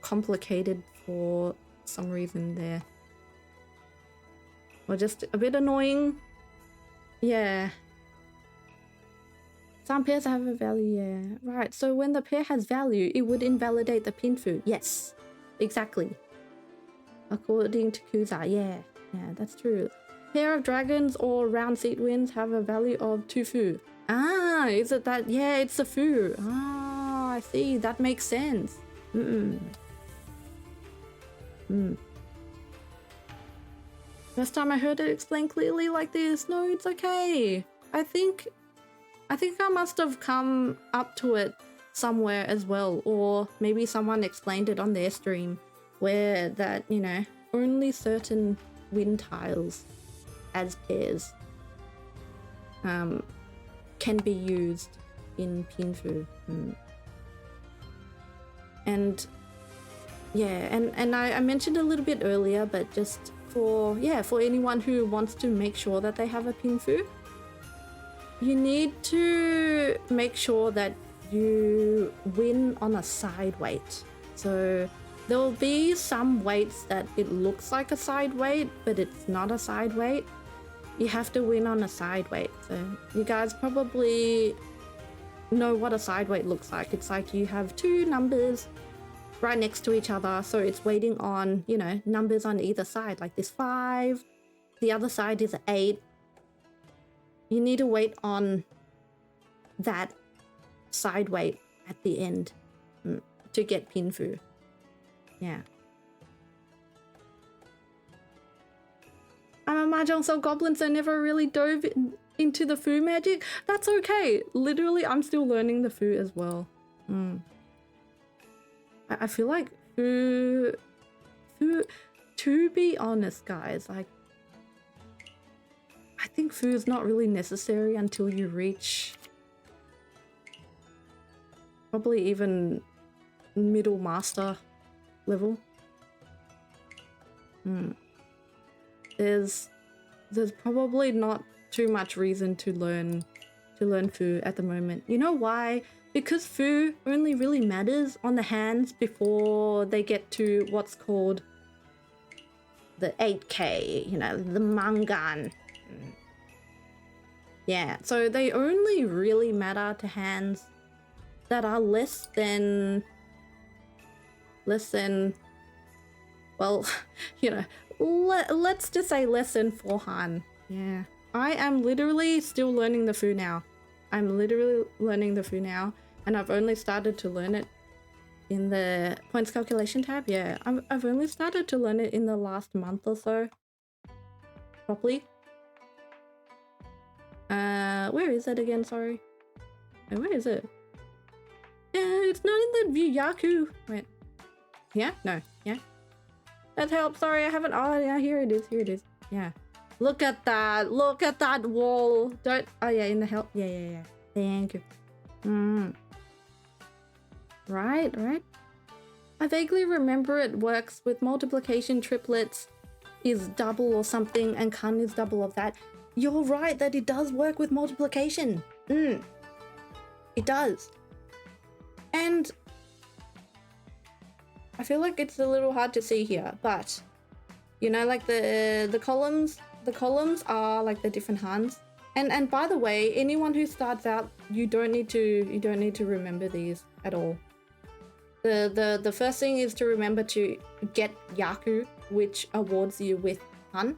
complicated for some reason there. Or just a bit annoying. Yeah. Some pairs have a value, yeah. Right, so when the pair has value, it would invalidate the Pinfu. Yes, exactly. According to Kuza, yeah, that's true. Pair of dragons or round seat winds have a value of 2 fu. Ah, is it that? Yeah, it's a fu. Ah, I see. That makes sense. First time I heard it explained clearly like this. No, it's okay. I think I must have come up to it somewhere as well, or maybe someone explained it on their stream, where that, you know, only certain wind tiles as pairs can be used in pinfu. And yeah, and I mentioned a little bit earlier, but just for anyone who wants to make sure that they have a pinfu, you need to make sure that you win on a side weight. So there will be some weights that it looks like a side weight, but it's not a side weight. You have to win on a side weight. So you guys probably know what a side weight looks like. It's like you have two numbers right next to each other, so it's waiting on, you know, numbers on either side, like this 5, the other side is 8. You need to wait on that side weight at the end to get pinfu. Yeah. I'm a Mahjong, so goblins, I never really dove into the fu magic. That's okay. Literally, I'm still learning the fu as well. I feel like fu, to be honest, guys, like, I think fu is not really necessary until you reach probably even middle master level. There's probably not too much reason to learn fu at the moment. You know why? Because fu only really matters on the hands before they get to what's called the 8K, you know, the mangan. Yeah, so they only really matter to hands that are less than, well, you know, let's just say less than 4 han. Yeah, I am literally still learning the fu now. I'm literally learning the fu now, and I've only started to learn it in the points calculation tab. Yeah, I've only started to learn it in the last month or so, properly. Where is it again? Sorry. Where is it? Yeah, it's not in the view Yaku. Wait. Yeah? No. Yeah. That helps. Sorry, I haven't. Oh, yeah, here it is. Here it is. Yeah. Look at that. Look at that wall. Don't. Oh, yeah, in the help. Yeah. Thank you. Right. I vaguely remember it works with multiplication. Triplets is double or something, and kun is double of that. You're right that it does work with multiplication. It does. And I feel like it's a little hard to see here, but you know, like the columns are like the different hands. And by the way, anyone who starts out, you don't need to remember these at all. The first thing is to remember to get Yaku, which awards you with Han.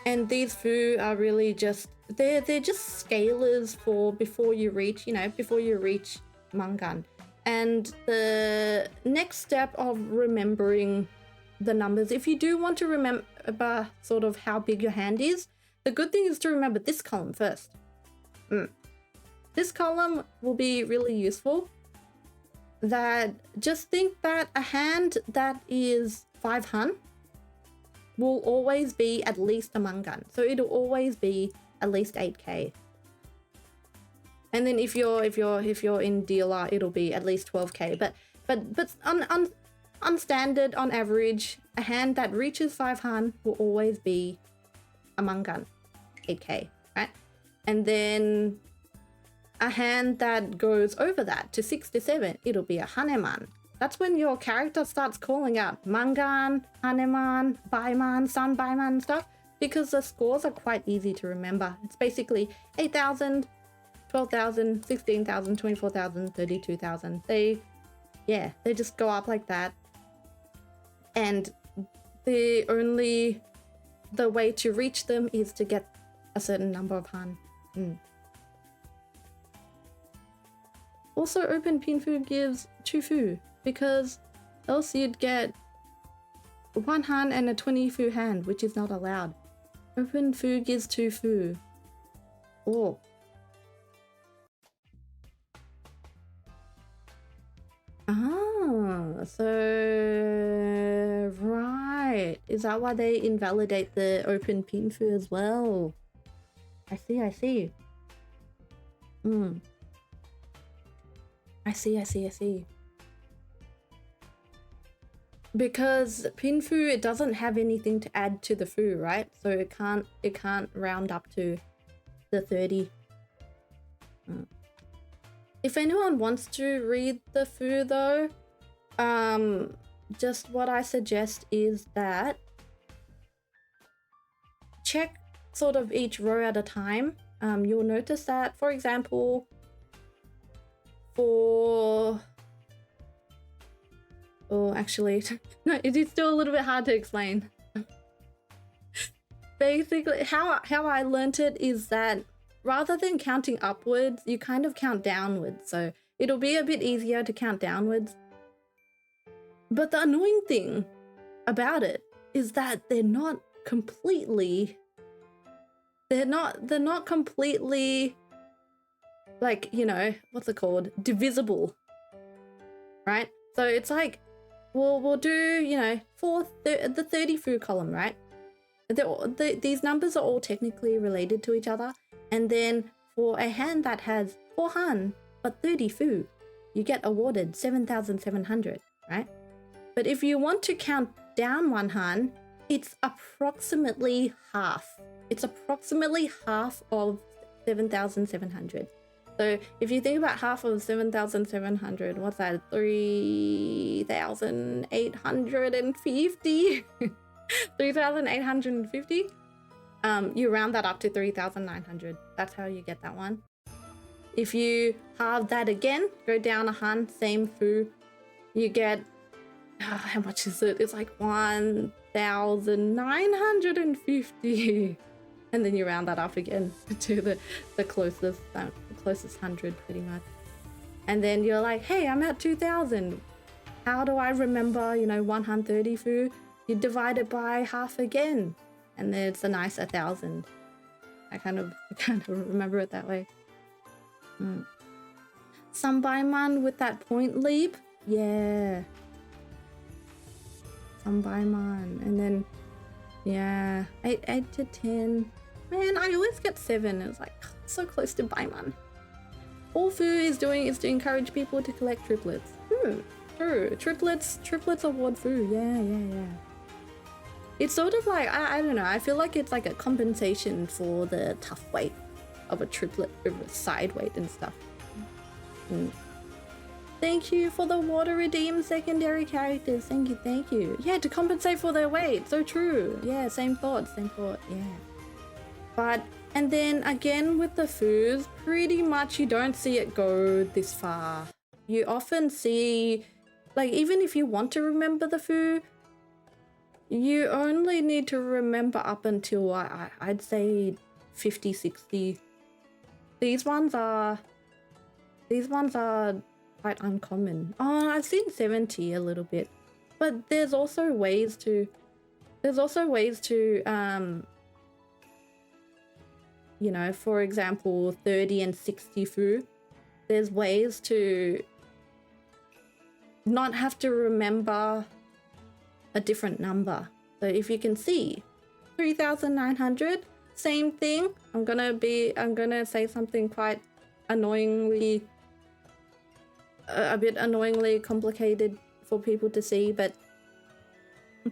And these fu are really just they're just scalars for before you reach mangan. And the next step of remembering the numbers, if you do want to remember sort of how big your hand is, the good thing is to remember this column first. This column will be really useful. That just think that a hand that is 5 han will always be at least a mangan. So it'll always be at least 8K. And then if you're in dealer, it'll be at least 12K. But on standard, on average, a hand that reaches 5 han will always be a mangan, 8K, right? And then a hand that goes over that to 6 to 7, it'll be a haneman. That's when your character starts calling out mangan, haneman, baiman, sun baiman and stuff, because the scores are quite easy to remember. It's basically 8,000, 12,000, 16,000, 24,000, 32,000. They just go up like that. And the way to reach them is to get a certain number of han. Also, open pinfu gives 2 fu, because else you'd get 1 han and a 20 fu hand, which is not allowed. Open fu gives 2 fu. Oh. Ah, so right. Is that why they invalidate the open pinfu as well? I see. I see. I see. Because pin foo, it doesn't have anything to add to the foo, right? So it can't round up to the 30. If anyone wants to read the foo though, just what I suggest is that check sort of each row at a time. You'll notice that, for example, actually, no, it is still a little bit hard to explain. Basically, how I learnt it is that rather than counting upwards, you kind of count downwards. So it'll be a bit easier to count downwards. But the annoying thing about it is that they're not completely, like, you know, what's it called? Divisible, right? So it's like, we'll do, you know, the 30 foo column, right? These numbers are all technically related to each other. And then for a hand that has 4 han, but 30 foo, you get awarded 7,700, right? But if you want to count down 1 han, it's approximately half. It's approximately half of 7,700. So if you think about half of 7,700, what's that? 3,850? 3,850? You round that up to 3,900. That's how you get that one. If you halve that again, go down a han, same foo, you get, how much is it? It's like 1,950. And then you round that up again to the closest 100 pretty much. And then you're like, hey, I'm at 2,000. How do I remember, you know, 130 foo? You divide it by half again. And then it's a nice 1,000. I kind of remember it that way. Sambaiman with that point leap. Yeah. Sambaiman. And then, yeah, 8 to 10. Man, I always get 7. It's like so close to Baiman. All Foo is doing is to encourage people to collect triplets. True. Triplets award Foo. Yeah. It's sort of like, I don't know, I feel like it's like a compensation for the tough weight of a triplet over side weight and stuff. Thank you for the water redeemed secondary characters. Thank you. Yeah, to compensate for their weight. So true. Yeah, same thought. Yeah. But, and then again with the foos, pretty much you don't see it go this far. You often see, like, even if you want to remember the foo, you only need to remember up until I'd say 50, 60. These ones are quite uncommon. Oh, I've seen 70 a little bit, but there's also ways to you know, for example, 30 and 60 foo. There's ways to not have to remember a different number. So if you can see 3,900, same thing. I'm gonna say something quite annoyingly, a bit annoyingly complicated for people to see, but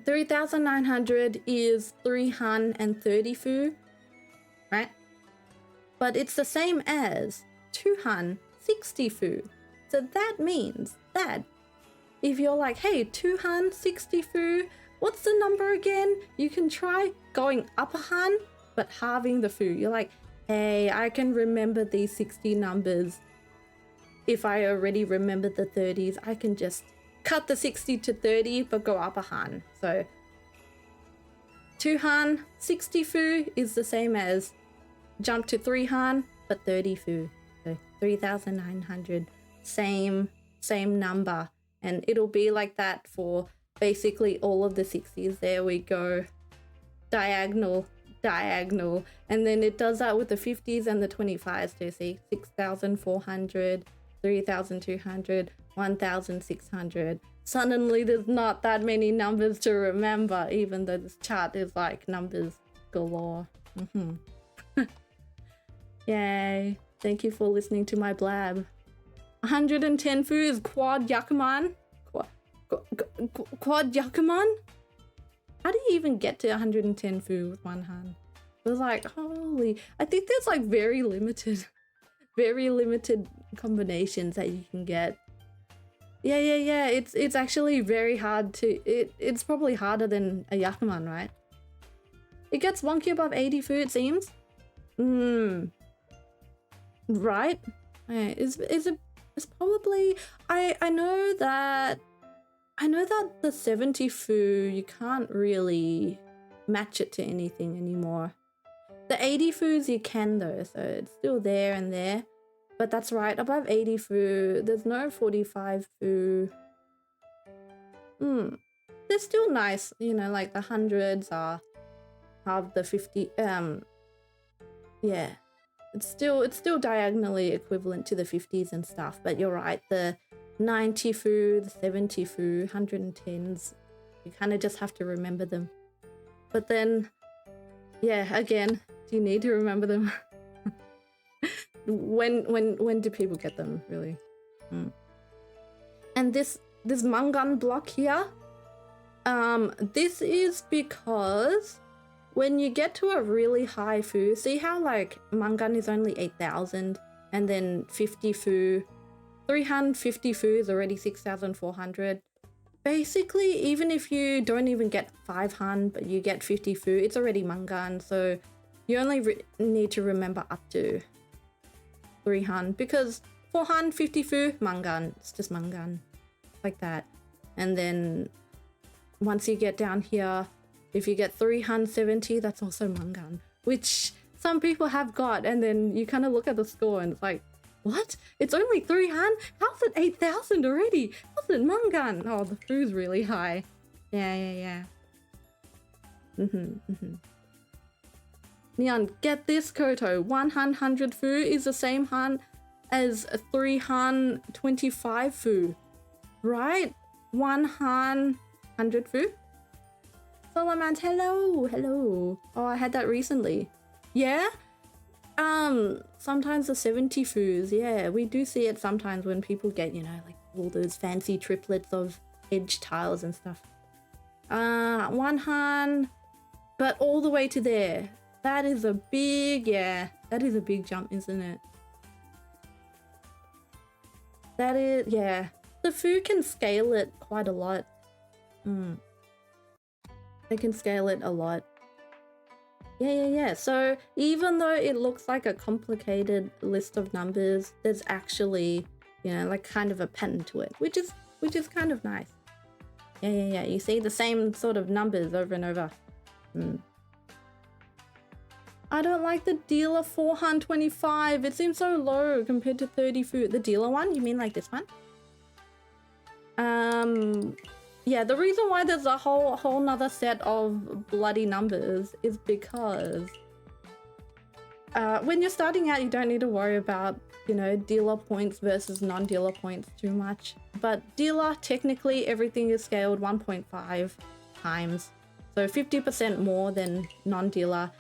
3,900 is 3 han and 30 foo, right? But it's the same as 2 han, 60 foo. So that means that if you're like, hey, 2 han, 60 foo, what's the number again? You can try going up a han, but halving the foo. You're like, hey, I can remember these 60 numbers. If I already remember the 30s, I can just cut the 60 to 30, but go up a han. So 2 han, 60 foo is the same as jump to 3 han, but 30 foo. So 3,900, same number. And it'll be like that for basically all of the 60s. There we go. Diagonal. And then it does that with the 50s and the 25s too. See, 6,400, 3,200, 1,600. Suddenly there's not that many numbers to remember, even though this chart is like numbers galore. Yay. Thank you for listening to my blab. 110 foods, quad Yakuman. Quad Yakuman? How do you even get to 110 food with one hand? It was like, holy. I think there's like very limited combinations that you can get. Yeah. It's actually very hard to. It's probably harder than a Yakuman, right? It gets wonky above 80 food, it seems. Right? Yeah, it's probably. I know that the 70 foo you can't really match it to anything anymore. The 80 foos you can though, so it's still there and there. But that's right, above 80 foo, there's no 45 foo. They're still nice, you know, like the hundreds are half the 50. Yeah, it's still diagonally equivalent to the 50s and stuff. But you're right, the 90 foo, the 70 foo, 110s, you kind of just have to remember them. But then, yeah, again, do you need to remember them? When do people get them, really? And this Mangan block here, this is because when you get to a really high foo, see how like Mangan is only 8,000 and then 50 foo, 350 foo is already 6,400. Basically, even if you don't even get 500 but you get 50 foo, it's already Mangan, so you only need to remember up to 300 because 450 foo, Mangan, it's just Mangan, like that. And then once you get down here, if you get 370, that's also Mangan, which some people have got, and then you kind of look at the score and it's like, what? It's only 300? How's it 8,000 already? How's it Mangan? Oh, the foo's really high. Yeah. Neon, get this, Koto. 100 foo is the same han as 325 foo, right? 100 foo. Solomon, hello. Oh, I had that recently. Yeah. Sometimes the 70 foos, yeah, we do see it sometimes when people get, you know, like all those fancy triplets of edge tiles and stuff. 100, but all the way to there. That is a big, yeah, that is a big jump, isn't it? That is, yeah. The foo can scale it quite a lot. They can scale it a lot. Yeah. So even though it looks like a complicated list of numbers, there's actually, you know, like kind of a pattern to it, which is kind of nice. Yeah. You see the same sort of numbers over and over. I don't like the dealer 425. It seems so low compared to 30 food. The dealer one? You mean like this one? Yeah, the reason why there's a whole nother set of bloody numbers is because when you're starting out, you don't need to worry about, you know, dealer points versus non-dealer points too much. But dealer, technically everything is scaled 1.5 times. So 50% more than non-dealer.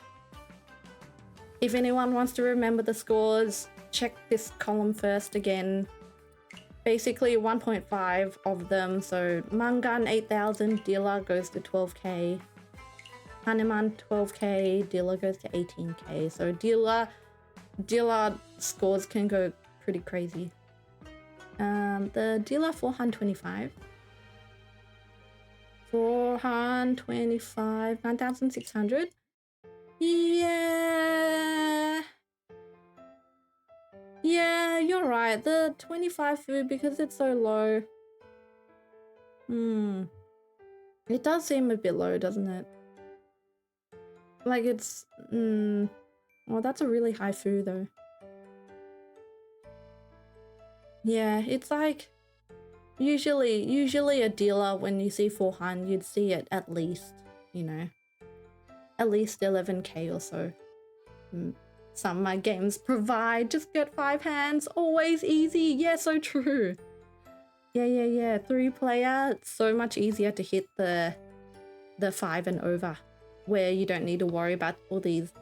If anyone wants to remember the scores, check this column first again. Basically 1.5 of them, so Mangan 8,000, dealer goes to 12k. Hanuman 12k, dealer goes to 18k. So dealer scores can go pretty crazy. The dealer 425. 425, 9,600. Yeah, you're right. The 25 food, because it's so low. It does seem a bit low, doesn't it? Like it's... Well, that's a really high food though. Yeah, it's like... Usually a dealer, when you see 400, you'd see it at least, you know, at least 11k or so. Some of my games provide just get 5 hands, always easy. Yeah, so true. Yeah. 3-player, it's so much easier to hit the 5 and over, where you don't need to worry about all these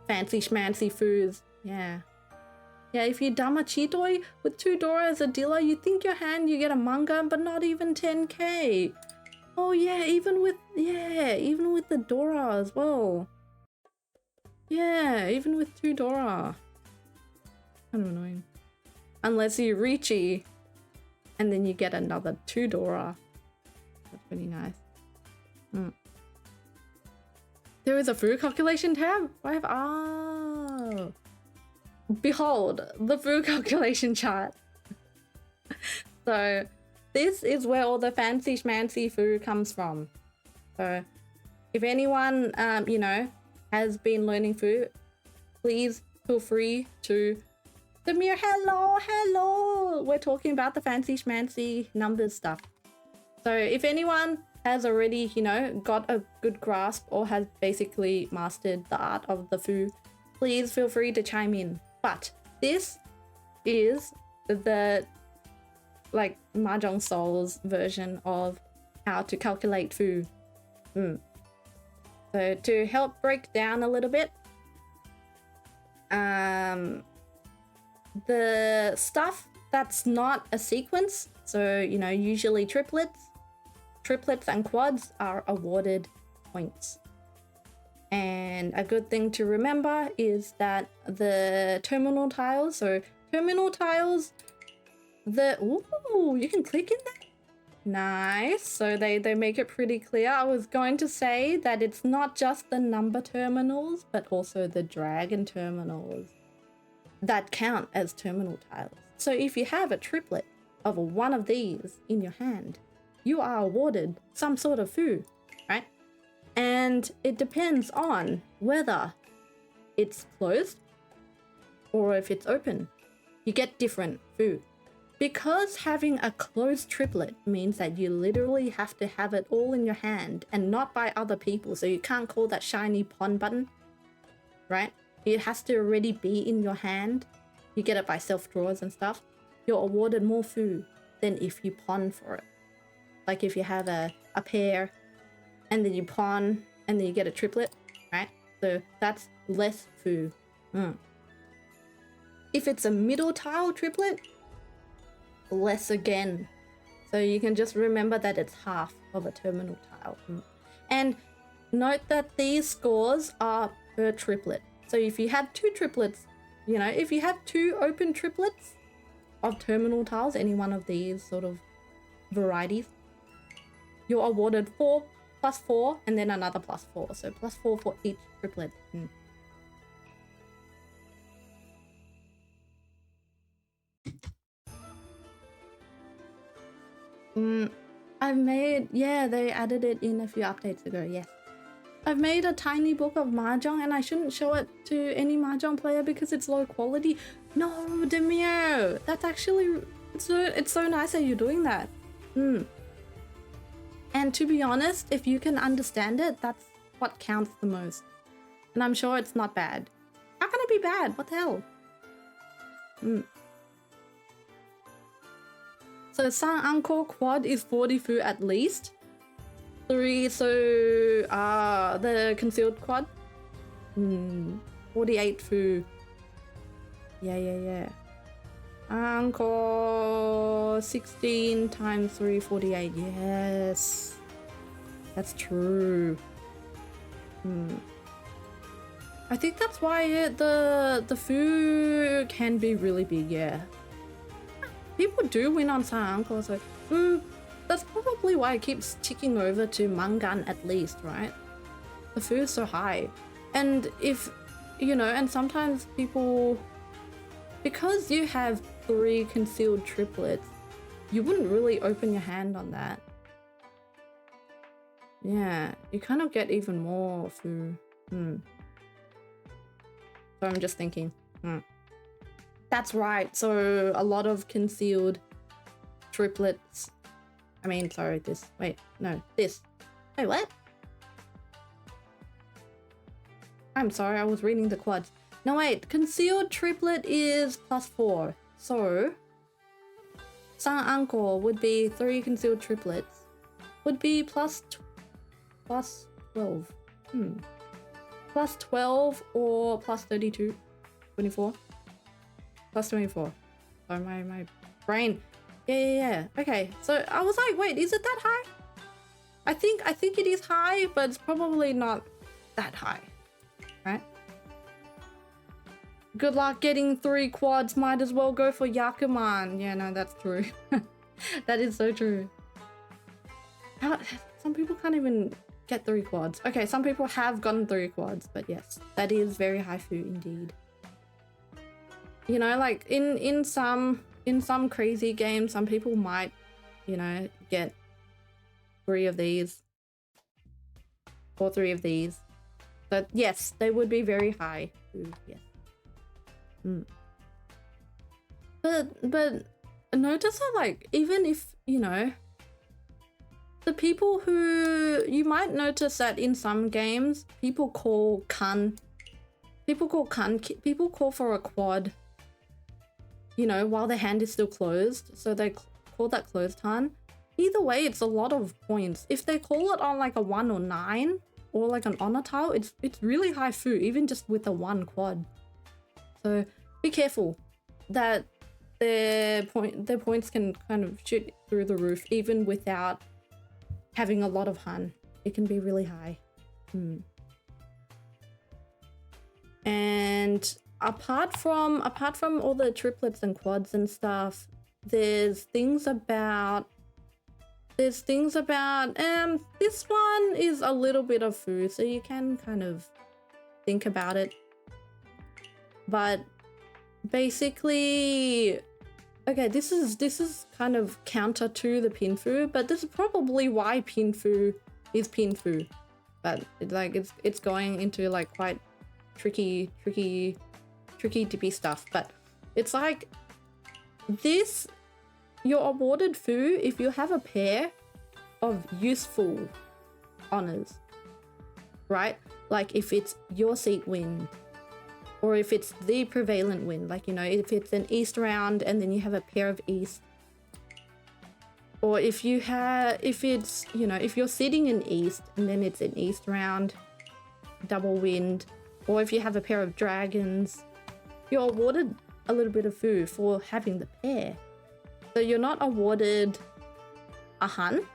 fancy schmancy foods. Yeah. Yeah, if you dama chitoi with 2 Dora as a dealer, you think your hand you get a manga, but not even 10k. Oh yeah, even with the Dora as well. Yeah, even with 2 Dora. Kind of annoying. Unless you Richi and then you get another 2 Dora. That's pretty nice. There is a food calculation tab? Oh. Behold, the food calculation chart. So this is where all the fancy schmancy food comes from. So if anyone, you know, has been learning food, please feel free to Demir, hello. We're talking about the fancy schmancy numbers stuff. So if anyone has already, you know, got a good grasp or has basically mastered the art of the food, please feel free to chime in. But this is the like Mahjong Souls version of how to calculate food. So to help break down a little bit, the stuff that's not a sequence, so you know, usually triplets and quads are awarded points. And a good thing to remember is that the terminal tiles, you can click in that. Nice. So they make it pretty clear. I was going to say that it's not just the number terminals, but also the dragon terminals that count as terminal tiles. So if you have a triplet of one of these in your hand, you are awarded some sort of food, right? And it depends on whether it's closed or if it's open. You get different food. Because having a closed triplet means that you literally have to have it all in your hand and not by other people. So you can't call that shiny pawn button, right? It has to already be in your hand. You get it by self-draws and stuff. You're awarded more food than if you pawn for it. Like if you have a pair and then you pawn and then you get a triplet, right? So that's less food. If it's a middle tile triplet, less again. So you can just remember that it's half of a terminal tile. And note that these scores are per triplet. So if you have 2 triplets, you know, if you have 2 open triplets of terminal tiles, any one of these sort of varieties, you're awarded 4 plus 4 and then another plus 4. So plus 4 for each triplet. I've made, yeah, they added it in a few updates ago, yes. I've made a tiny book of Mahjong and I shouldn't show it to any Mahjong player because it's low quality. No, Demir, that's actually, it's so nice that you're doing that. And to be honest, if you can understand it, that's what counts the most. And I'm sure it's not bad. How can it be bad? What the hell? So San Angkor quad is 40 fu at least. 3, so the concealed quad. 48 fu. Yeah. Angkor 16 times 3, 48. Yes. That's true. I think that's why the food can be really big, yeah. People do win on San Angkor, so that's probably why it keeps ticking over to Mangan at least, right? The food's so high. And if, you know, and sometimes people, because you have 3 concealed triplets, you wouldn't really open your hand on that. Yeah, you kind of get even more food. So I'm just thinking, that's right. So a lot of concealed triplets. I mean, sorry, this. Wait, no, this. Wait, what? I'm sorry, I was reading the quads. No, wait, concealed triplet is plus 4. So San Angkor would be 3 concealed triplets. Would be plus 12. Plus 12 or plus 32. 24? Plus 24. Oh, my brain. Yeah. Okay, so I was like, wait, is it that high? I think it is high, but it's probably not that high, right? Good luck getting 3 quads. Might as well go for Yakuman. Yeah, no, that's true. That is so true. Some people can't even get 3 quads. Okay, some people have gotten 3 quads, but yes, that is very high food indeed. You know, like in some crazy games, some people might, you know, get 3 of these or 3 of these. But yes, they would be very high food. Yes. But notice that, like, even if, you know, the people who, you might notice that in some games people call for a quad, you know, while the hand is still closed, so they call that closed hand. Either way, it's a lot of points. If they call it on like a 1 or 9 or like an honor tile, it's really high food, even just with a 1 quad. So be careful that their points can kind of shoot through the roof even without having a lot of hun. It can be really high. And apart from all the triplets and quads and stuff, there's things about this one is a little bit of food, so you can kind of think about it. But basically, okay, this is kind of counter to the Pinfu, but this is probably why Pinfu is Pinfu. But it's going into like quite tricky dippy stuff. But it's like this, you're awarded food if you have a pair of useful honors, right? Like if it's your seat win, or if it's the prevalent win, like, you know, if it's an East round and then you have a pair of East, or if it's, you know, if you're sitting in East and then it's an East round, double wind, or if you have a pair of dragons, you're awarded a little bit of food for having the pair. So you're not awarded a hun,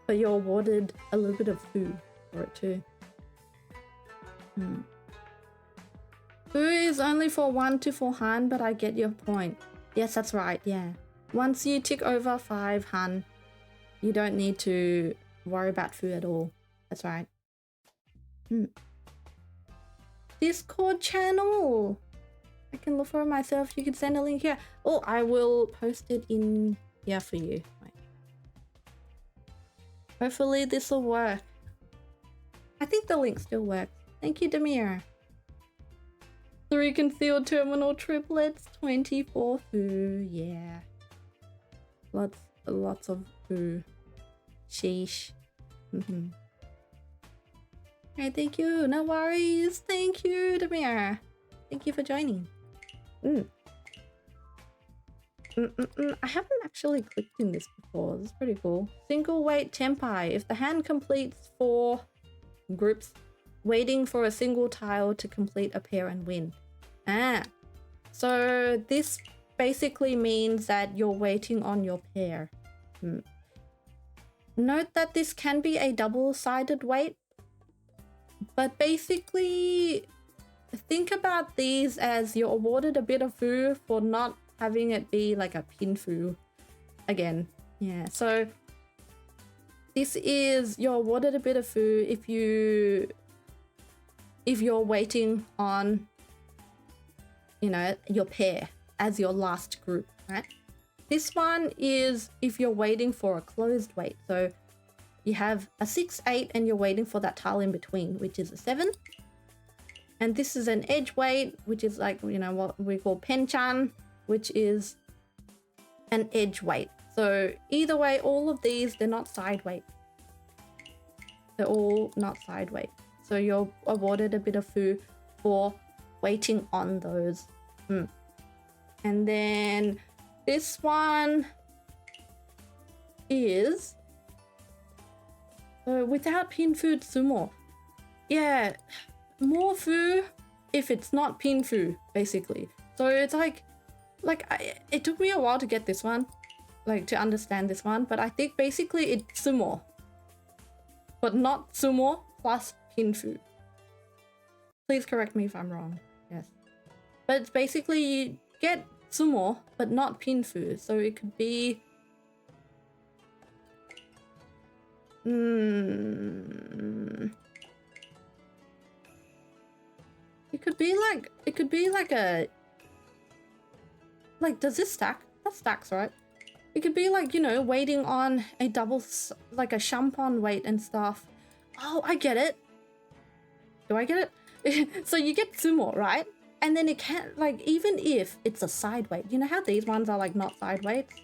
but you're awarded a little bit of food for it too. Food is only for 1 to 4 han, but I get your point. Yes, that's right, yeah. Once you tick over 5 han, you don't need to worry about food at all. That's right. Discord channel. I can look for it myself. You can send a link here. Oh, I will post it in here for you. Wait. Hopefully this will work. I think the link still works. Thank you, Demir. 3 concealed terminal triplets, 24 foo. Yeah. Lots of foo. Sheesh. Alright, thank you. No worries. Thank you, Demir. Thank you for joining. I haven't actually clicked in this before. This is pretty cool. Single weight tempai. If the hand completes 4 groups, waiting for a single tile to complete a pair and win. So this basically means that you're waiting on your pair. Note that this can be a double-sided wait, but basically think about these as you're awarded a bit of foo for not having it be like a pin foo again. Yeah, so this is, you're awarded a bit of foo if you're waiting on, you know, your pair as your last group, right? This one is if you're waiting for a closed wait. So you have a 6, 8, and you're waiting for that tile in between, which is a 7. And this is an edge wait, which is like, you know, what we call penchan, which is an edge wait. So either way, all of these, they're not side wait. They're all not side wait. So you're awarded a bit of foo for waiting on those. And then this one is without pin food sumo. Yeah, more foo if it's not pinfu, basically. So it's like it took me a while to get this one, like to understand this one, but I think basically it's sumo, but not sumo plus pinfu. Please correct me if I'm wrong. Yes, but it's basically you get sumo but not pinfu, so it could be it could be like a, like, does this stack? That stacks, right? It could be like, you know, waiting on a double, like a shampoo wait and stuff. Oh, I get it. Do I get it? So you get sumo, right? And then it can't, like, even if it's a side weight, you know how these ones are like not side weights?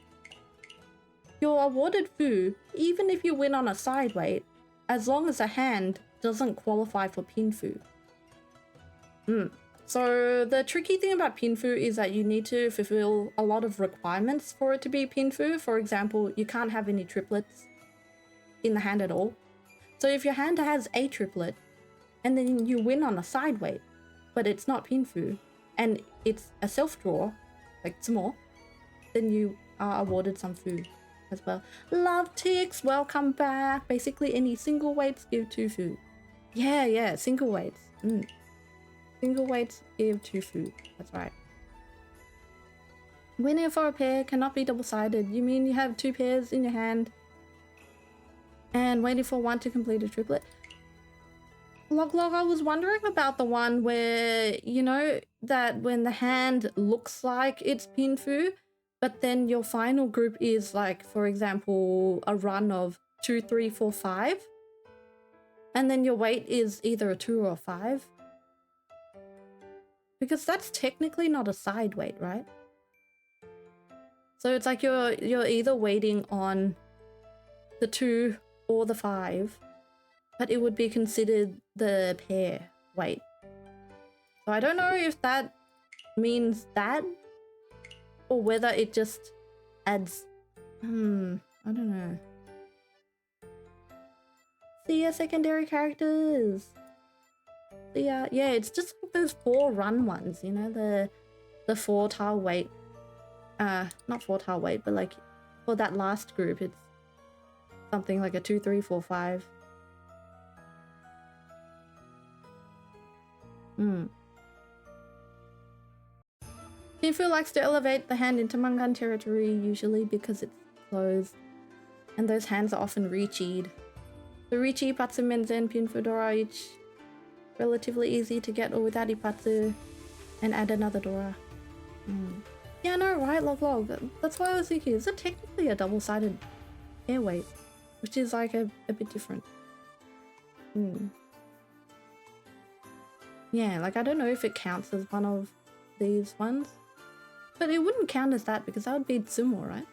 You're awarded fu even if you win on a side weight, as long as a hand doesn't qualify for pinfu. So the tricky thing about pinfu is that you need to fulfill a lot of requirements for it to be pinfu. For example, you can't have any triplets in the hand at all. So if your hand has a triplet and then you win on a side weight, but it's not pinfu and it's a self-draw, like small, then you are awarded some fu as well. Love Ticks, welcome back. Basically any single weights give 2 fu. Yeah, single weights. Single weights give 2 fu. That's right. Winning for a pair cannot be double-sided. You mean you have 2 pairs in your hand and waiting for one to complete a triplet? Log, I was wondering about the one where, you know, that when the hand looks like it's pinfu, but then your final group is like, for example, a run of 2, 3, 4, 5. And then your weight is either a 2 or a 5. Because that's technically not a side weight, right? So it's like you're either waiting on the 2 or the 5, but it would be considered the pair weight. So I don't know if that means that, or whether it just adds, I don't know. See ya, secondary characters. Yeah, it's just like those 4 run ones, you know, the 4 tile weight. Not 4 tile weight, but like for that last group, it's something like a 2, 3, 4, 5. Pinfu likes to elevate the hand into Mangan territory, usually because it's closed, and those hands are often reachied. The Richi, Patsu, Menzen, Pinfu, Dora each relatively easy to get or without Ipatsu, and add another Dora. Yeah, no, right, log. That's why I was thinking, is it technically a double-sided pair weight? Which is like a bit different. Yeah, like I don't know if it counts as one of these ones. But it wouldn't count as that because that would be sumo, right?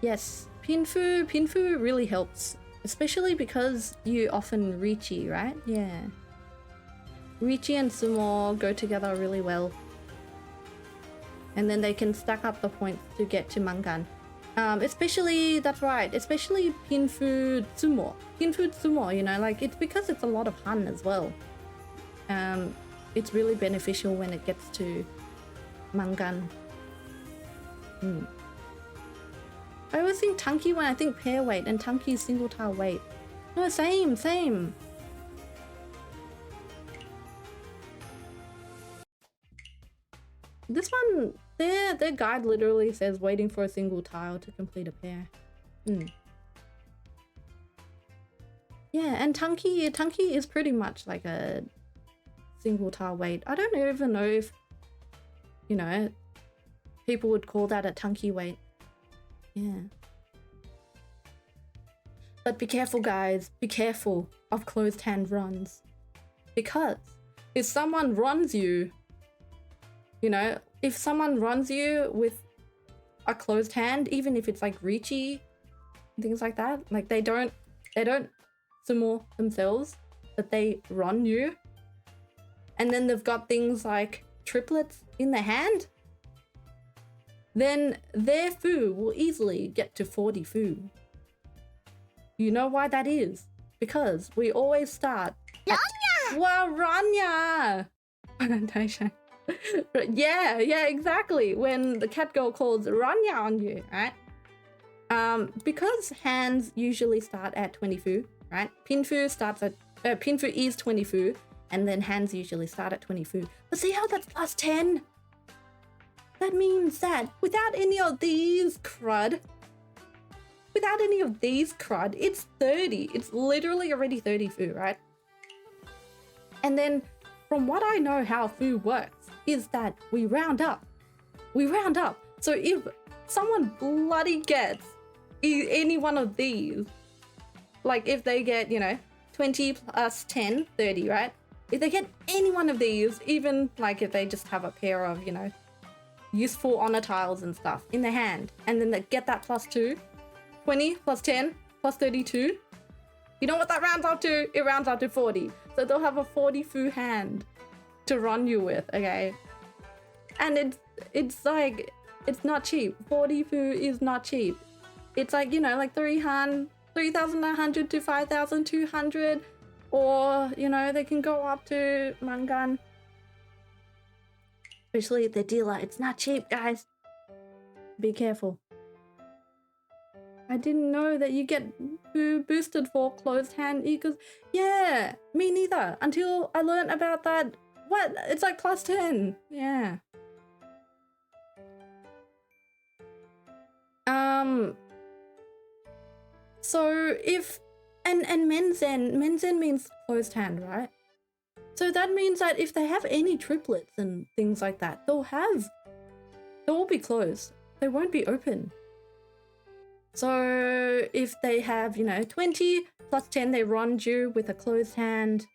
Yes, pinfu really helps, especially because you often Richi, right? Yeah. Richi and sumo go together really well. And then they can stack up the points to get to Mangan. Especially, that's right, especially pinfu sumo. Pinfu sumo, you know, like it's because it's a lot of Han as well. It's really beneficial when it gets to Mangan. I always think Tanki when I think pair weight, and Tanki is single tile weight. No, same. This one, their guide literally says waiting for a single tile to complete a pair. Yeah, and Tanki is pretty much like a single tile weight. I don't even know if, you know, people would call that a Tanki weight. Yeah. But be careful, guys. Be careful of closed hand runs. Because if someone runs you, you know, if someone runs you with a closed hand, even if it's like Richi, things like that, like they don't sumo themselves, but they run you, and then they've got things like triplets in their hand, then their fu will easily get to 40 fu. You know why that is? because we always start at, well, Rania pronunciation. Yeah, exactly. When the cat girl calls Rania on you, right? Because hands usually start at 20 fu, right? Pinfu starts at Pinfu is 20 fu, and then hands usually start at 20 fu. But see how that's plus 10? That means that without any of these crud, it's 30. It's literally already 30 fu, right? And then from what I know how fu works is that we round up. So if someone bloody gets any one of these, like if they get, 20 plus 10, 30, right? If they get any one of these, even like if they just have a pair of, useful honor tiles and stuff in their hand, and then they get that plus 2, 20 plus 10 plus 32, you know what that rounds up to? It rounds up to 40. So they'll have a 40 fu hand to run you with, okay? And it's like, it's not cheap. 40 fu is not cheap. It's like, like 3,100 to 5,200, or, they can go up to Mangan. Especially the dealer. It's not cheap, guys. Be careful. I didn't know that you get fu boosted for closed hand eagles. Yeah, me neither. Until I learned about that. What? It's like plus 10. Yeah. So if and menzen means closed hand, right? So that means that if they have any triplets and things like that, they'll all be closed. They won't be open. So if they have, 20 plus 10, they rond you with a closed hand.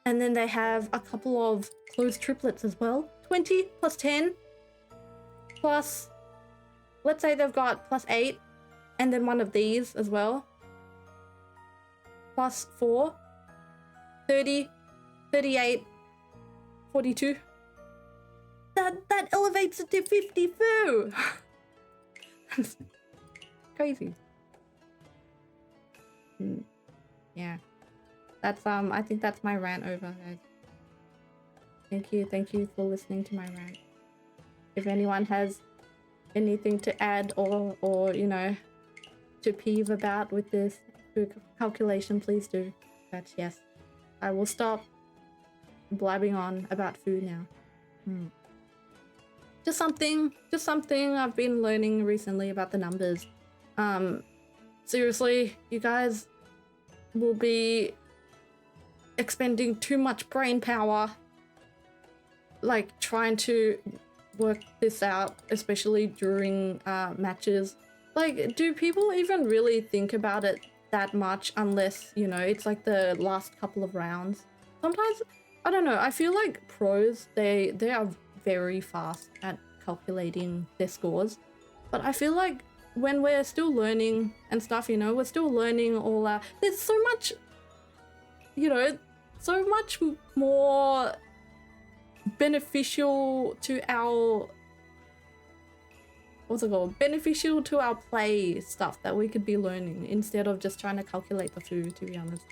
And then they have a couple of closed triplets as well. 20 plus 10 plus, let's say they've got plus 8 and then one of these as well. Plus 4, 30, 38, 42. That elevates it to 50 fu. Crazy. Yeah. That's I think that's my rant over, guys. Thank you for listening to my rant. If anyone has anything to add or to peeve about with this calculation, please do. But yes, I will stop blabbing on about food now. Just something I've been learning recently about the numbers. Seriously, you guys will be expending too much brain power, like trying to work this out, especially during matches. Like, do people even really think about it that much unless, it's like the last couple of rounds? Sometimes, I don't know, I feel like pros, they are very fast at calculating their scores. But I feel like when we're still learning and stuff, we're still learning all that. There's so much, so much more beneficial to our, beneficial to our play stuff that we could be learning instead of just trying to calculate the food, to be honest.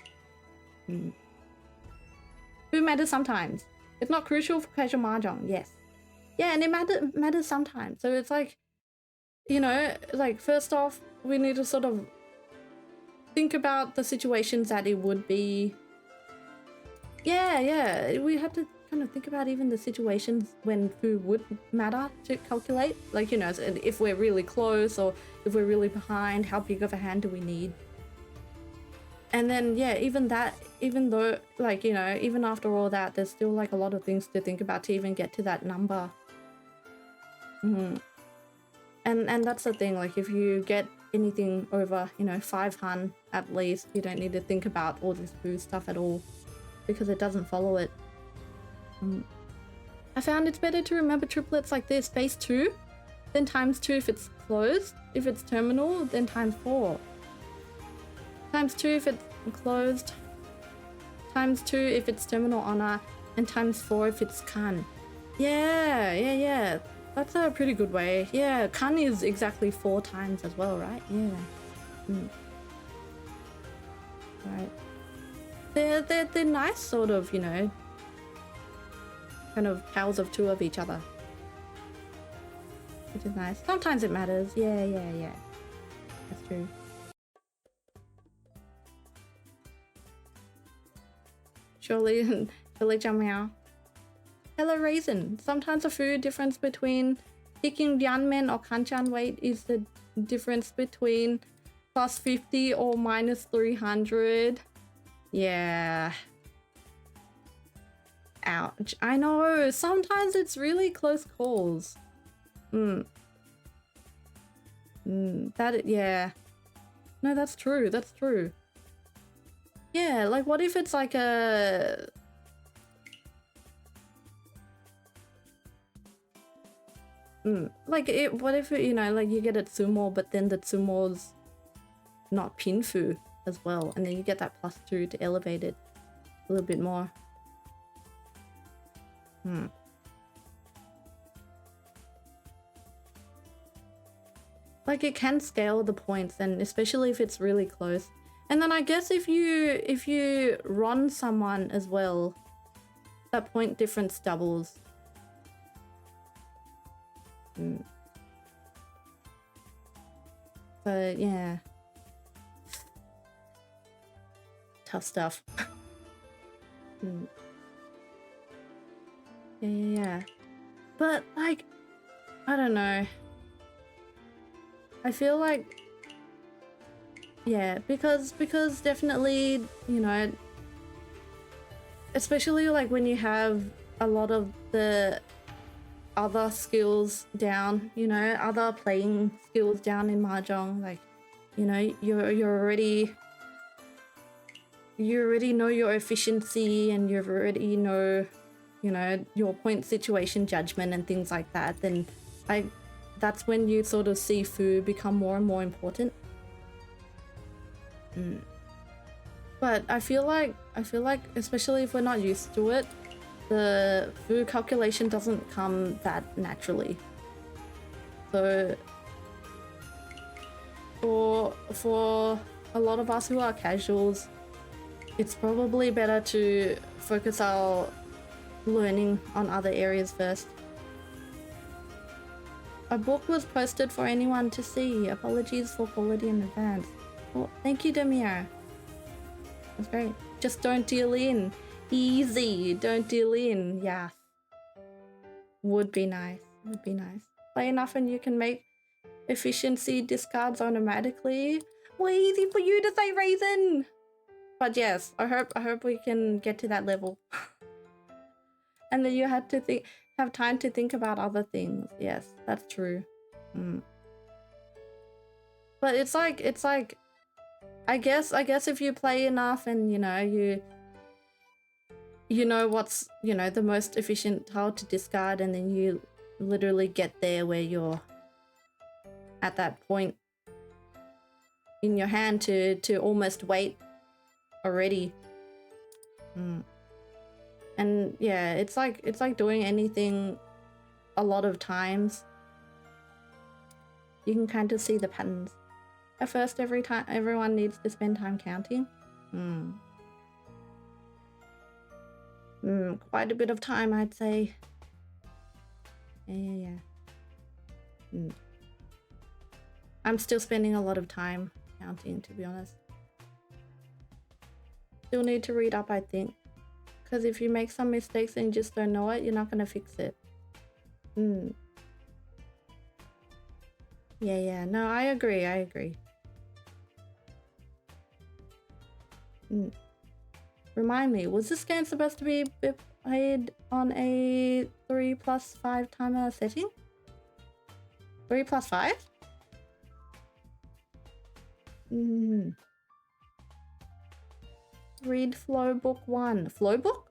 Food matters sometimes. It's not crucial for casual Mahjong, yes. Yeah, and it matters sometimes. So it's like, like first off, we need to sort of think about the situations that it would be. Yeah, we have to kind of think about even the situations when food would matter to calculate. Like, if we're really close or if we're really behind, how big of a hand do we need? And then, yeah, even though, like, even after all that, there's still like a lot of things to think about to even get to that number. And that's the thing, like if you get anything over, 5 hun at least, you don't need to think about all this food stuff at all because it doesn't follow it. I found it's better to remember triplets like this, base 2, then times 2 if it's closed. If it's terminal, then times 4. Times 2 if it's closed. Times 2 if it's terminal honor, and times 4 if it's kan. Yeah. That's a pretty good way. Yeah, kan is exactly 4 times as well, right? Yeah. Right. They're nice, sort of, you know, kind of tales of two of each other, which is nice. Sometimes it matters. Yeah. That's true. Surely, Jamia. Hello, Raisin. Sometimes the food difference between picking Yanmen or Kanchan weight is the difference between plus 50 or minus 300. Yeah. Ouch. I know. Sometimes it's really close calls. Yeah. No, that's true. That's true. Yeah, like what if it's like a... what if, you know, like you get a tsumo, but then the tsumo's not pinfu as well, and then you get that +2 to elevate it a little bit more. Like it can scale the points, and especially if it's really close. And then I guess if you run someone as well, that point difference doubles. But yeah. Tough stuff. Yeah. But like, I don't know. I feel like, yeah, because definitely, you know, especially like when you have a lot of the other skills down, you know, other playing skills down in Mahjong, like, you know, you already know your efficiency, and you already know, you know, your point situation judgment and things like that, then that's when you sort of see food become more and more important. But I feel like especially if we're not used to it, the food calculation doesn't come that naturally. So for a lot of us who are casuals, it's probably better to focus our learning on other areas first. A book was posted for anyone to see. Apologies for quality in advance. Well, thank you, Demir. That's great. Just don't deal in. Easy. Don't deal in. Yeah. Would be nice. Would be nice. Play enough and you can make efficiency discards automatically. Well, easy for you to say, Raisin. But yes, I hope we can get to that level. And then you have time to think about other things. Yes, that's true. But it's like I guess if you play enough and you know what's, you know, the most efficient tile to discard, and then you literally get there where you're at that point in your hand to almost wait already. And yeah, it's like doing anything a lot of times. You can kind of see the patterns. At first, everyone needs to spend time counting. Quite a bit of time, I'd say. Yeah. I'm still spending a lot of time counting, to be honest. Still need to read up, I think. Because if you make some mistakes and you just don't know it, you're not going to fix it. Yeah. No, I agree. Remind me, was this game supposed to be played on a 3+5 timer setting? 3+5? Read Flow Book 1. Flow Book?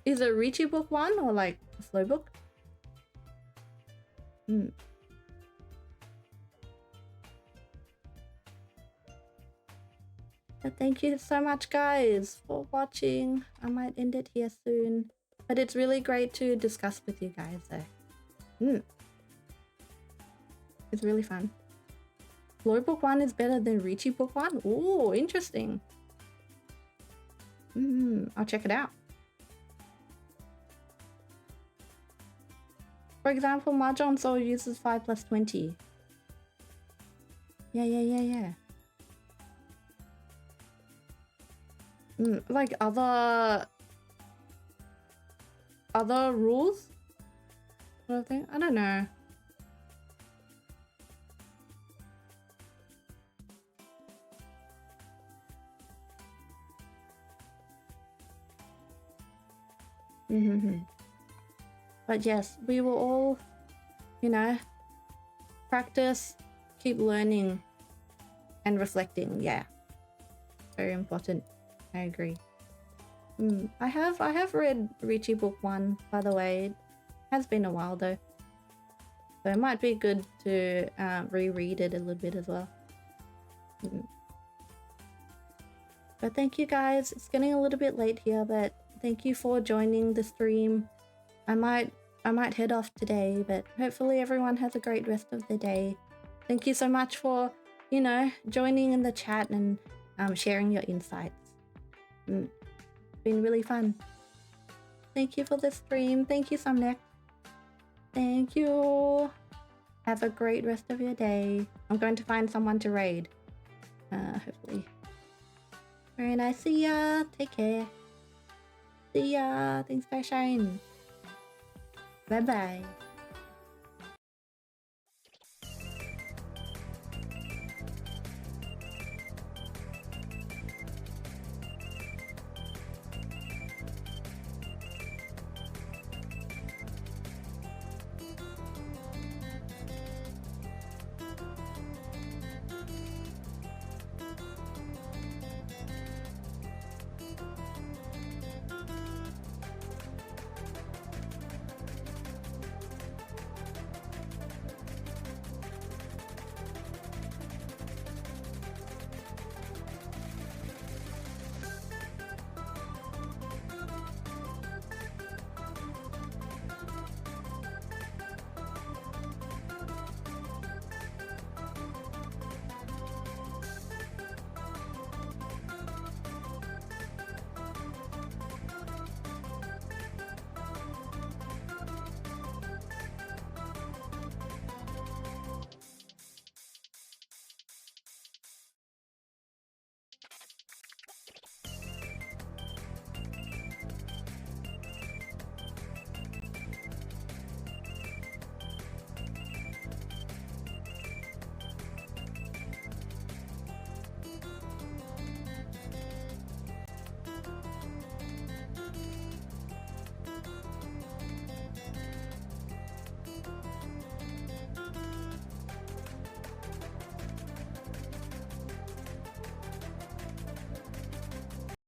Is it Richie Book 1 or like a Flow Book? But thank you so much, guys, for watching. I might end it here soon. But it's really great to discuss with you guys though. It's really fun. Flow Book 1 is better than Richie Book 1? Ooh, interesting. I'll check it out. For example, Mahjong Soul uses 5 plus 20. Yeah. Like other rules sort of thing? I don't know. But yes, we will all, you know, practice, keep learning and reflecting. Yeah, very important. I agree. I have read Richie Book 1, by the way. It has been a while though, so it might be good to reread it a little bit as well. But thank you guys. It's getting a little bit late here, but thank you for joining the stream. I might head off today, but hopefully everyone has a great rest of the day. Thank you so much for, you know, joining in the chat and sharing your insights. It's been really fun. Thank you for the stream. Thank you, Samnek. Thank you. Have a great rest of your day. I'm going to find someone to raid. Hopefully. Very nice. See ya. Take care. See ya. Thanks for sharing. Bye bye.